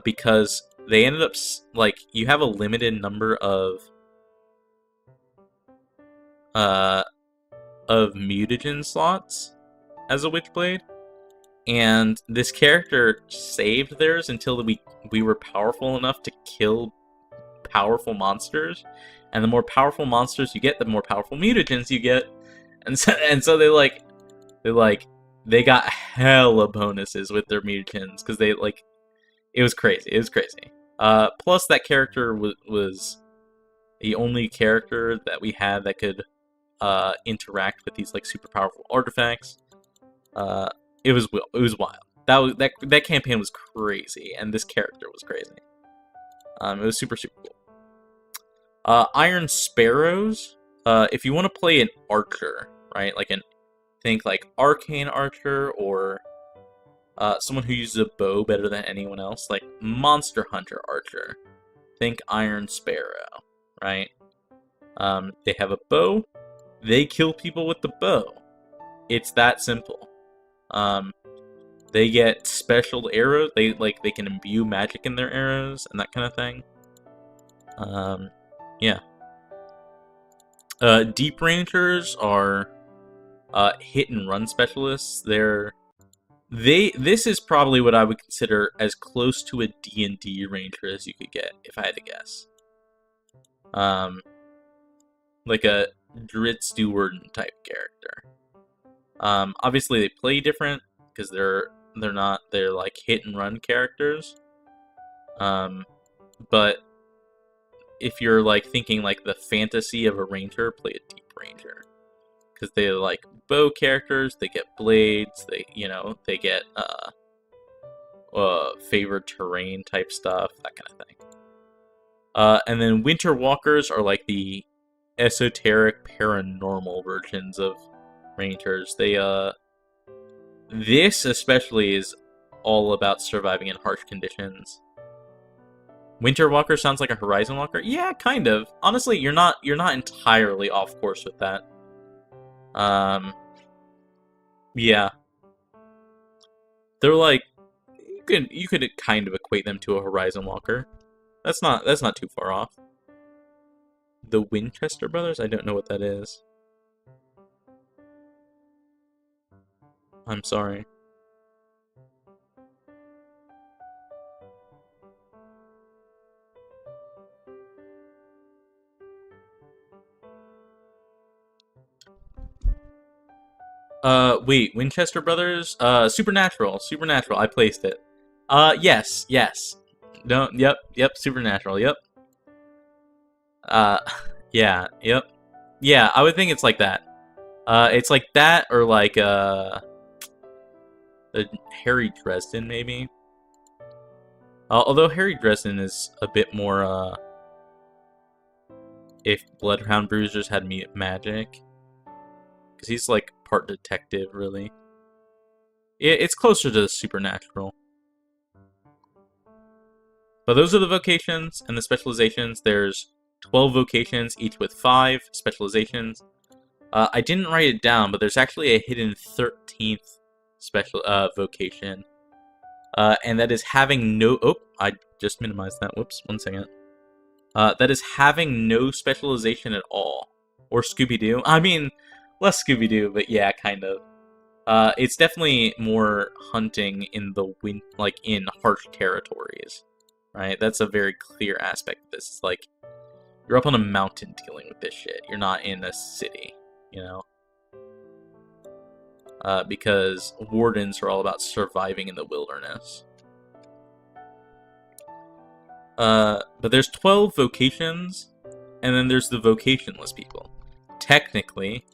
because they ended up, like, you have a limited number of mutagen slots as a Witchblade, and this character saved theirs until we were powerful enough to kill powerful monsters, and the more powerful monsters you get, the more powerful mutagens you get, and so they got hella bonuses with their mutagens, because it was crazy. Plus that character was the only character that we had that could interact with these, like, super powerful artifacts. It was wild. That campaign was crazy, and this character was crazy. It was super cool. Iron Sparrows. If you want to play an archer, right? Think like arcane archer, or someone who uses a bow better than anyone else, like monster hunter archer. Think Iron Sparrow, right? They have a bow. They kill people with the bow. It's that simple. They get special arrows. They can imbue magic in their arrows and that kind of thing. Yeah. Deep Rangers are hit and run specialists. This is probably what I would consider as close to a D&D Ranger as you could get, if I had to guess. Like a Drit Steward type character. Obviously they play different because they're like hit and run characters. But if you're like thinking like the fantasy of a ranger, play a Deep Ranger, because they're like bow characters. They get blades. They get favored terrain type stuff, that kind of thing. And then Winter Walkers are like the esoteric paranormal versions of rangers. This especially is all about surviving in harsh conditions. Winter Walker sounds like a Horizon Walker. Yeah, kind of. Honestly, you're not entirely off course with that. Yeah. They're like, you could kind of equate them to a Horizon Walker. That's not too far off. The Winchester Brothers? I don't know what that is. I'm sorry. Wait, Winchester Brothers? Supernatural. I placed it. Yes. Don't, yep, Supernatural, yep. Yeah, yep. Yeah, I would think it's like that. It's like that, or like, Harry Dresden, maybe? Although Harry Dresden is a bit more, if Bloodhound Bruisers had magic. because he's like part detective, really. It's closer to the supernatural. But those are the vocations and the specializations. There's 12 vocations, each with 5 specializations. I didn't write it down, but there's actually a hidden 13th special vocation. And that is having no... Oh, I just minimized that. Whoops, 1 second. That is having no specialization at all. Or Scooby-Doo. I mean, less Scooby-Doo, but yeah, kind of. It's definitely more hunting in the in harsh territories, right? That's a very clear aspect of this. It's like, you're up on a mountain dealing with this shit. You're not in a city, you know? Because wardens are all about surviving in the wilderness. But there's 12 vocations, and then there's the vocationless people. Technically,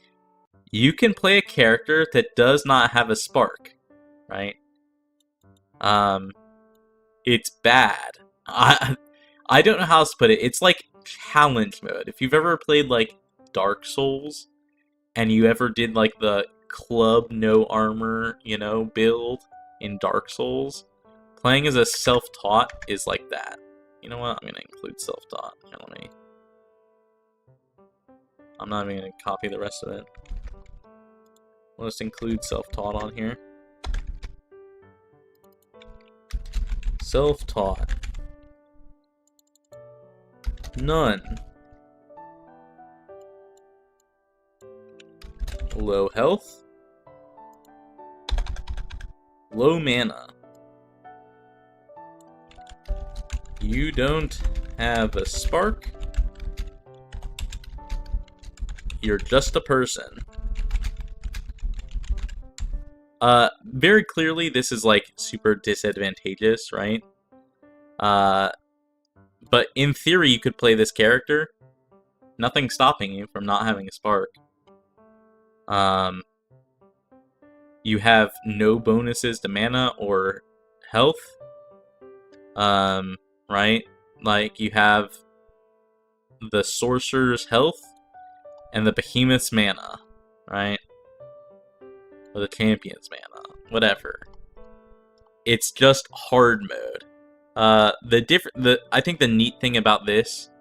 you can play a character that does not have a spark, right? It's bad. I don't know how else to put it. It's like challenge mode. If you've ever played like Dark Souls, and you ever did like the club no armor, build in Dark Souls, playing as a self-taught is like that. You know what? I'm gonna include self-taught. I'm not even gonna copy the rest of it. Let's include self-taught on here. Self-taught. None. Low health. Low mana. You don't have a spark. You're just a person. Very clearly this is like super disadvantageous, right? But in theory you could play this character. Nothing's stopping you from not having a spark. You have no bonuses to mana or health. Right? Like, you have the Sorcerer's health and the Behemoth's mana, right? Or the Champion's mana, whatever. It's just hard mode. I think the neat thing about this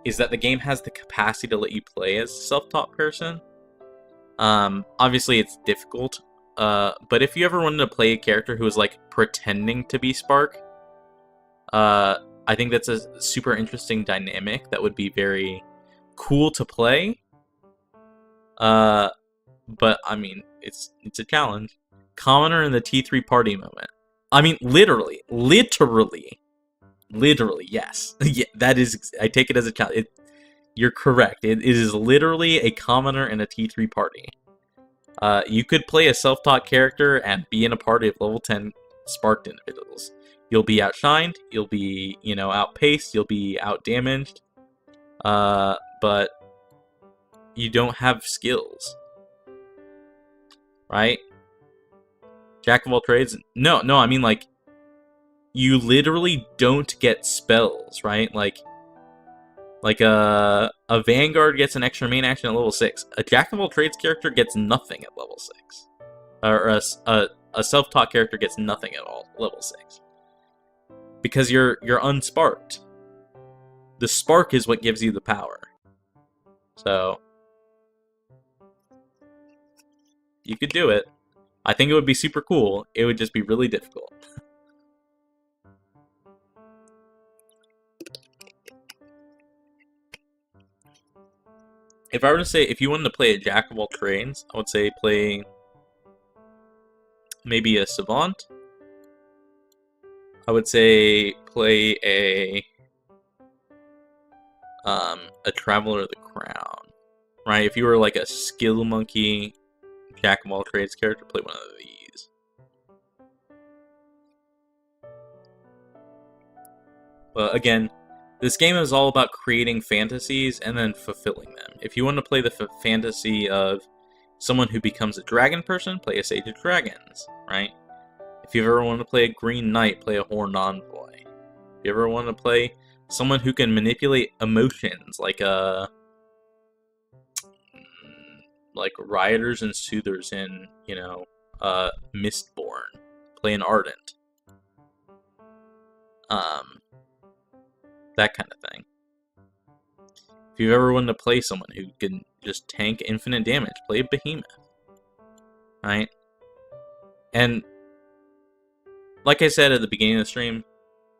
is that the game has the capacity to let you play as a self-taught person. Obviously it's difficult, but if you ever wanted to play a character who was like pretending to be Spark, I think that's a super interesting dynamic that would be very cool to play. But I mean, it's a challenge. Commoner in the T3 party moment. I mean, literally, yes. Yeah, that is. I take it as a challenge. You're correct. It is literally a commoner in a T3 party. You could play a self-taught character and be in a party of level 10 sparked individuals. You'll be outshined, you'll be, outpaced, you'll be outdamaged, but you don't have skills, right? Jack of all trades? No, I mean, like, you literally don't get spells, right? Like a Vanguard gets an extra main action at level 6. A Jack of all trades character gets nothing at level 6. Or a self-taught character gets nothing at all level 6. Because you're unsparked. The spark is what gives you the power. So you could do it. I think it would be super cool. It would just be really difficult. If I were to say, if you wanted to play a Jack of all trades, I would say play maybe a Savant. I would say play a Traveler of the Crown, right? If you were like a skill monkey, Jack of all trades character, play one of these. But again, this game is all about creating fantasies and then fulfilling them. If you want to play the fantasy of someone who becomes a dragon person, play a Sage of Dragons, right? If you ever want to play a Green Knight, play a Horned Envoy. If you ever want to play someone who can manipulate emotions, like a like rioters and soothers in, you know, Mistborn, playing Ardent. That kind of thing. If you've ever wanted to play someone who can just tank infinite damage, play Behemoth. Right? And like I said at the beginning of the stream,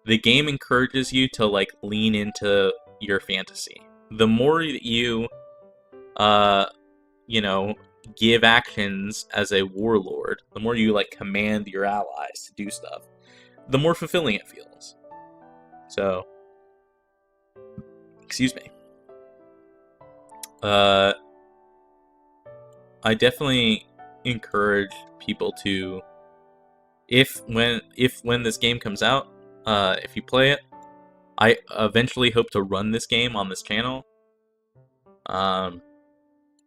the game encourages you to like lean into your fantasy. The more that you you know, give actions as a warlord, the more you like command your allies to do stuff, the more fulfilling it feels. So, excuse me. I definitely encourage people to, when this game comes out, if you play it, I eventually hope to run this game on this channel.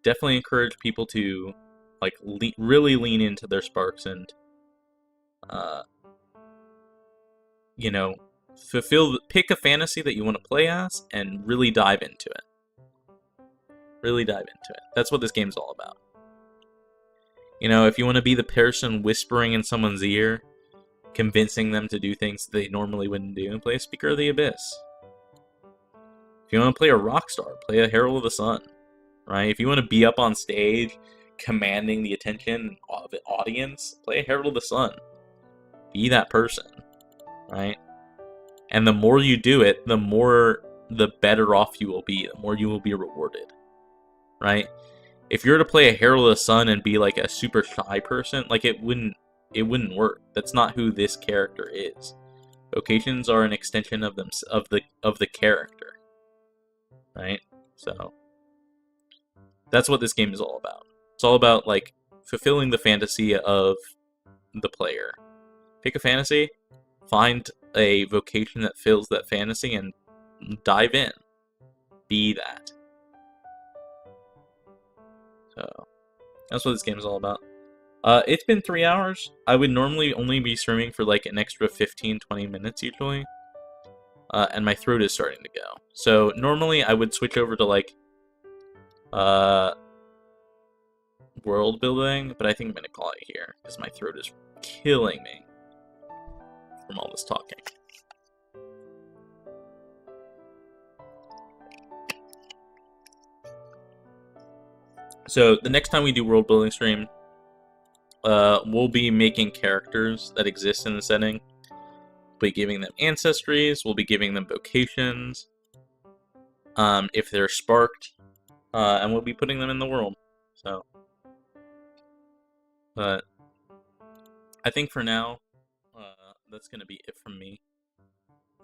Definitely encourage people to like really lean into their sparks and you know, pick a fantasy that you want to play as and really dive into it. Really dive into it. That's what this game's all about. You know, if you want to be the person whispering in someone's ear, convincing them to do things they normally wouldn't do, play a Speaker of the Abyss. If you want to play a rock star, play a Herald of the Sun. Right? If you want to be up on stage, commanding the attention of the audience, play a Herald of the Sun. Be that person. Right? And the more you do it, the better off you will be. The more you will be rewarded. Right? If you're to play a Herald of the Sun and be like a super shy person, like it wouldn't work. That's not who this character is. Vocations are an extension of the character. Right? So that's what this game is all about. It's all about like fulfilling the fantasy of the player. Pick a fantasy, find a vocation that fills that fantasy, and dive in. Be that. So that's what this game is all about. It's been 3 hours. I would normally only be streaming for like an extra 15-20 minutes usually. And my throat is starting to go. So normally I would switch over to like world building, but I think I'm gonna call it here because my throat is killing me from all this talking. So the next time we do world building stream, we'll be making characters that exist in the setting. We'll be giving them ancestries. We'll be giving them vocations. If they're sparked, and we'll be putting them in the world. So, but I think for now, that's gonna be it from me.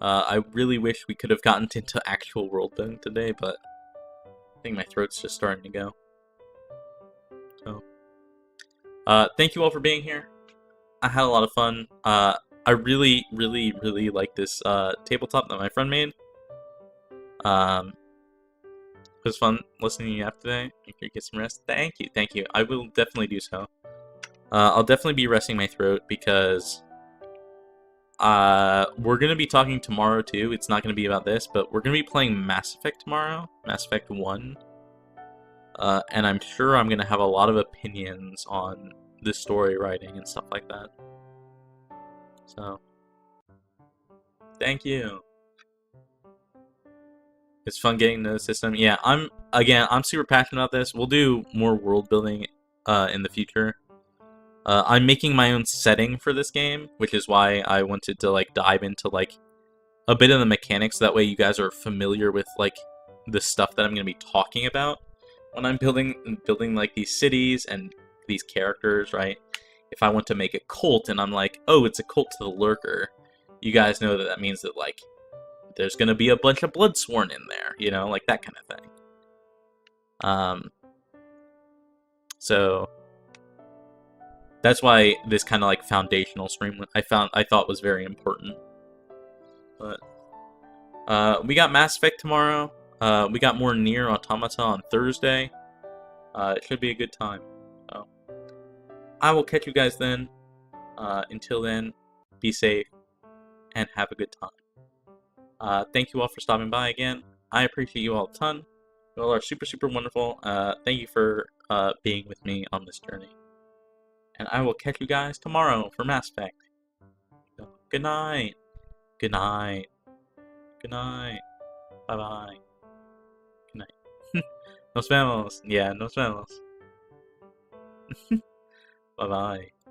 I really wish we could have gotten into actual world building today, but I think my throat's just starting to go. So, thank you all for being here. I had a lot of fun. I really like this tabletop that my friend made. It was fun listening to you after today. Make sure you get some rest. Thank you. I will definitely do so. I'll definitely be resting my throat because we're gonna be talking tomorrow too. It's not gonna be about this, but we're gonna be playing Mass Effect tomorrow, Mass Effect 1. And I'm sure I'm gonna have a lot of opinions on the story writing and stuff like that. So, thank you. It's fun getting to the system. Yeah, I'm super passionate about this. We'll do more world building in the future. I'm making my own setting for this game, which is why I wanted to like dive into like a bit of the mechanics. That way you guys are familiar with like the stuff that I'm going to be talking about when I'm building like these cities and these characters, right? If I want to make a cult and I'm like, oh, it's a cult to the lurker, you guys know that means that like there's gonna be a bunch of blood sworn in there, you know, like that kind of thing. So that's why this kind of like foundational stream I thought was very important. But we got Mass Effect tomorrow. We got more Nier Automata on Thursday. It should be a good time. So I will catch you guys then. Until then, be safe and have a good time. Thank you all for stopping by again. I appreciate you all a ton. You all are super wonderful. Thank you for being with me on this journey. And I will catch you guys tomorrow for Mass Effect. So, good night. Good night. Good night. Bye bye. Good night. Nos vemos. Yeah, nos vemos. Bye bye.